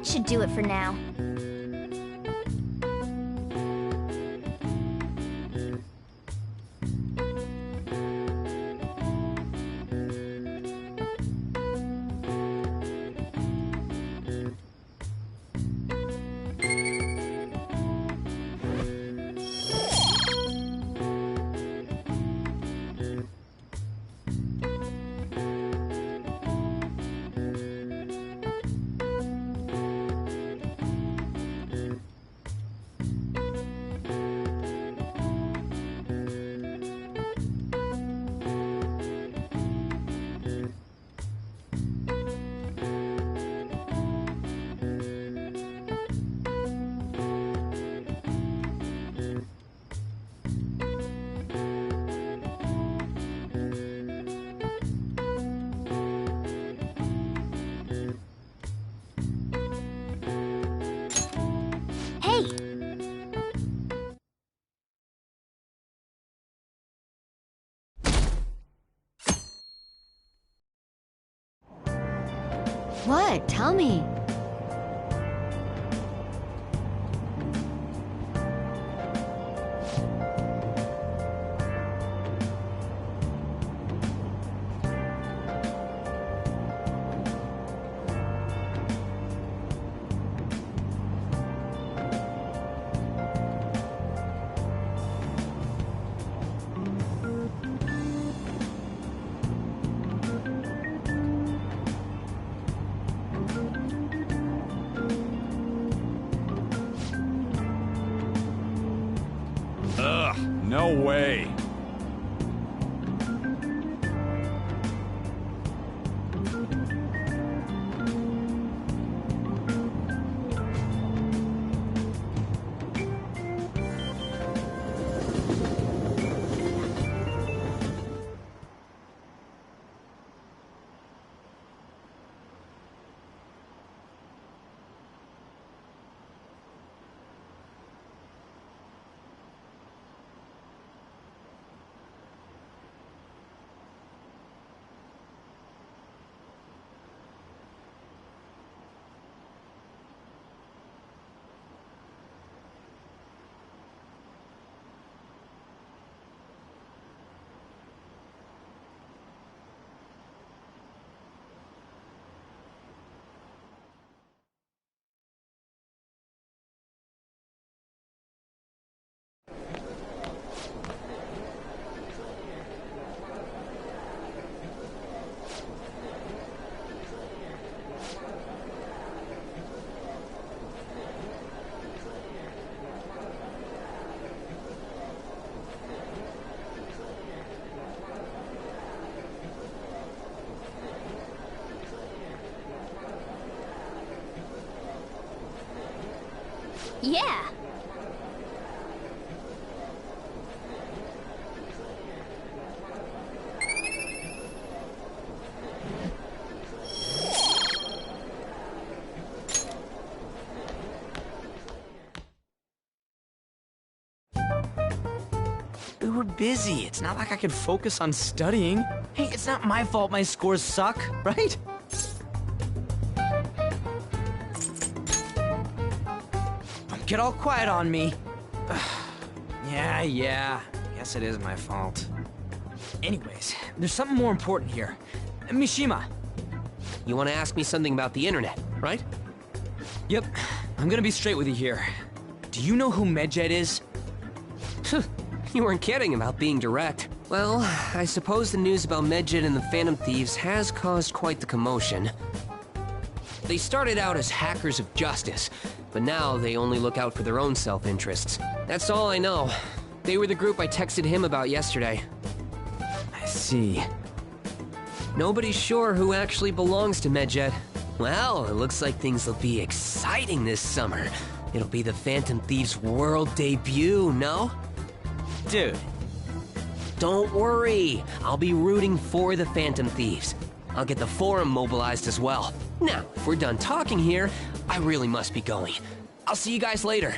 That should do it for now. What? Tell me. Ugh, no way. Yeah. We were busy. It's not like I could focus on studying. Hey, it's not my fault my scores suck, right? Don't get all quiet on me. Yeah. Guess it is my fault. Anyways, there's something more important here. Mishima. You want to ask me something about the internet, right? Yep. I'm gonna be straight with you here. Do you know who Medjed is? You weren't kidding about being direct. Well, I suppose the news about Medjed and the Phantom Thieves has caused quite the commotion. They started out as hackers of justice, but now they only look out for their own self-interests. That's all I know. They were the group I texted him about yesterday. I see. Nobody's sure who actually belongs to Medjed. Well, it looks like things will be exciting this summer. It'll be the Phantom Thieves' world debut, no? Dude. Don't worry. I'll be rooting for the Phantom Thieves. I'll get the forum mobilized as well. Now, if we're done talking here, I really must be going. I'll see you guys later.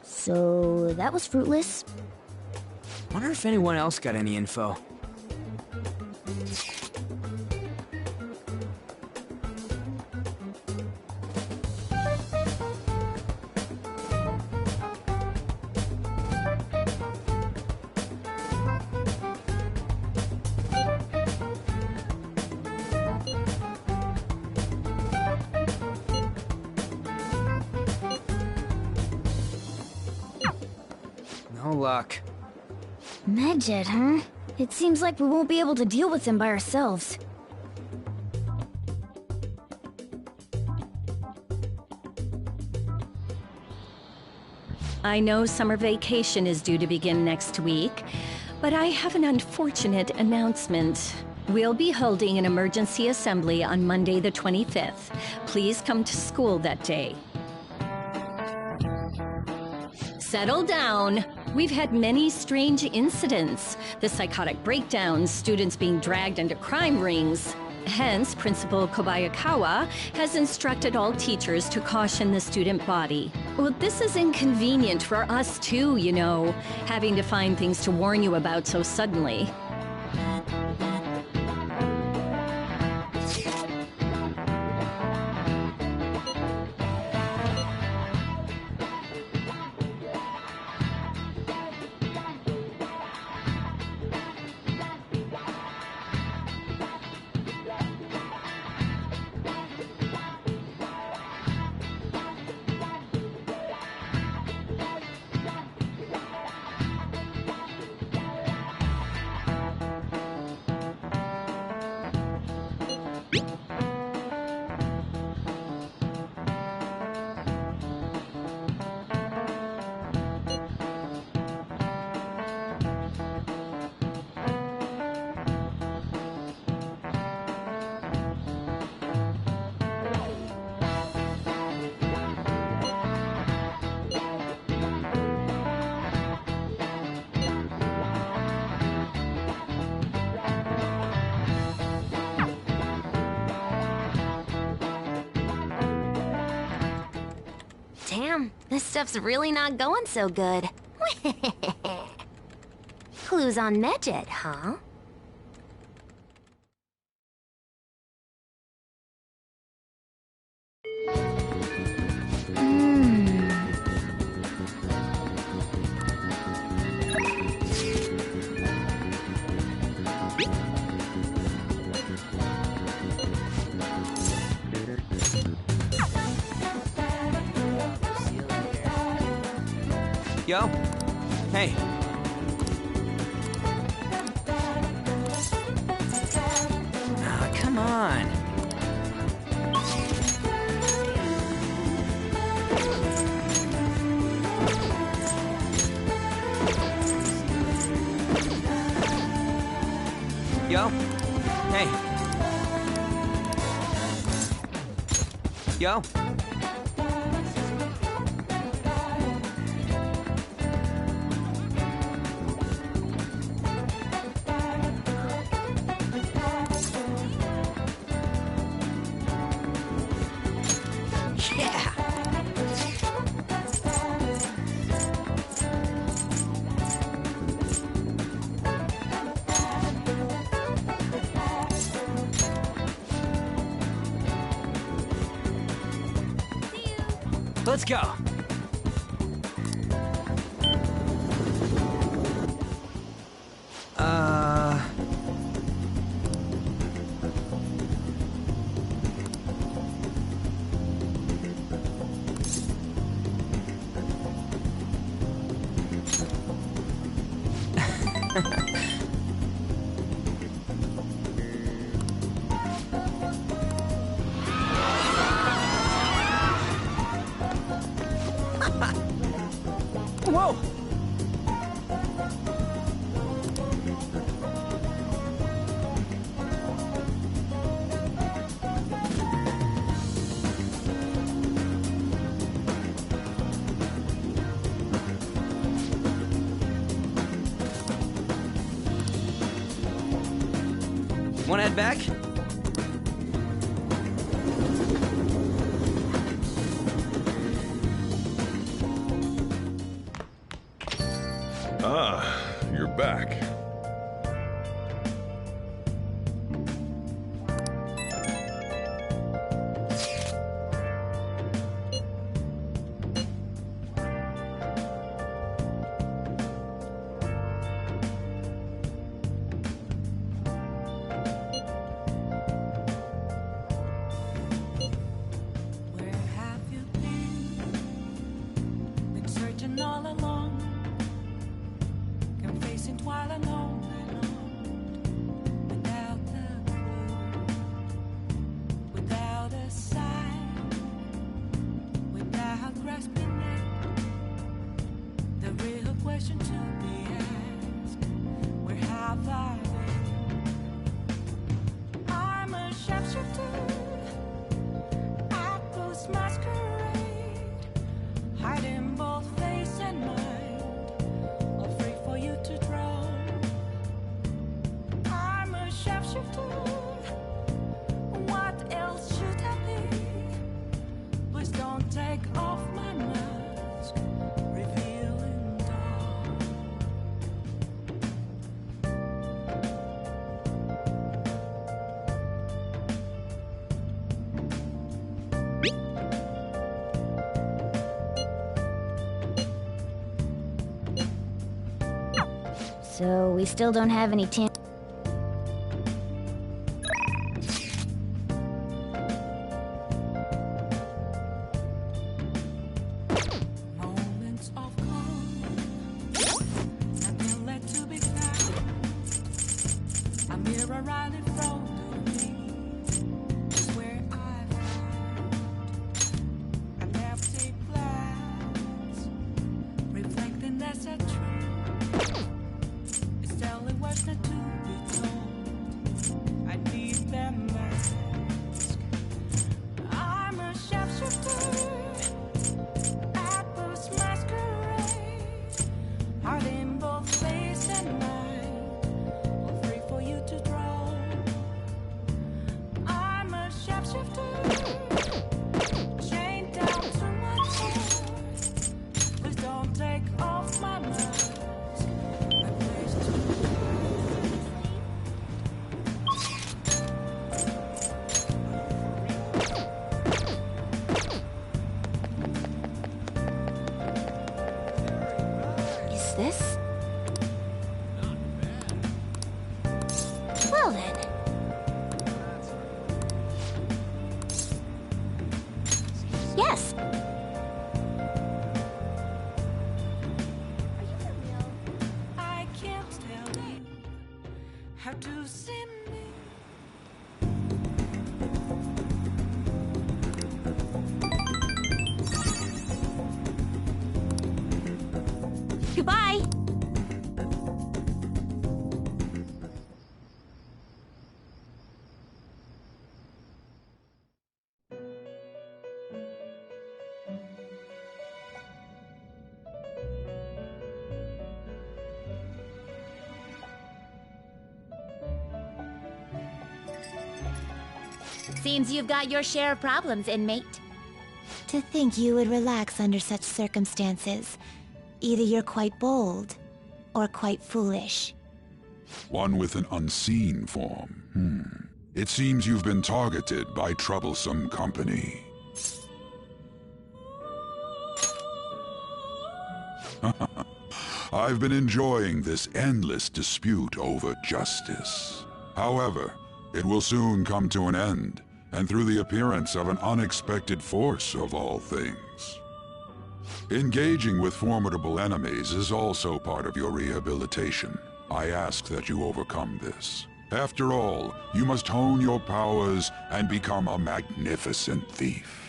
So, that was fruitless. Wonder if anyone else got any info. No luck. Medjed, huh? It seems like we won't be able to deal with him by ourselves. I know summer vacation is due to begin next week, but I have an unfortunate announcement. We'll be holding an emergency assembly on Monday the 25th. Please come to school that day. Settle down. We've had many strange incidents. The psychotic breakdowns, students being dragged into crime rings. Hence, Principal Kobayakawa has instructed all teachers to caution the student body. Well, this is inconvenient for us too, you know, having to find things to warn you about so suddenly. Damn, this stuff's really not going so good. Clues on Medjed, huh? Yo? Hey. Ah, come on. Yo? Hey. Yo? Let's go. Whoa! Wanna head back? Ah, you're back. Where have you been? Been searching all along. So we still don't have any Moments of calm, nothing left to be found. A mirror right in front of me is where I found an empty glass, reflecting as a truth. It's telling what's not to be told. I need that mask. I'm a shapeshifter. Apple's masquerade, heart in both face and mind, all free for you to draw. I'm a shapeshifter, chained down to my core. Please don't take off my mask. My place to Is this? Well then. Yes. I can't tell you how to see me. Goodbye! Seems you've got your share of problems, inmate. To think you would relax under such circumstances. Either you're quite bold, or quite foolish. One with an unseen form. It seems you've been targeted by troublesome company. I've been enjoying this endless dispute over justice. However, it will soon come to an end, and through the appearance of an unexpected force of all things. Engaging with formidable enemies is also part of your rehabilitation. I ask that you overcome this. After all, you must hone your powers and become a magnificent thief.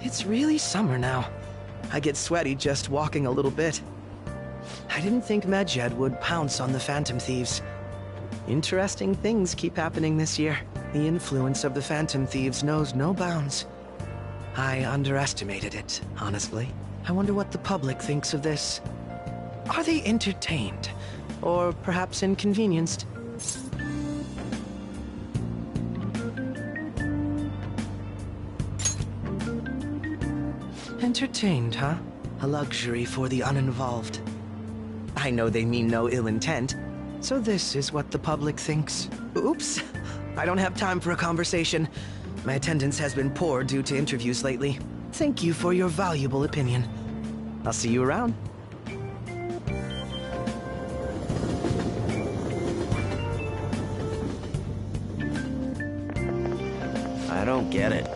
It's really summer now. I get sweaty just walking a little bit. I didn't think Medjed would pounce on the Phantom Thieves. Interesting things keep happening this year. The influence of the Phantom Thieves knows no bounds. I underestimated it, honestly. I wonder what the public thinks of this. Are they entertained? Or perhaps inconvenienced? Entertained, huh? A luxury for the uninvolved. I know they mean no ill intent, so this is what the public thinks. Oops, I don't have time for a conversation. My attendance has been poor due to interviews lately. Thank you for your valuable opinion. I'll see you around. I don't get it.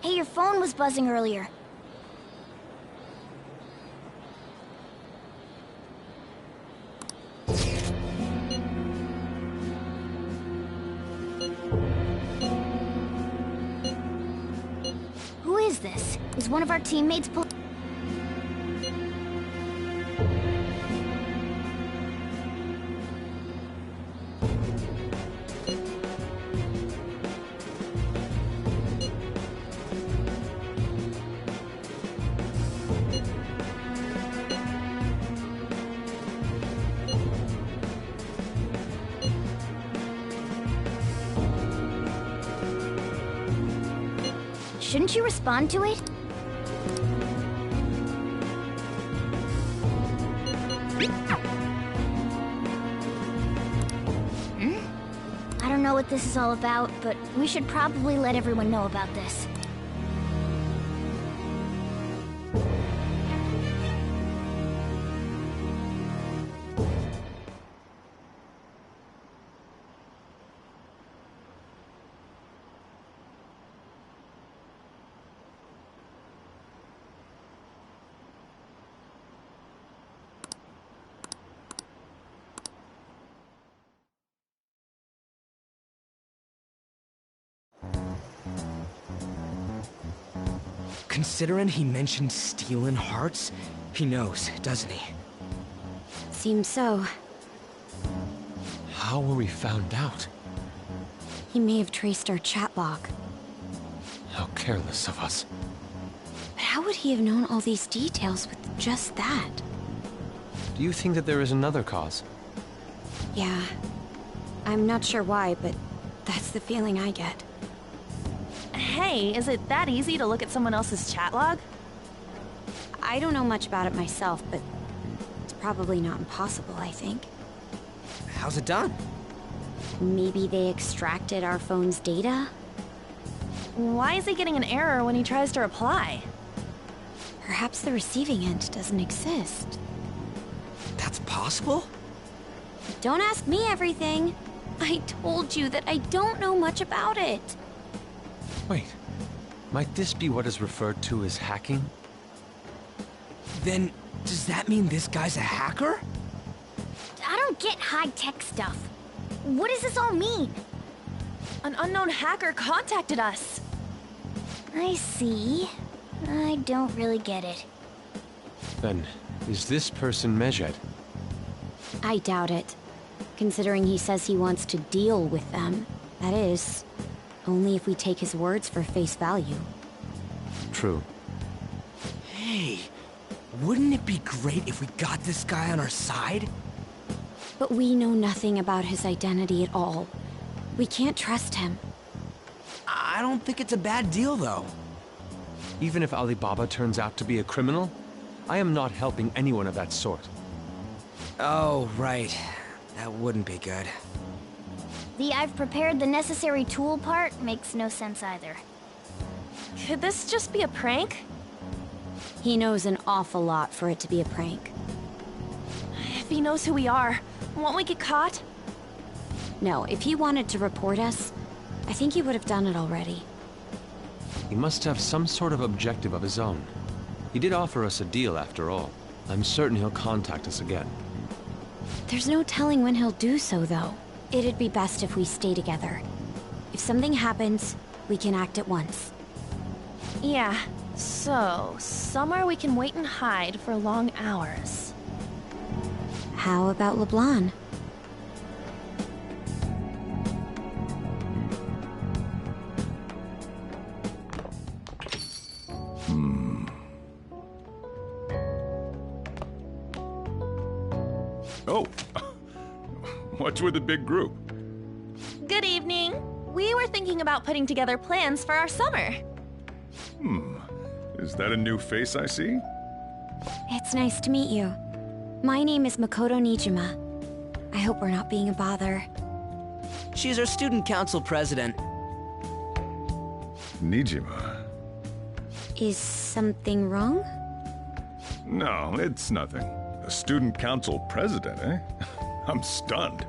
Hey, your phone was buzzing earlier. is this? Is one of our teammates Shouldn't you respond to it? I don't know what this is all about, but we should probably let everyone know about this. Considering he mentioned stealing hearts, he knows, doesn't he? Seems so. How were we found out? He may have traced our chat log. How careless of us. But how would he have known all these details with just that? Do you think that there is another cause? Yeah. I'm not sure why, but that's the feeling I get. Hey, is it that easy to look at someone else's chat log? I don't know much about it myself, but it's probably not impossible, I think. How's it done? Maybe they extracted our phone's data? Why is he getting an error when he tries to reply? Perhaps the receiving end doesn't exist. That's possible? Don't ask me everything. I told you that I don't know much about it. Wait, might this be what is referred to as hacking? Then, does that mean this guy's a hacker? I don't get high-tech stuff. What does this all mean? An unknown hacker contacted us. I see. I don't really get it. Then, is this person Medjed? I doubt it. Considering he says he wants to deal with them. That is, only if we take his words for face value. True. Hey, wouldn't it be great if we got this guy on our side? But we know nothing about his identity at all. We can't trust him. I don't think it's a bad deal, though. Even if Alibaba turns out to be a criminal, I am not helping anyone of that sort. Oh, right. That wouldn't be good. The I've prepared the necessary tool part makes no sense either. Could this just be a prank? He knows an awful lot for it to be a prank. If he knows who we are, won't we get caught? No, if he wanted to report us, I think he would have done it already. He must have some sort of objective of his own. He did offer us a deal after all. I'm certain he'll contact us again. There's no telling when he'll do so, though. It'd be best if we stay together. If something happens, we can act at once. Yeah, so somewhere we can wait and hide for long hours. How about LeBlanc? Oh, what's with the big group? Good evening. We were thinking about putting together plans for our summer. Is that a new face I see? It's nice to meet you. My name is Makoto Nijima. I hope we're not being a bother. She's our student council president. Nijima. Is something wrong? No, it's nothing. A student council president, eh? I'm stunned.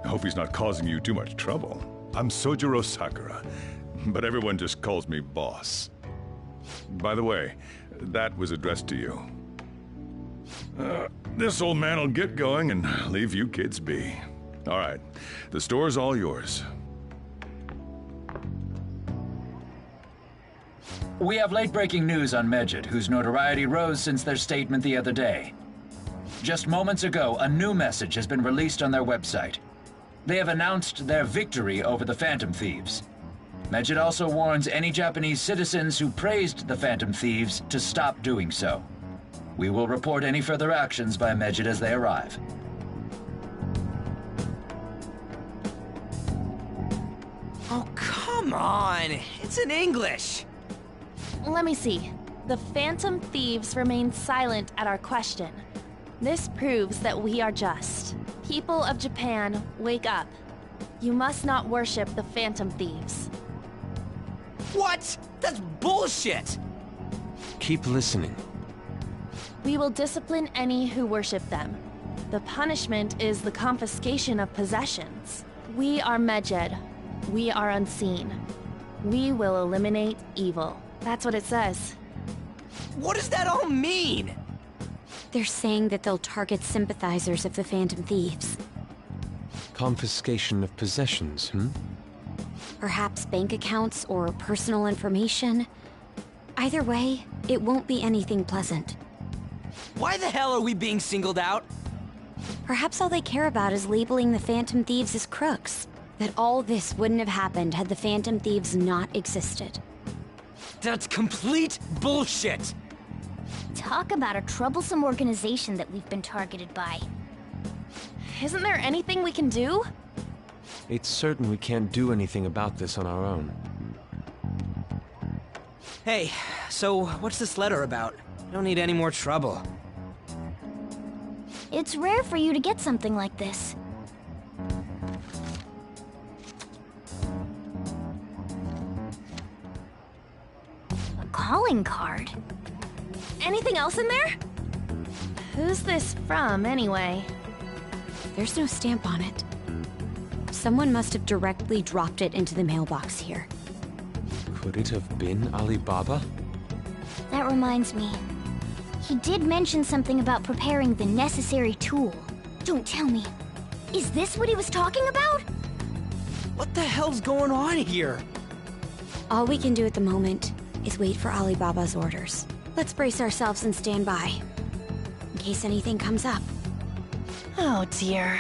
I hope he's not causing you too much trouble. I'm Sojiro Sakura, but everyone just calls me boss. By the way, that was addressed to you. This old man will get going and leave you kids be. All right, the store's all yours. We have late-breaking news on Medjed, whose notoriety rose since their statement the other day. Just moments ago, a new message has been released on their website. They have announced their victory over the Phantom Thieves. Medjed also warns any Japanese citizens who praised the Phantom Thieves to stop doing so. We will report any further actions by Medjed as they arrive. Oh, come on! It's in English! Let me see. The Phantom Thieves remain silent at our question. This proves that we are just. People of Japan, wake up. You must not worship the Phantom Thieves. What? That's bullshit! Keep listening. We will discipline any who worship them. The punishment is the confiscation of possessions. We are Medjed. We are unseen. We will eliminate evil. That's what it says. What does that all mean? They're saying that they'll target sympathizers of the Phantom Thieves. Confiscation of possessions, Perhaps bank accounts or personal information. Either way, it won't be anything pleasant. Why the hell are we being singled out? Perhaps all they care about is labeling the Phantom Thieves as crooks. That all this wouldn't have happened had the Phantom Thieves not existed. That's complete bullshit! Talk about a troublesome organization that we've been targeted by. Isn't there anything we can do? It's certain we can't do anything about this on our own. Hey, so what's this letter about? I don't need any more trouble. It's rare for you to get something like this. A calling card? Anything else in there? Who's this from, anyway? There's no stamp on it. Someone must have directly dropped it into the mailbox here. Could it have been Alibaba? That reminds me. He did mention something about preparing the necessary tool. Don't tell me. Is this what he was talking about? What the hell's going on here? All we can do at the moment is wait for Alibaba's orders. Let's brace ourselves and stand by, in case anything comes up. Oh dear.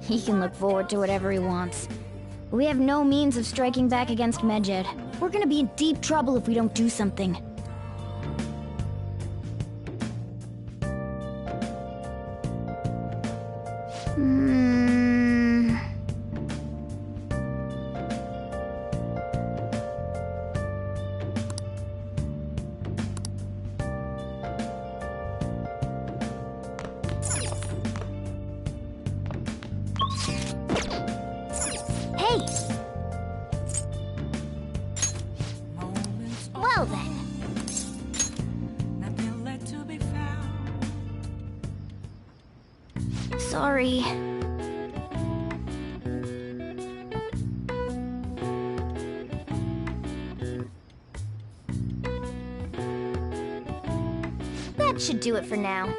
He can look forward to whatever he wants. We have no means of striking back against Medjed. We're gonna be in deep trouble if we don't do something. Hey! Well then. Sorry. That should do it for now.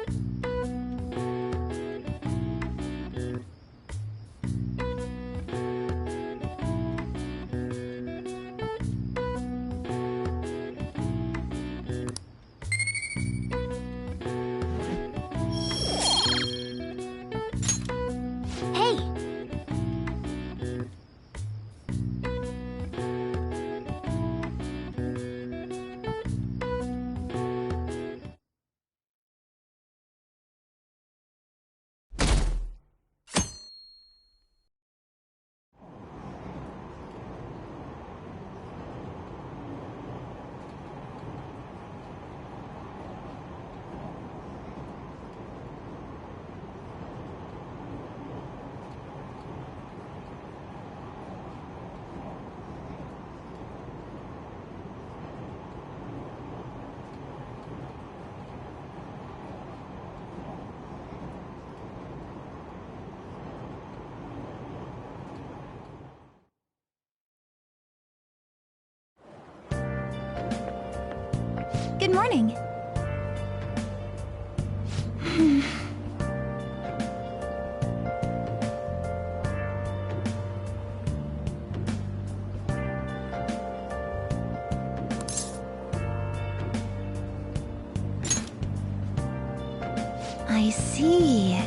Good morning. I see.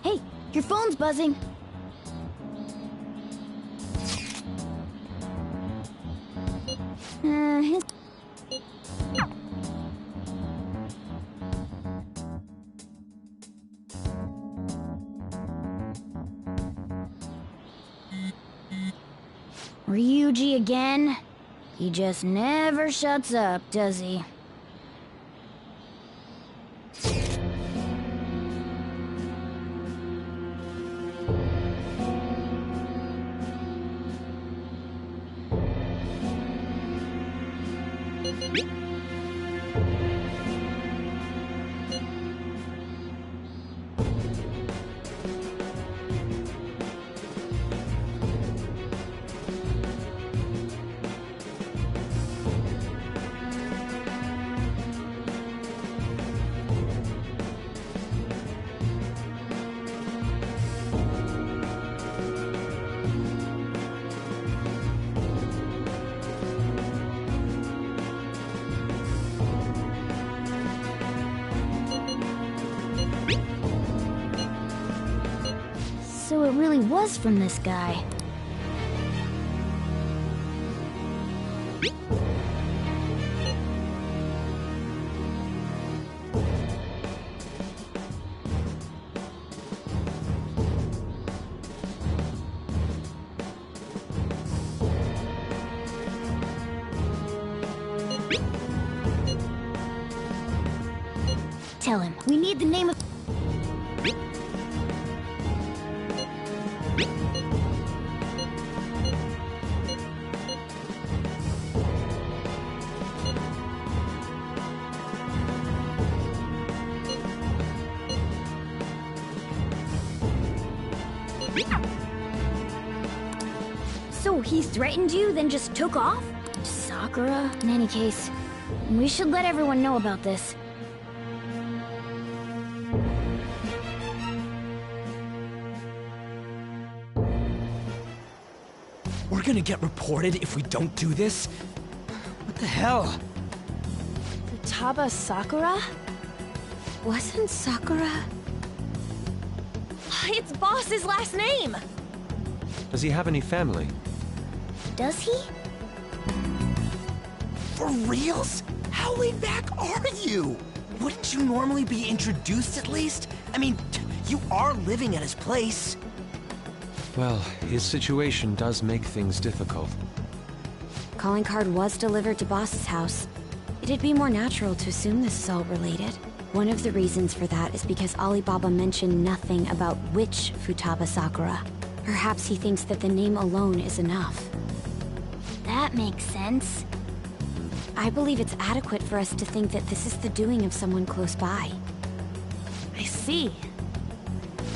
Hey, your phone's buzzing. His... Ryuji again? He just never shuts up, does he? So it really was from this guy. Tell him, we need the name of... So he threatened you, then just took off? Sakura? In any case, we should let everyone know about this. We're gonna get reported if we don't do this? What the hell? Futaba Sakura? Wasn't Sakura... It's Boss's last name! Does he have any family? Does he? For reals? How laid back are you? Wouldn't you normally be introduced at least? I mean, you are living at his place. Well, his situation does make things difficult. Calling card was delivered to Boss's house. It'd be more natural to assume this is all related. One of the reasons for that is because Alibaba mentioned nothing about which Futaba Sakura. Perhaps he thinks that the name alone is enough. That makes sense. I believe it's adequate for us to think that this is the doing of someone close by. I see.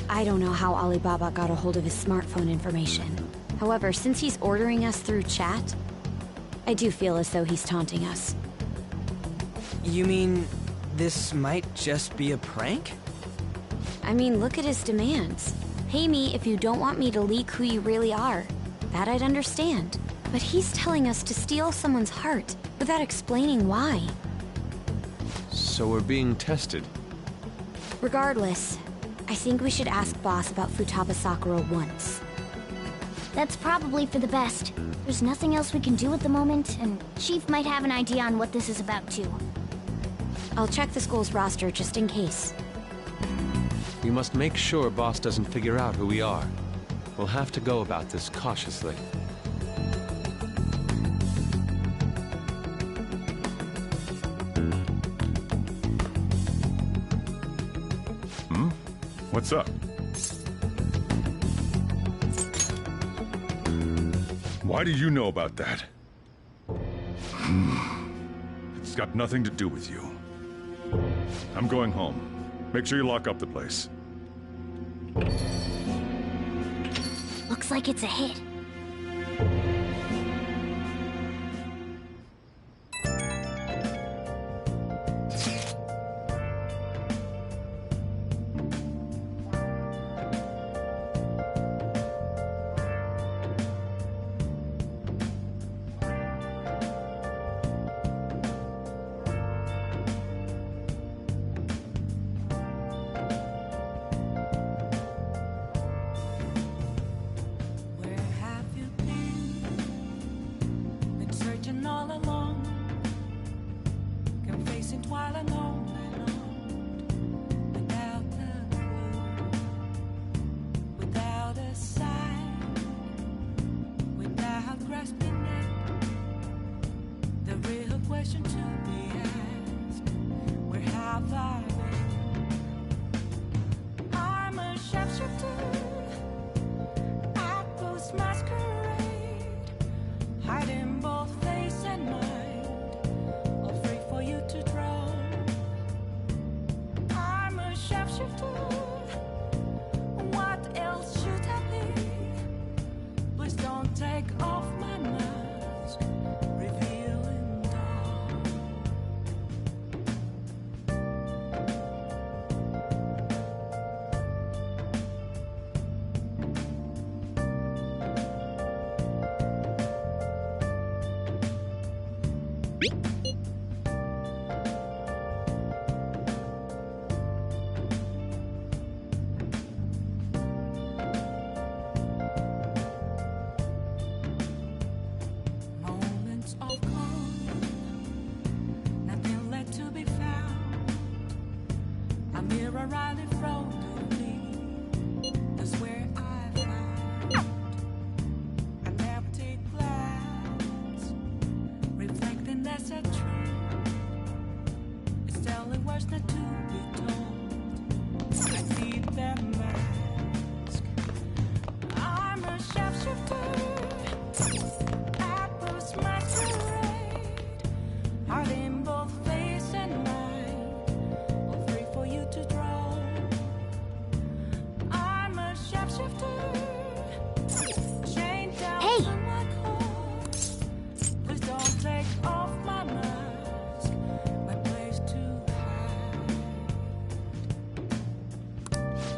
I don't know how Alibaba got a hold of his smartphone information. However, since he's ordering us through chat, I do feel as though he's taunting us. You mean this might just be a prank? I mean, look at his demands. Pay me if you don't want me to leak who you really are. That I'd understand. But he's telling us to steal someone's heart without explaining why. So we're being tested. Regardless, I think we should ask Boss about Futaba Sakura once. That's probably for the best. There's nothing else we can do at the moment, and Chief might have an idea on what this is about too. I'll check the school's roster just in case. We must make sure Boss doesn't figure out who we are. We'll have to go about this cautiously. What's up? Why do you know about that? It's got nothing to do with you. I'm going home. Make sure you lock up the place. Looks like it's a hit.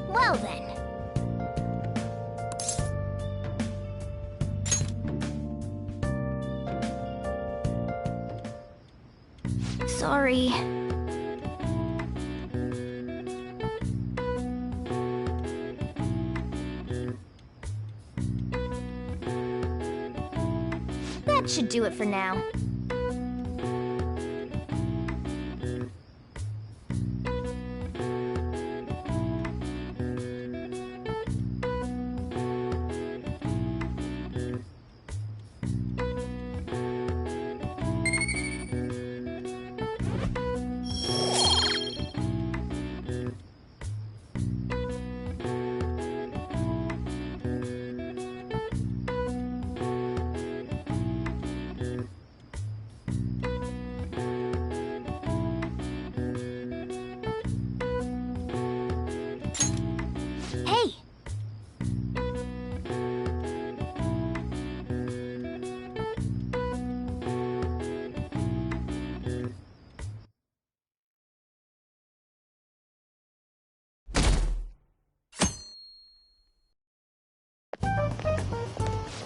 Well then. Sorry. That should do it for now.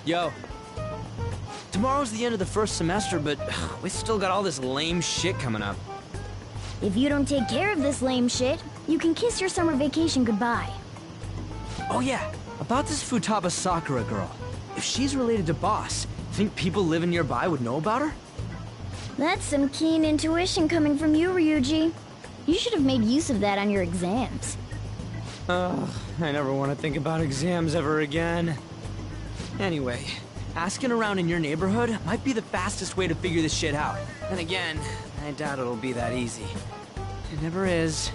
Yo. Tomorrow's the end of the first semester, but we still got all this lame shit coming up. If you don't take care of this lame shit, you can kiss your summer vacation goodbye. Oh yeah, about this Futaba Sakura girl. If she's related to Boss, think people living nearby would know about her? That's some keen intuition coming from you, Ryuji. You should have made use of that on your exams. Ugh, I never want to think about exams ever again. Anyway, asking around in your neighborhood might be the fastest way to figure this shit out. And again, I doubt it'll be that easy. It never is.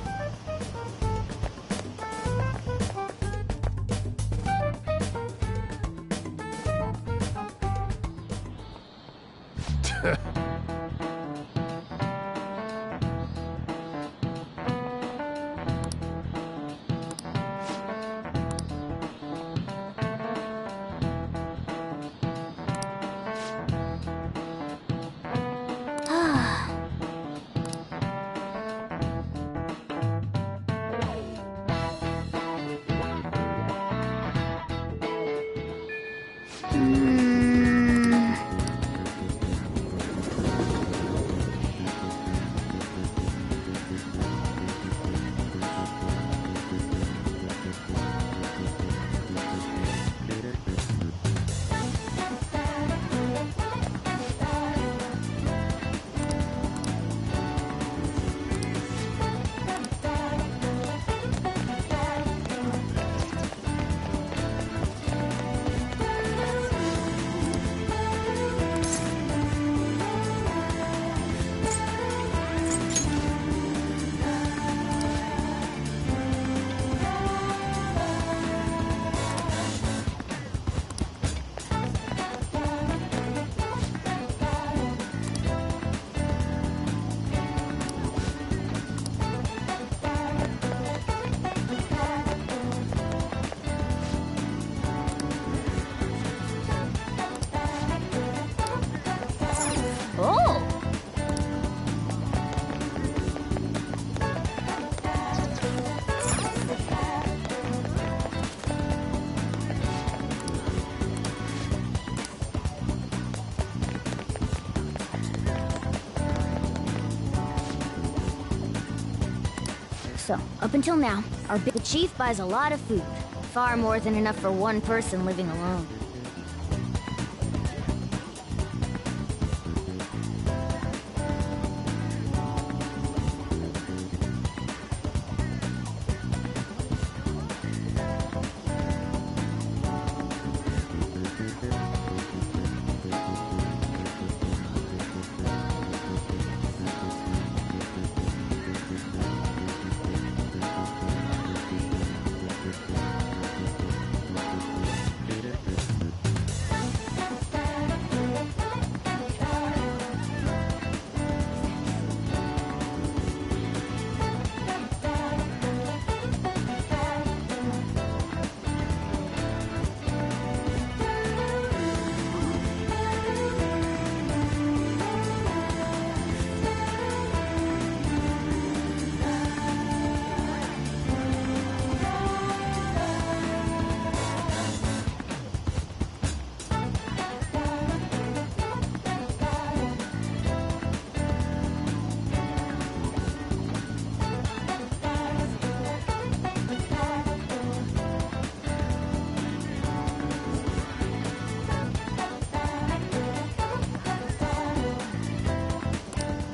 So, up until now, the chief buys a lot of food. Far more than enough for one person living alone.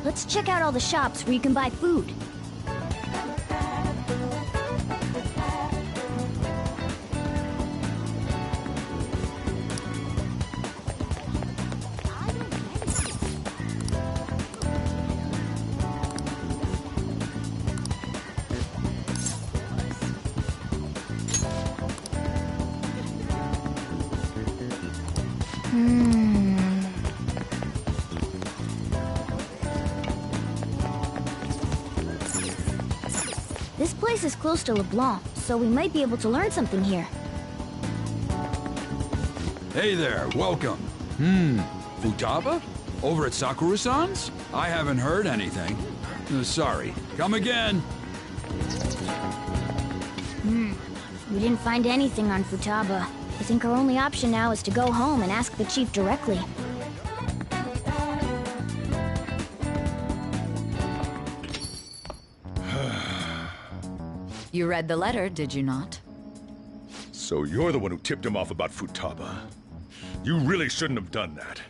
Let's check out all the shops where you can buy food. This place is close to LeBlanc, so we might be able to learn something here. Hey there, welcome. Futaba? Over at Sakura-san's? I haven't heard anything. Sorry. Come again. We didn't find anything on Futaba. I think our only option now is to go home and ask the chief directly. You read the letter, did you not? So you're the one who tipped him off about Futaba. You really shouldn't have done that.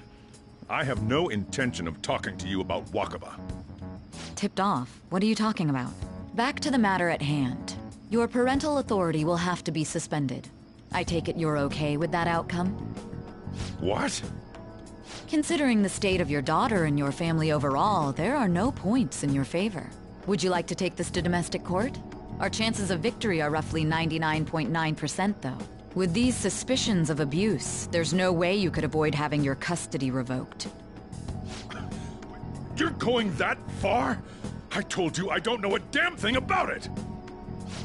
I have no intention of talking to you about Wakaba. Tipped off? What are you talking about? Back to the matter at hand. Your parental authority will have to be suspended. I take it you're okay with that outcome? What? Considering the state of your daughter and your family overall, there are no points in your favor. Would you like to take this to domestic court? Our chances of victory are roughly 99.9%, though. With these suspicions of abuse, there's no way you could avoid having your custody revoked. You're going that far? I told you I don't know a damn thing about it!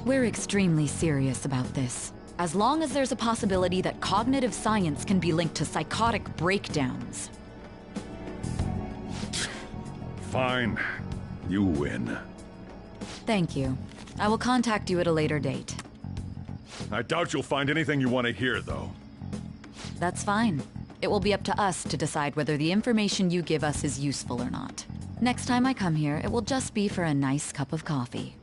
We're extremely serious about this. As long as there's a possibility that cognitive science can be linked to psychotic breakdowns. Fine. You win. Thank you. I will contact you at a later date. I doubt you'll find anything you want to hear, though. That's fine. It will be up to us to decide whether the information you give us is useful or not. Next time I come here, it will just be for a nice cup of coffee.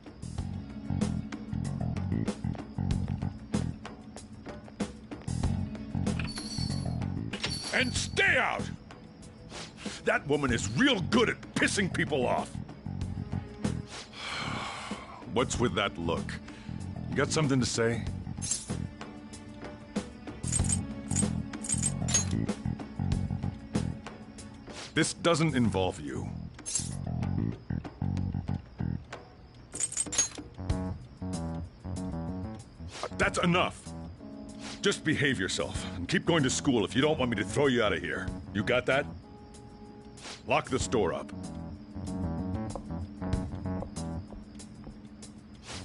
And stay out! That woman is real good at pissing people off. What's with that look? You got something to say? This doesn't involve you. That's enough. Just behave yourself and keep going to school if you don't want me to throw you out of here. You got that? Lock the store up.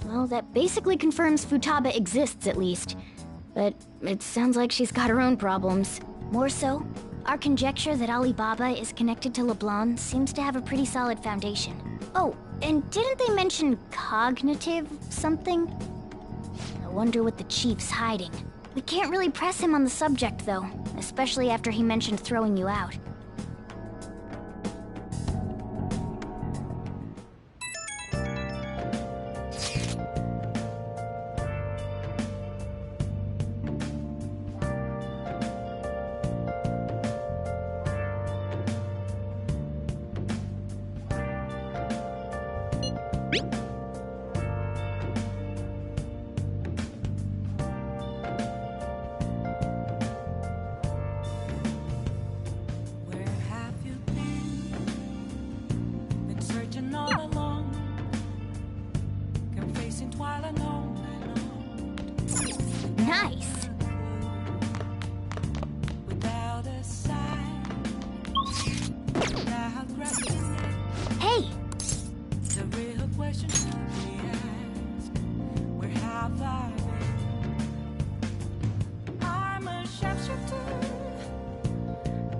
Well, that basically confirms Futaba exists, at least. But it sounds like she's got her own problems. More so, our conjecture that Alibaba is connected to LeBlanc seems to have a pretty solid foundation. Oh, and didn't they mention cognitive something? I wonder what the chief's hiding. We can't really press him on the subject, though, especially after he mentioned throwing you out. Nice! Hey! The real question we ask, where have I been? I'm a sharpshooter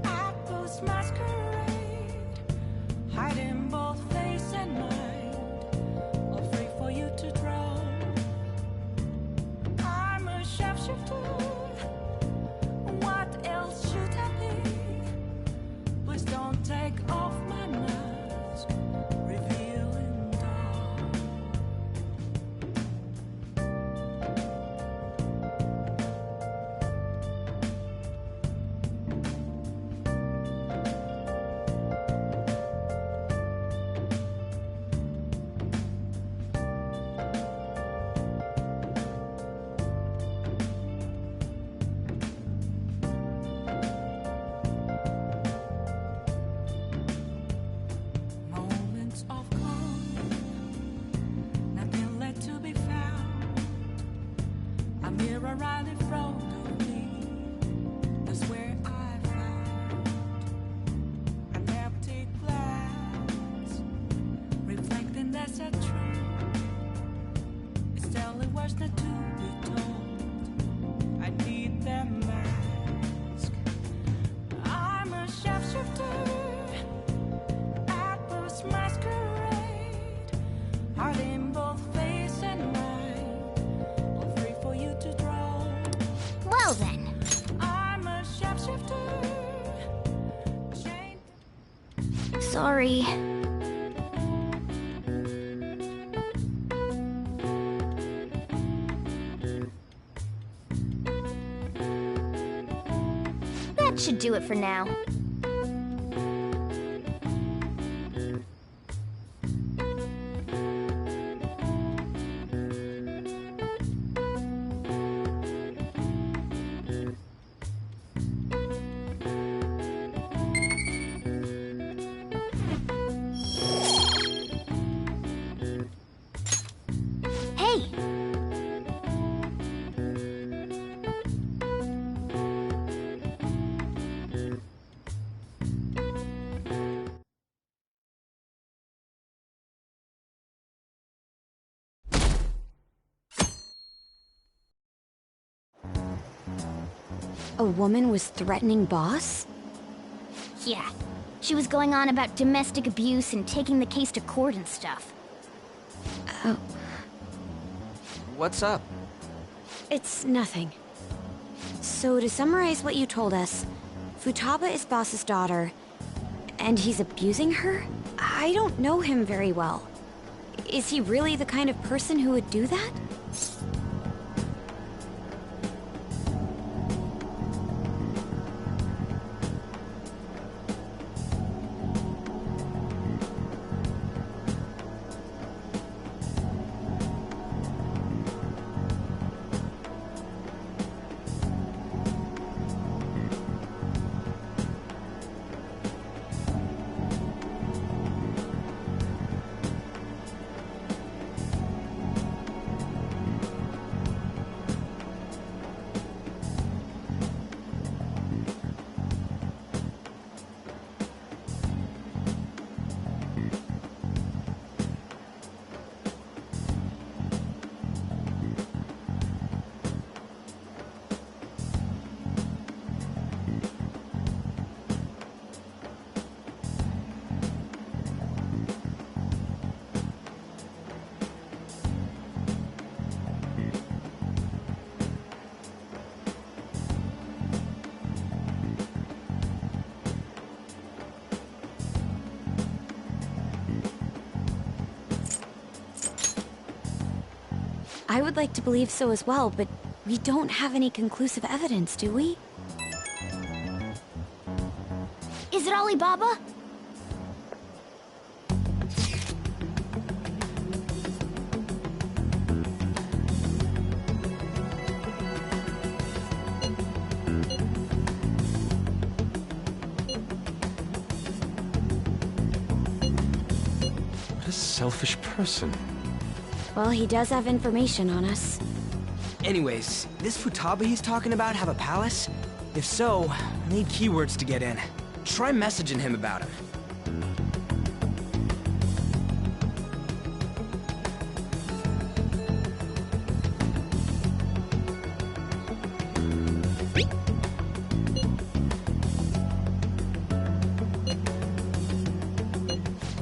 at this masquerade, hiding both face and mind, all free for you to draw. I'm a sharpshooter. What else should I be? Please don't take off my mask, revealing dawn. Moments of calm, nothing left to be found. A mirror right in front of me, that's where I found an empty glass, reflecting that's a truth. It's telling words not to be told. I need that mask. I'm a sharpshooter at this masquerade, hiding both face and mind, all free for you to draw. Well then. I'm a sharpshooter. Sorry. That should do it for now. Hey! A woman was threatening Boss? Yeah. She was going on about domestic abuse and taking the case to court and stuff. Oh. What's up? It's nothing. So to summarize what you told us, Futaba is Boss's daughter, and he's abusing her? I don't know him very well. Is he really the kind of person who would do that? I would like to believe so as well, but we don't have any conclusive evidence, do we? Is it Alibaba? What a selfish person. Well, he does have information on us. Anyways, this Futaba he's talking about have a palace? If so, I need keywords to get in. Try messaging him about it.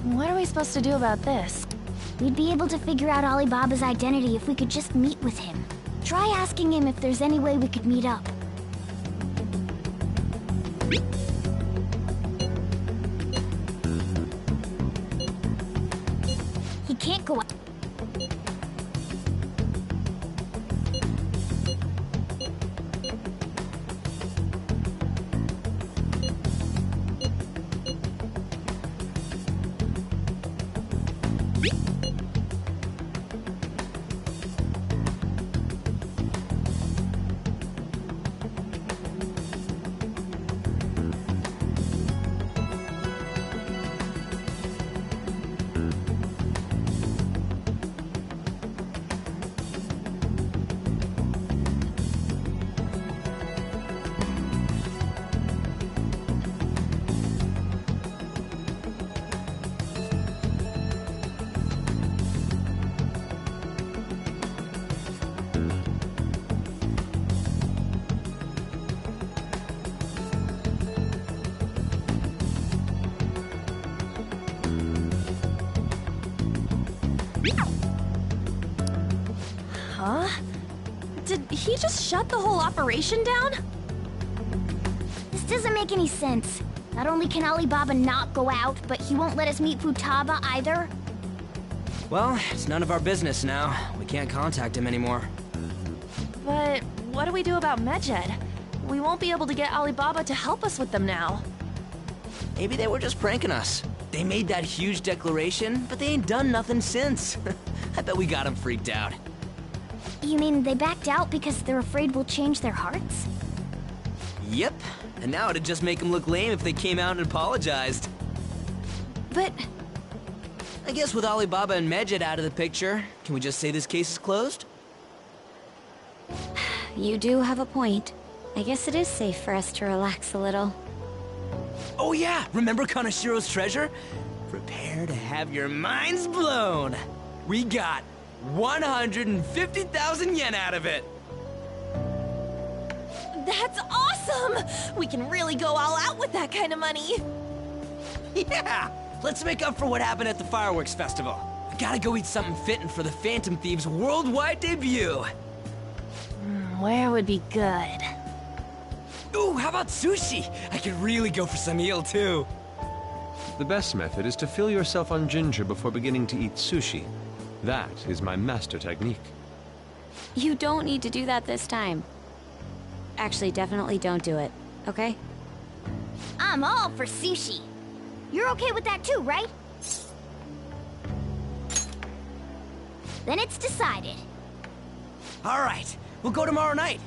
What are we supposed to do about this? We'd be able to figure out Alibaba's identity if we could just meet with him. Try asking him if there's any way we could meet up. He can't go out. Huh? Did he just shut the whole operation down? This doesn't make any sense. Not only can Alibaba not go out, but he won't let us meet Futaba either. Well, it's none of our business now. We can't contact him anymore. But what do we do about Medjed? We won't be able to get Alibaba to help us with them now. Maybe they were just pranking us. They made that huge declaration, but they ain't done nothing since. I bet we got them freaked out. You mean they backed out because they're afraid we'll change their hearts? Yep. And now it'd just make them look lame if they came out and apologized. But I guess with Alibaba and Medjed out of the picture, can we just say this case is closed? You do have a point. I guess it is safe for us to relax a little. Oh yeah, remember Kanashiro's treasure? Prepare to have your minds blown. We got 150,000 yen out of it. That's awesome! Awesome! We can really go all out with that kind of money. Yeah! Let's make up for what happened at the fireworks festival. I gotta go eat something fitting for the Phantom Thieves' worldwide debut. Where would be good? Ooh, how about sushi? I could really go for some eel, too. The best method is to fill yourself on ginger before beginning to eat sushi. That is my master technique. You don't need to do that this time. Actually, definitely don't do it, okay? I'm all for sushi. You're okay with that too, right? Then it's decided. All right, we'll go tomorrow night.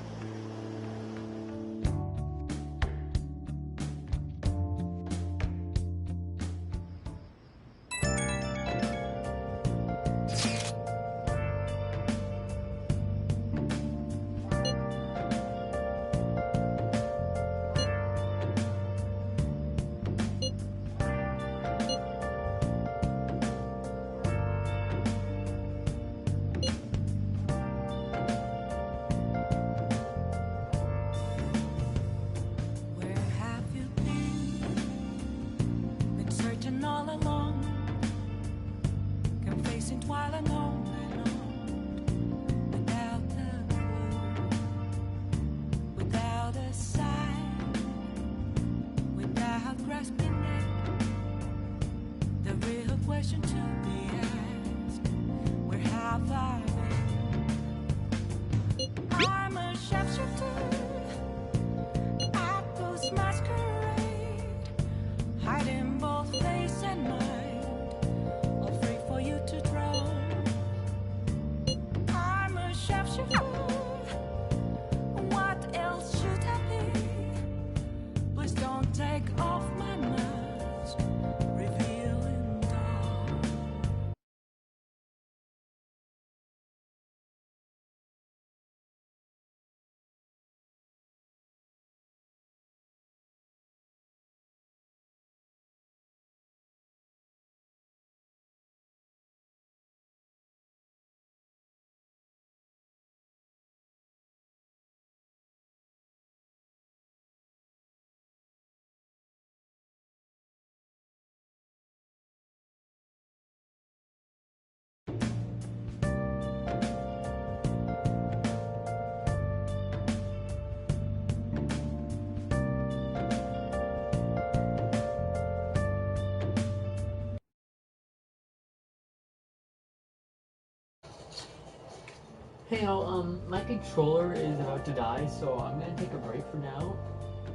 Hey y'all, my controller is about to die, so I'm gonna take a break for now.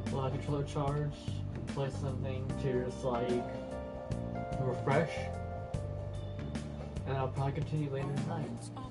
Let my controller charge, play something to just like refresh, and I'll probably continue later tonight.